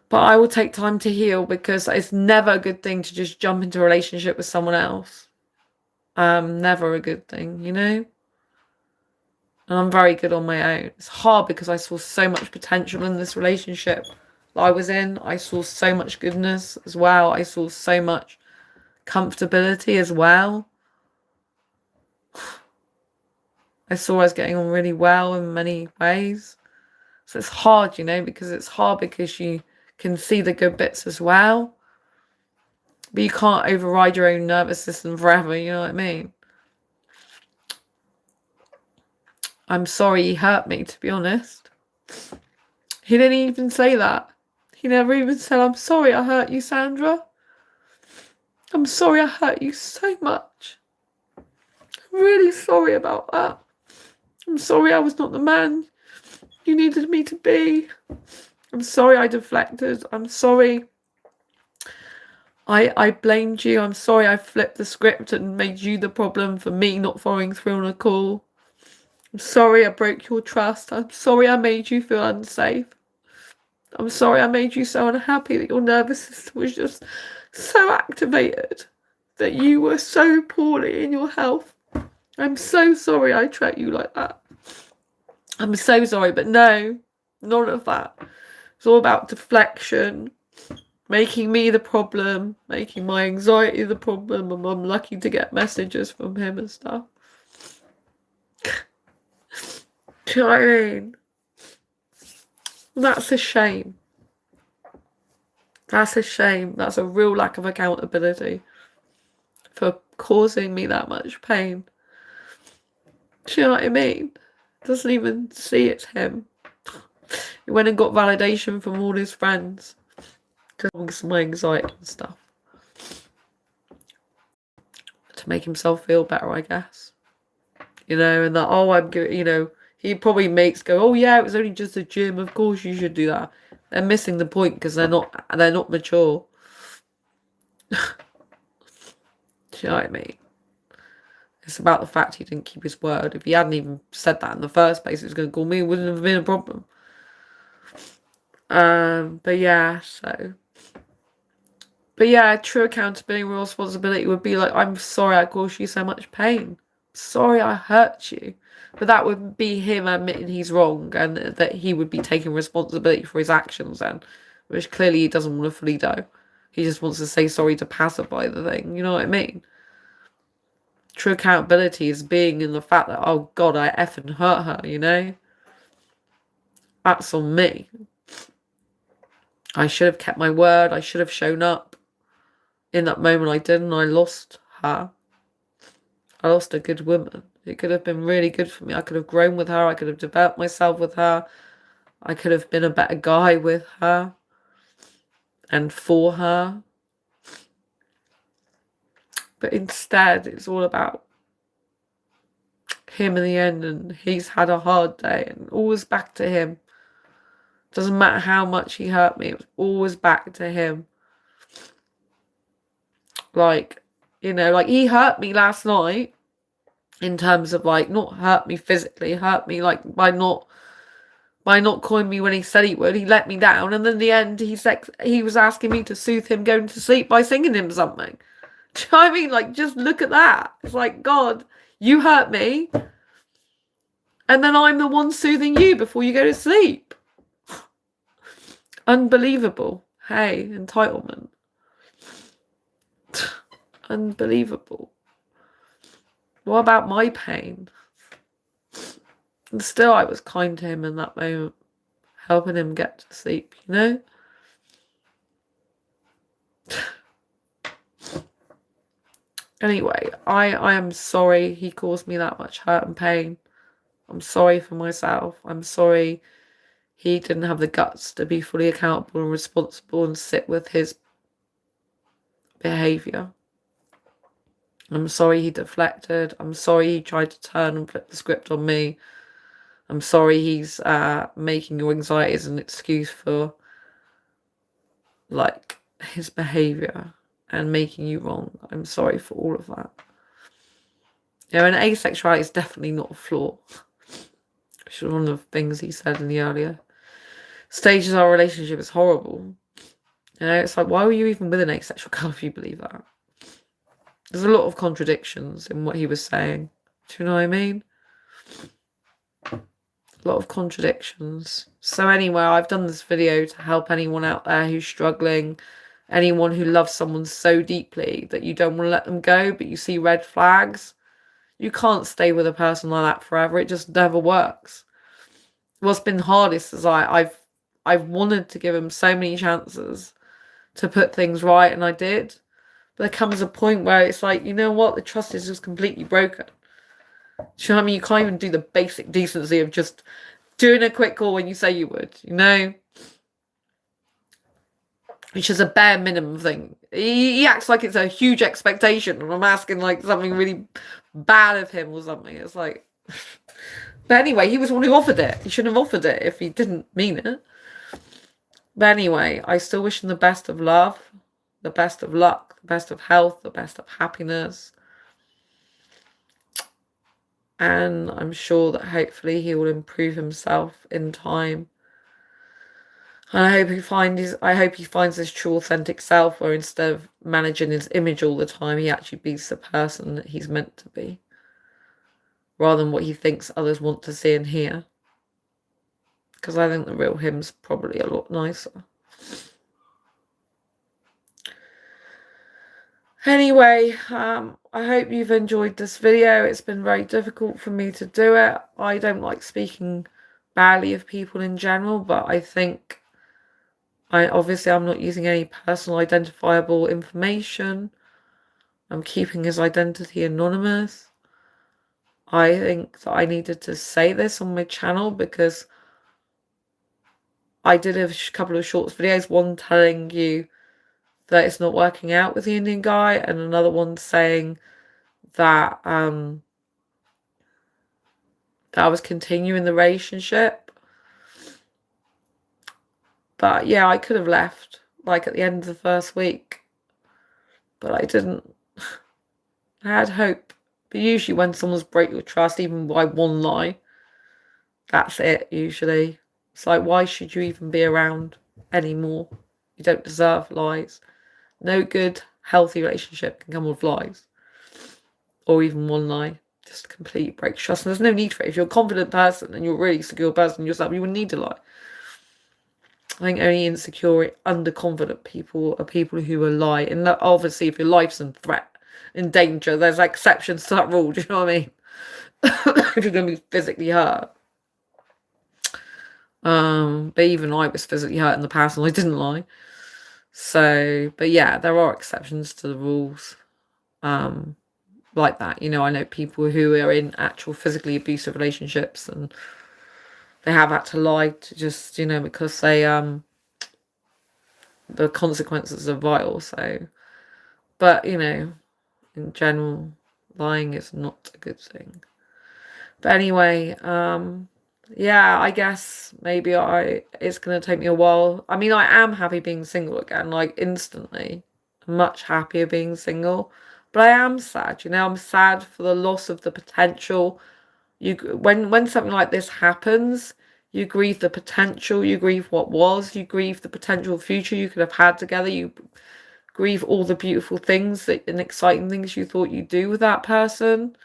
But I will take time to heal, because it's never a good thing to just jump into a relationship with someone else. Never a good thing, you know? And I'm very good on my own. It's hard because I saw so much potential in this relationship that I was in. I saw so much goodness as well. I saw so much comfortability as well. I saw us getting on really well in many ways. So it's hard, you know, because it's hard because you can see the good bits as well. But you can't override your own nervous system forever, you know what I mean? I'm sorry he hurt me, to be honest. He didn't even say that. He never even said, I'm sorry I hurt you, Sandra. I'm sorry I hurt you so much. I'm really sorry about that. I'm sorry I was not the man you needed me to be. I'm sorry I deflected. I'm sorry I blamed you. I'm sorry I flipped the script and made you the problem for me not following through on a call. I'm sorry I broke your trust. I'm sorry I made you feel unsafe. I'm sorry I made you so unhappy that your nervous system was just so activated, that you were so poorly in your health. I'm so sorry I treated you like that. I'm so sorry, but no, none of that. It's all about deflection, making me the problem, making my anxiety the problem, and I'm lucky to get messages from him and stuff. Do you know what I mean? That's a shame. That's a shame. That's a real lack of accountability for causing me that much pain. Do you know what I mean? Doesn't even see it's him. He went and got validation from all his friends. Just my anxiety and stuff. To make himself feel better, I guess. You know, and that, oh, I'm good, you know, he probably makes go, oh yeah, it was only just a gym, of course you should do that. They're missing the point because they're not mature. Do you know what I mean? It's about the fact he didn't keep his word. If he hadn't even said that in the first place, he was going to call me, it wouldn't have been a problem. But yeah, true accountability and real responsibility would be like, I'm sorry I caused you so much pain. Sorry I hurt you. But that would be him admitting he's wrong and that he would be taking responsibility for his actions then, which clearly he doesn't want to fully do. He just wants to say sorry to pacify the thing. You know what I mean? True accountability is being in the fact that, oh God, I effing hurt her, you know? That's on me. I should have kept my word. I should have shown up. In that moment I didn't. I lost her. I lost a good woman. It could have been really good for me. I could have grown with her. I could have developed myself with her. I could have been a better guy with her and for her. But instead, it's all about him in the end, and he's had a hard day, and always back to him. Doesn't matter how much he hurt me, it was always back to him. Like, you know, like he hurt me last night in terms of like, not hurt me physically, hurt me like by not calling me when he said he would. He let me down, and then in the end he was asking me to soothe him going to sleep by singing him something. Do you know what I mean? Like, just look at that. It's like, God, you hurt me, and then I'm the one soothing you before you go to sleep. Unbelievable. Hey, entitlement. Unbelievable. What about my pain? And still I was kind to him in that moment, helping him get to sleep, you know? Anyway, I am sorry he caused me that much hurt and pain. I'm sorry for myself. I'm sorry he didn't have the guts to be fully accountable and responsible and sit with his behaviour. I'm sorry he deflected. I'm sorry he tried to turn and flip the script on me. I'm sorry he's making your anxieties an excuse for, like, his behaviour and making you wrong. I'm sorry for all of that. You know, and asexuality is definitely not a flaw. Which is one of the things he said in the earlier stages of our relationship is horrible. You know, it's like, why were you even with an asexual girl if you believe that? There's a lot of contradictions in what he was saying. Do you know what I mean? A lot of contradictions. So anyway, I've done this video to help anyone out there who's struggling, anyone who loves someone so deeply that you don't want to let them go, but you see red flags. You can't stay with a person like that forever. It just never works. What's been hardest is I've wanted to give him so many chances to put things right, and I did. But there comes a point where it's like, you know what? The trust is just completely broken. Do you know what I mean? You can't even do the basic decency of just doing a quick call when you say you would, you know? Which is a bare minimum thing. He acts like it's a huge expectation, and I'm asking like something really bad of him or something. It's like... But anyway, he was the one who offered it. He shouldn't have offered it if he didn't mean it. But anyway, I still wish him the best of love, the best of luck, the best of health, the best of happiness. And I'm sure that hopefully he will improve himself in time. And I hope he finds his true authentic self, where instead of managing his image all the time, he actually be the person that he's meant to be, rather than what he thinks others want to see and hear. Because I think the real him's probably a lot nicer. Anyway, I hope you've enjoyed this video. It's been very difficult for me to do it. I don't like speaking badly of people in general, but I think obviously I'm not using any personal identifiable information. I'm keeping his identity anonymous. I think that I needed to say this on my channel because I did a couple of shorts videos, one telling you that it's not working out with the Indian guy, and another one saying that that I was continuing the relationship. But yeah, I could have left like at the end of the first week, but I didn't. I had hope. But usually when someone's break your trust, even by one lie, that's it usually. It's like, why should you even be around anymore? You don't deserve lies. No good, healthy relationship can come with lies. Or even one lie. Just complete break trust. And there's no need for it. If you're a confident person and you're a really secure person in yourself, you wouldn't need to lie. I think only insecure, underconfident people are people who will lie. And that, obviously, if your life's in threat, in danger, there's exceptions to that rule. Do you know what I mean? If you're going to be physically hurt. But even I was physically hurt in the past and I didn't lie. So, but yeah, there are exceptions to the rules. Like that. You know, I know people who are in actual physically abusive relationships and they have had to lie to just, you know, because they, the consequences are vital. So, but, you know, in general, lying is not a good thing. But anyway, yeah, I guess maybe it's going to take me a while. I mean, I am happy being single again, like instantly. I'm much happier being single. But I am sad, you know, I'm sad for the loss of the potential. When something like this happens, you grieve the potential, you grieve what was, you grieve the potential future you could have had together, you grieve all the beautiful things and exciting things you thought you'd do with that person.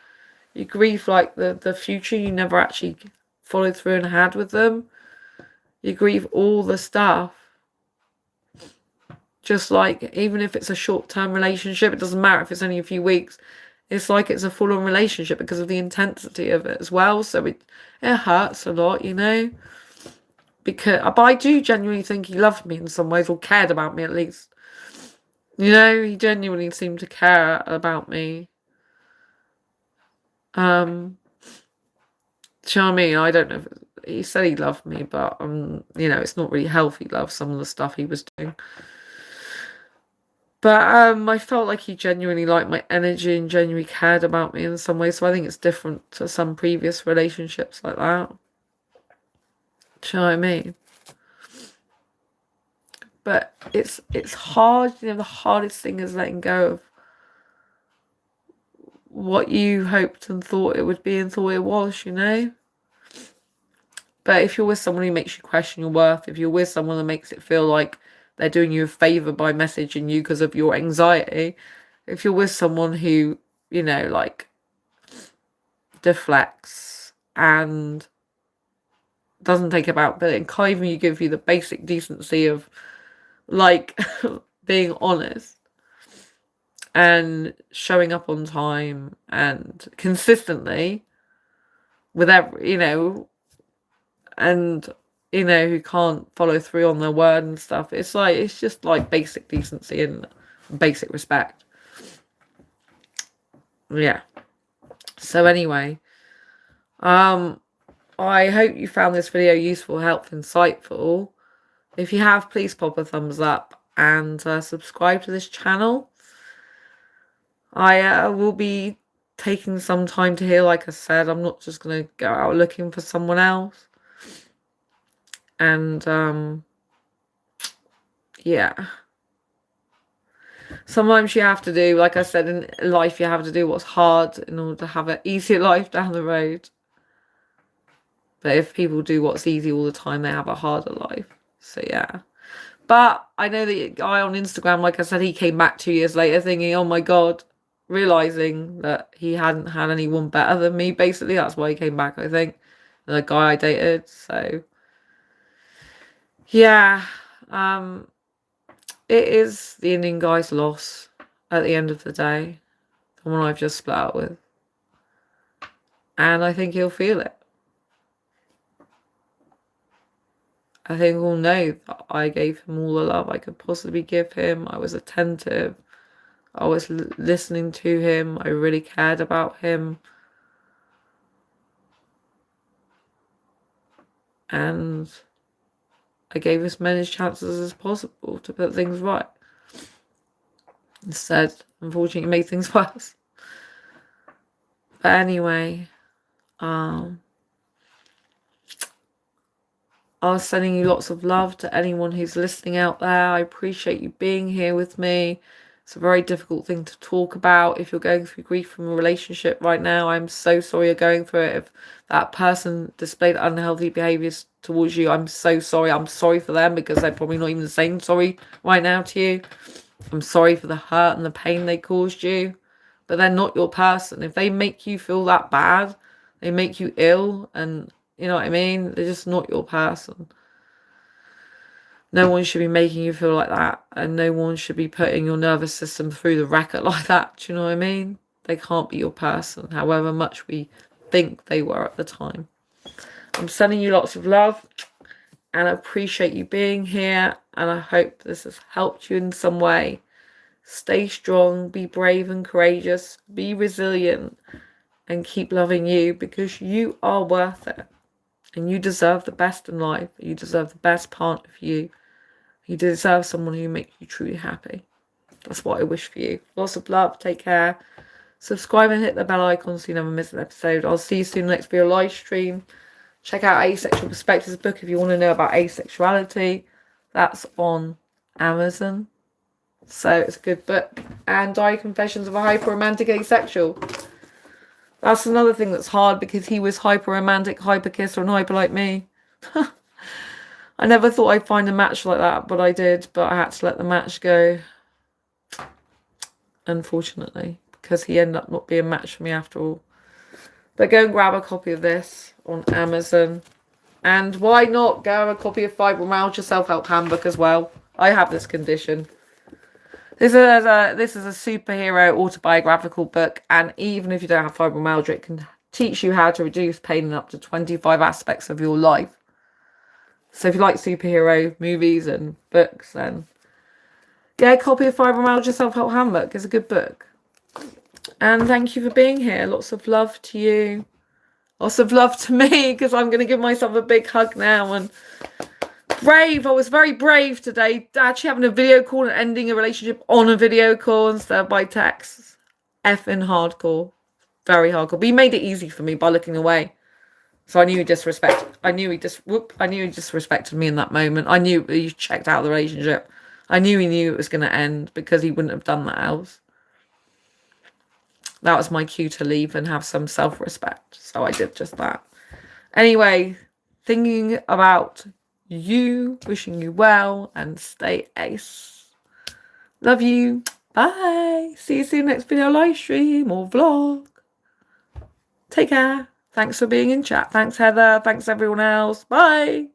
You grieve like the future you never actually followed through and had with them. You grieve all the stuff. Just like, even if it's a short-term relationship, it doesn't matter if it's only a few weeks. It's like it's a full-on relationship because of the intensity of it as well. So it hurts a lot, you know. But I do genuinely think he loved me in some ways, or cared about me at least. You know, he genuinely seemed to care about me. Do you know what I mean? I don't know if he said he loved me, but you know, it's not really healthy love, some of the stuff he was doing. But I felt like he genuinely liked my energy and genuinely cared about me in some way. So I think it's different to some previous relationships like that. Do you know what I mean? But it's hard, you know, the hardest thing is letting go of what you hoped and thought it would be and thought it was, you know? But if you're with someone who makes you question your worth, if you're with someone that makes it feel like they're doing you a favour by messaging you because of your anxiety, if you're with someone who, you know, like, deflects and doesn't take about, but it can't even give you the basic decency of, like, being honest and showing up on time and consistently with every, you know, and, you know, who can't follow through on their word and stuff. It's like, it's just like basic decency and basic respect. Yeah. So anyway, I hope you found this video useful, helpful, insightful. If you have, please pop a thumbs up and subscribe to this channel. I will be taking some time to heal, like I said. I'm not just going to go out looking for someone else. And, yeah. Sometimes you have to do, like I said, in life you have to do what's hard in order to have an easier life down the road. But if people do what's easy all the time, they have a harder life. So, yeah. But I know the guy on Instagram, like I said, he came back 2 years later thinking, oh my God, realising that he hadn't had anyone better than me, basically. That's why he came back, I think. The guy I dated. So, yeah. It is the Indian guy's loss at the end of the day. The one I've just split up with. And I think he'll feel it. I think we'll know that I gave him all the love I could possibly give him. I was attentive. I was listening to him. I really cared about him. and I gave as many chances as possible to put things right. Instead, unfortunately, it made things worse. But anyway, I was sending you lots of love to anyone who's listening out there. I appreciate you being here with me. It's a very difficult thing to talk about. If you're going through grief from a relationship right now, I'm so sorry you're going through it. If that person displayed unhealthy behaviours towards you, I'm so sorry. I'm sorry for them because they're probably not even saying sorry right now to you. I'm sorry for the hurt and the pain they caused you. But they're not your person. If they make you feel that bad, they make you ill, and you know what I mean? They're just not your person. No one should be making you feel like that, and no one should be putting your nervous system through the racket like that. Do you know what I mean? They can't be your person, however much we think they were at the time. I'm sending you lots of love, and I appreciate you being here, and I hope this has helped you in some way. Stay strong, be brave and courageous, be resilient, and keep loving you, because you are worth it. And you deserve the best in life. You deserve the best part of you. You deserve someone who makes you truly happy. That's what I wish for you. Lots of love. Take care. Subscribe and hit the bell icon so you never miss an episode. I'll see you soon in the next video live stream. Check out Asexual Perspectives book if you want to know about asexuality. That's on Amazon. So it's a good book. And Diary Confessions of a Hyper-Romantic Asexual. That's another thing that's hard, because he was hyper-romantic, hyper-kisser, and hyper like me. I never thought I'd find a match like that, but I did. But I had to let the match go, unfortunately, because he ended up not being a match for me after all. But go and grab a copy of this on Amazon. And why not grab a copy of Fibromyalgia Self-Help Handbook as well? I have this condition. This is a superhero autobiographical book, and even if you don't have fibromyalgia, it can teach you how to reduce pain in up to 25 aspects of your life. So if you like superhero movies and books, then get a copy of Fibromyalgia Self-Help Handbook. It's a good book. And thank you for being here. Lots of love to you. Lots of love to me, because I'm going to give myself a big hug now. And brave. I was very brave today. Actually having a video call and ending a relationship on a video call instead of by text. Effing hardcore. Very hardcore. But he made it easy for me by looking away. So I knew he disrespected. I knew he disrespected me in that moment. I knew he checked out of the relationship. I knew he knew it was going to end, because he wouldn't have done that else. That was my cue to leave and have some self-respect. So I did just that. Anyway, thinking about you, wishing you well, and stay ace. Love you. Bye. See you soon next video live stream or vlog. Take care. Thanks for being in chat. Thanks, Heather. Thanks, everyone else. Bye.